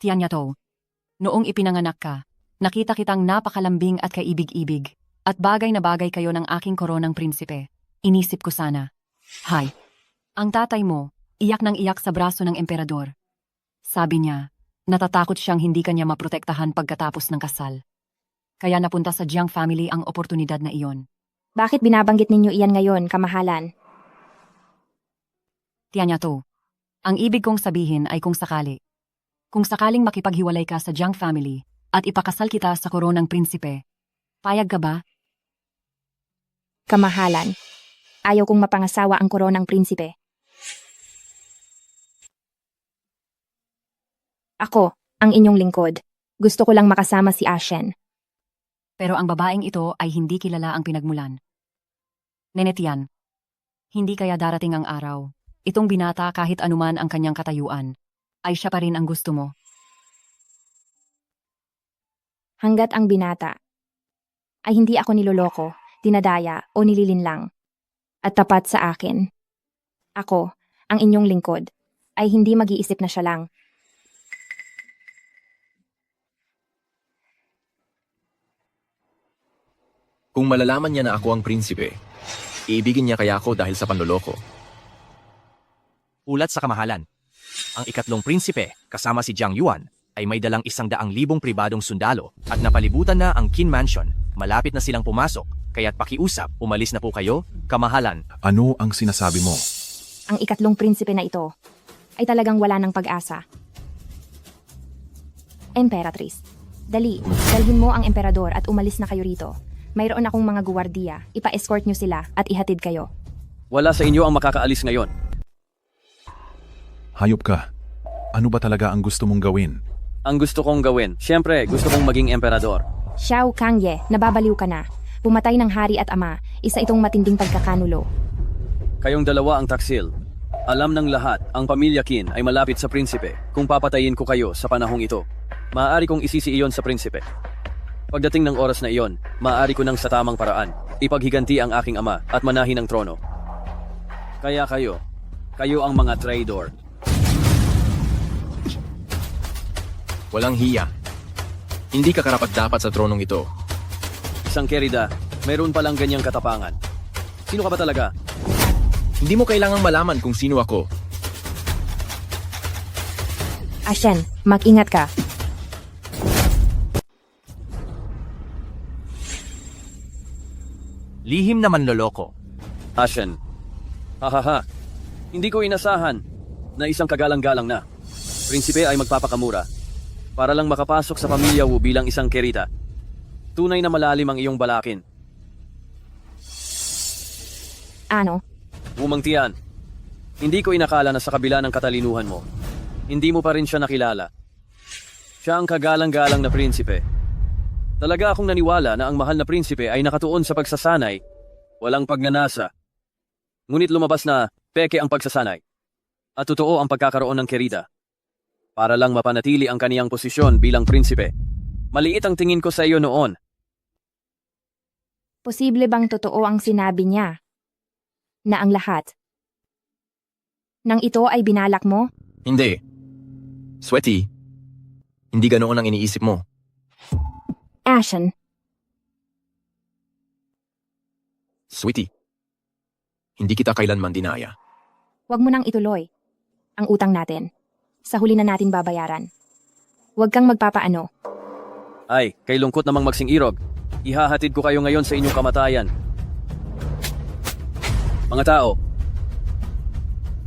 Tianya to. Noong ipinanganak ka, nakita kitang napakalambing at kaibig-ibig. At bagay na bagay kayo ng aking koronang prinsipe. Inisip ko sana. Hay. Ang tatay mo, iyak ng iyak sa braso ng emperador. Sabi niya, natatakot siyang hindi kanya maprotektahan pagkatapos ng kasal. Kaya napunta sa Jiang family ang oportunidad na iyon. Bakit binabanggit ninyo iyan ngayon, kamahalan? Tianya to. Ang ibig kong sabihin ay kung sakali. Kung sakaling makipaghiwalay ka sa Jiang family at ipakasal kita sa koronang prinsipe, payag ka ba? Kamahalan. Ayaw kong mapangasawa ang koronang prinsipe. Ako, ang inyong lingkod. Gusto ko lang makasama si Ashen. Pero ang babaeng ito ay hindi kilala ang pinagmulan. Nenetian, hindi kaya darating ang araw, itong binata kahit anuman ang kanyang katayuan, ay siya pa rin ang gusto mo. Hanggat ang binata ay hindi ako niloloko, dinadaya o nililinlang. At tapat sa akin. Ako, ang inyong lingkod, ay hindi mag-iisip na siya lang. Kung malalaman niya na ako ang prinsipe, iibigin niya kaya ako dahil sa panloloko. Ulat sa kamahalan. Ang ikatlong prinsipe, kasama si Jiang Yuan, ay may dalang 100,000 pribadong sundalo at napalibutan na ang Qin Mansion. Malapit na silang pumasok, kaya't pakiusap, umalis na po kayo, kamahalan. Ano ang sinasabi mo? Ang ikatlong prinsipe na ito ay talagang wala ng pag-asa. Emperatrice, dali, dalhin mo ang emperador at umalis na kayo rito. Mayroon akong mga guwardiya, ipa-escort nyo sila at ihatid kayo. Wala sa inyo ang makakaalis ngayon. Hayop ka. Ano ba talaga ang gusto mong gawin? Ang gusto kong gawin, siyempre gusto kong maging emperador. Xiao Kangye, nababaliw ka na. Pumatay ng hari at ama, isa itong matinding pagkakanulo. Kayong dalawa ang taksil. Alam ng lahat, ang pamilya Qin ay malapit sa prinsipe kung papatayin ko kayo sa panahong ito. Maaari kong isisi iyon sa prinsipe. Pagdating ng oras na iyon, maaari ko nang sa tamang paraan, ipaghiganti ang aking ama at manahin ang trono. Kaya kayo ang mga traitor. Walang hiya. Hindi ka karapat-dapat sa tronong ito. Isang kerida, mayroon palang ganyang katapangan. Sino ka ba talaga? Hindi mo kailangang malaman kung sino ako. Ashen, mag-ingat ka. Lihim na manloloko. Ashen. Hahaha. Hindi ko inasahan na isang kagalang-galang na prinsipe ay magpapakamura para lang makapasok sa pamilya Wu bilang isang kerida. Tunay na malalim ang iyong balakin. Ano? Wumang Tian, hindi ko inakala na sa kabila ng katalinuhan mo, hindi mo pa rin siya nakilala. Siya ang kagalang-galang na prinsipe. Talaga akong naniwala na ang mahal na prinsipe ay nakatuon sa pagsasanay, walang pagnanasa. Ngunit lumabas na peke ang pagsasanay. At totoo ang pagkakaroon ng kerida. Para lang mapanatili ang kaniyang posisyon bilang prinsipe. Maliit ang tingin ko sa iyo noon. Posible bang totoo ang sinabi niya? Na ang lahat nang ito ay binalak mo? Hindi. Sweaty, hindi ganoon ang iniisip mo. Ashen, Sweetie, Hindi kita kailanman dinaya. Huwag mo nang ituloy. Ang utang natin. Sa huli na natin babayaran. Huwag kang magpapaano. Ay, kay lungkot namang magsing-irog. Ihahatid ko kayo ngayon sa inyong kamatayan. Mga tao,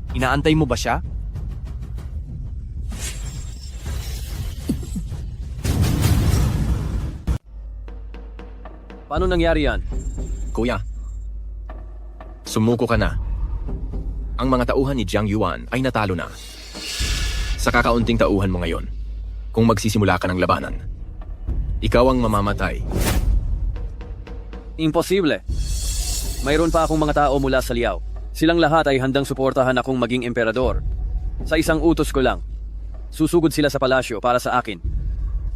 Inaantay mo ba siya? paano nangyari yan? Kuya, sumuko ka na. Ang mga tauhan ni Jiang Yuan ay natalo na. Sa kakaunting tauhan mo ngayon, kung magsisimula ka ng labanan, ikaw ang mamamatay. Imposible. Mayroon pa akong mga tao mula sa Liao. Silang lahat ay handang suportahan akong maging emperador. Sa isang utos ko lang, susugod sila sa palasyo para sa akin.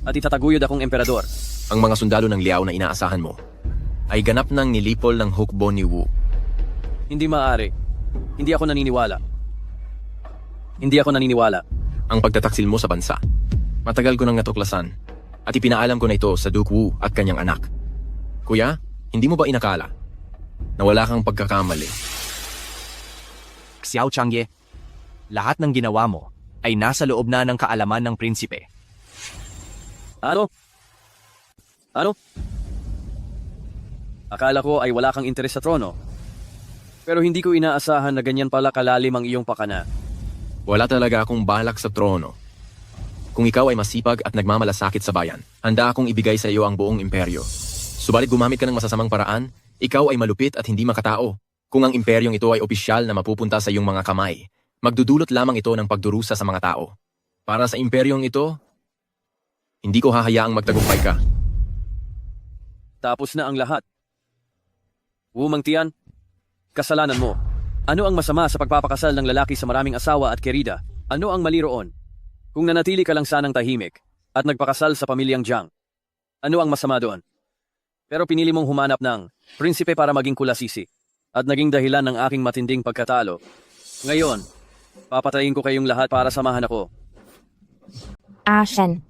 At itataguyod akong emperador. Ang mga sundalo ng Liao na inaasahan mo ay ganap ng nilipol ng hukbo ni Wu. Hindi maaari. Hindi ako naniniwala. Hindi ako naniniwala. Ang pagtataksil mo sa bansa, matagal ko nang natuklasan at ipinaalam ko na ito sa Duke Wu at kanyang anak. Kuya, hindi mo ba inakala na wala kang pagkakamali? Xiao Changye, lahat ng ginawa mo ay nasa loob na ng kaalaman ng prinsipe. Ano? Ano? Akala ko ay wala kang interes sa trono. Pero hindi ko inaasahan na ganyan pala kalalim ang iyong pakana. Wala talaga akong balak sa trono. Kung ikaw ay masipag at nagmamalasakit sa bayan, handa akong ibigay sa iyo ang buong imperyo. Subalit gumamit ka ng masasamang paraan, ikaw ay malupit at hindi makatao. Kung ang imperyong ito ay opisyal na mapupunta sa iyong mga kamay, magdudulot lamang ito ng pagdurusa sa mga tao. Para sa imperyong ito, hindi ko hahayaang magtagumpay ka. Tapos na ang lahat. Wu Mengtian, kasalanan mo. Ano ang masama sa pagpapakasal ng lalaki sa maraming asawa at kerida? Ano ang mali roon? Kung nanatili ka lang sanang tahimik at nagpakasal sa pamilyang Jiang, ano ang masama doon? Pero pinili mong humanap ng prinsipe para maging kulasisi at naging dahilan ng aking matinding pagkatalo. Ngayon, papatayin ko kayong lahat para samahan ako. Ashen.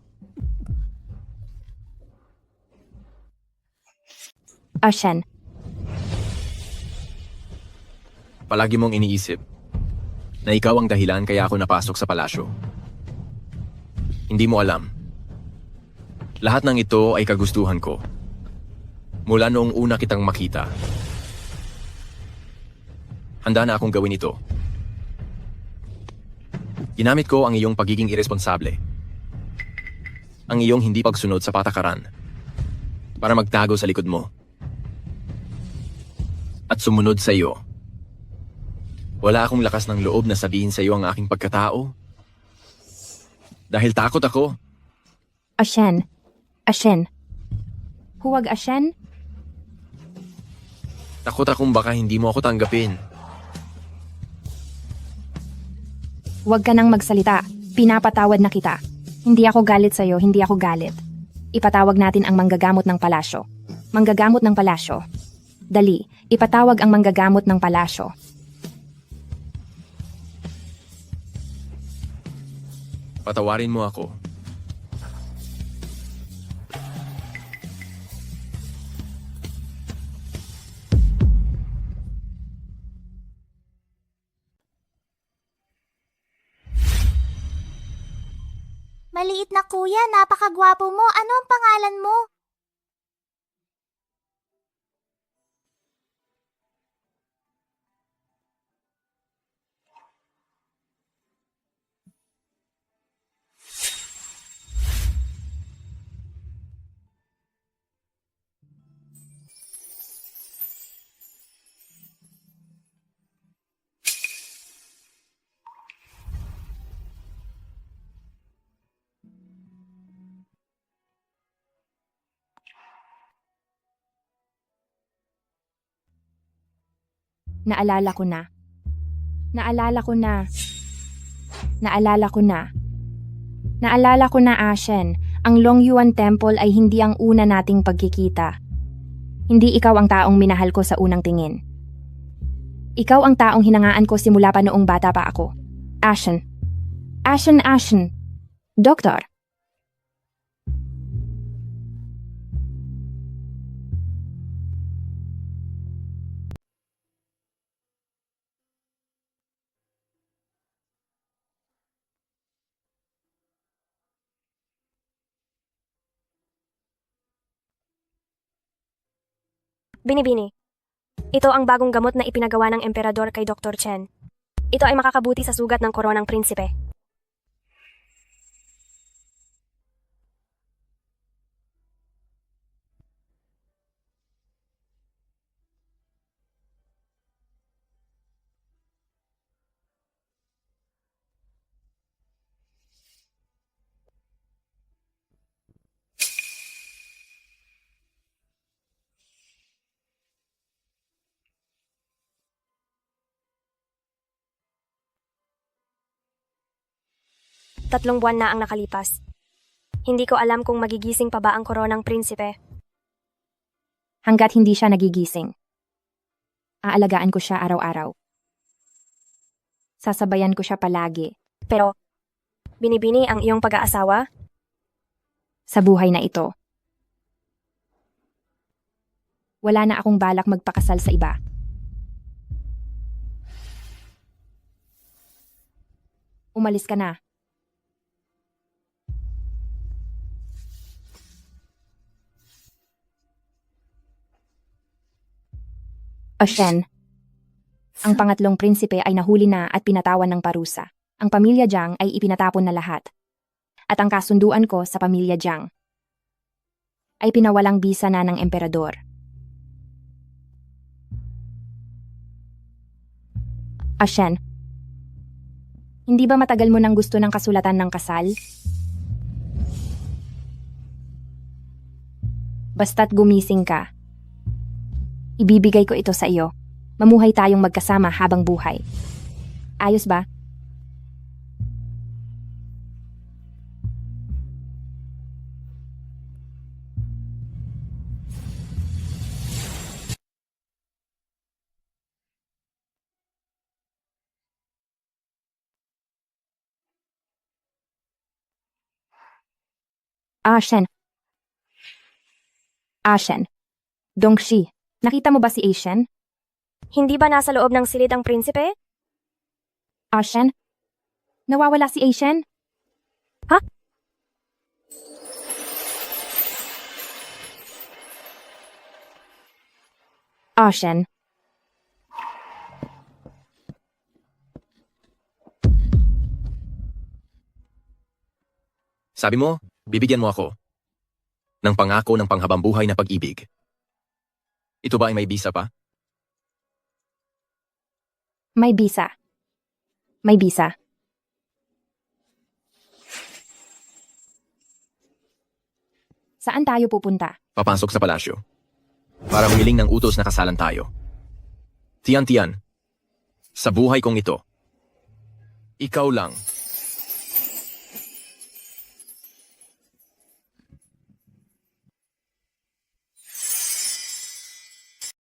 Ashen. Palagi mong iniisip na ikaw ang dahilan kaya ako napasok sa palasyo. Hindi mo alam. Lahat ng ito ay kagustuhan ko. Mula noong una kitang makita. Handa na akong gawin ito. Ginamit ko ang iyong pagiging iresponsable. Ang iyong hindi pagsunod sa patakaran. Para magtago sa likod mo. At sumunod sa iyo. Wala akong lakas ng loob na sabihin sa iyo ang aking pagkatao. Dahil takot ako. Ashen. Ashen. Huwag Ashen. Takot akong baka hindi mo ako tanggapin. Huwag ka nang magsalita. Pinapatawad na kita. Hindi ako galit sa'yo, hindi ako galit. Ipatawag natin ang manggagamot ng palasyo. Manggagamot ng palasyo. Dali, ipatawag ang manggagamot ng palasyo. Patawarin mo ako. Maliit na kuya, napakagwapo mo. Ano ang pangalan mo? Naalala ko na. Naalala ko na. Naalala ko na. Naalala ko na, Ashen. Ang Longyuan Temple ay hindi ang una nating pagkikita. Hindi ikaw ang taong minahal ko sa unang tingin. Ikaw ang taong hinangaan ko simula pa noong bata pa ako. Ashen. Ashen, Ashen. Doktor. Binibini. Ito ang bagong gamot na ipinagawa ng emperador kay Dr. Chen. Ito ay makakabuti sa sugat ng koronang prinsipe. Tatlong buwan na ang nakalipas. Hindi ko alam kung magigising pa ba ang koronang prinsipe. Hanggat hindi siya nagigising. Aalagaan ko siya araw-araw. Sasabayan ko siya palagi. Pero, binibini ang iyong pag-aasawa? Sa buhay na ito. Wala na akong balak magpakasal sa iba. Umalis ka na. Shen. Ang pangatlong prinsipe ay nahuli na at pinatawan ng parusa. Ang pamilya Jiang ay ipinatapon na lahat. At ang kasunduan ko sa pamilya Jiang ay pinawalang bisa na ng emperador. Shen, hindi ba matagal mo nang gusto ng kasulatan ng kasal? Basta't gumising ka. Ibibigay ko ito sa iyo. Mamuhay tayong magkasama habang buhay. Ayos ba? Shen. Dongxi. Nakita mo ba si Shen? Hindi ba nasa loob ng silid ang prinsipe? Shen? Nawawala si Shen? Ha? Shen. Sabi mo, bibigyan mo ako ng pangako ng panghabang buhay na pag-ibig. Ito ba ay may bisa pa? May bisa. May bisa. Saan tayo pupunta? Papasok sa palasyo. Para humiling ng utos na kasalan tayo. Tiyan-tiyan. Sa buhay kong ito. Ikaw lang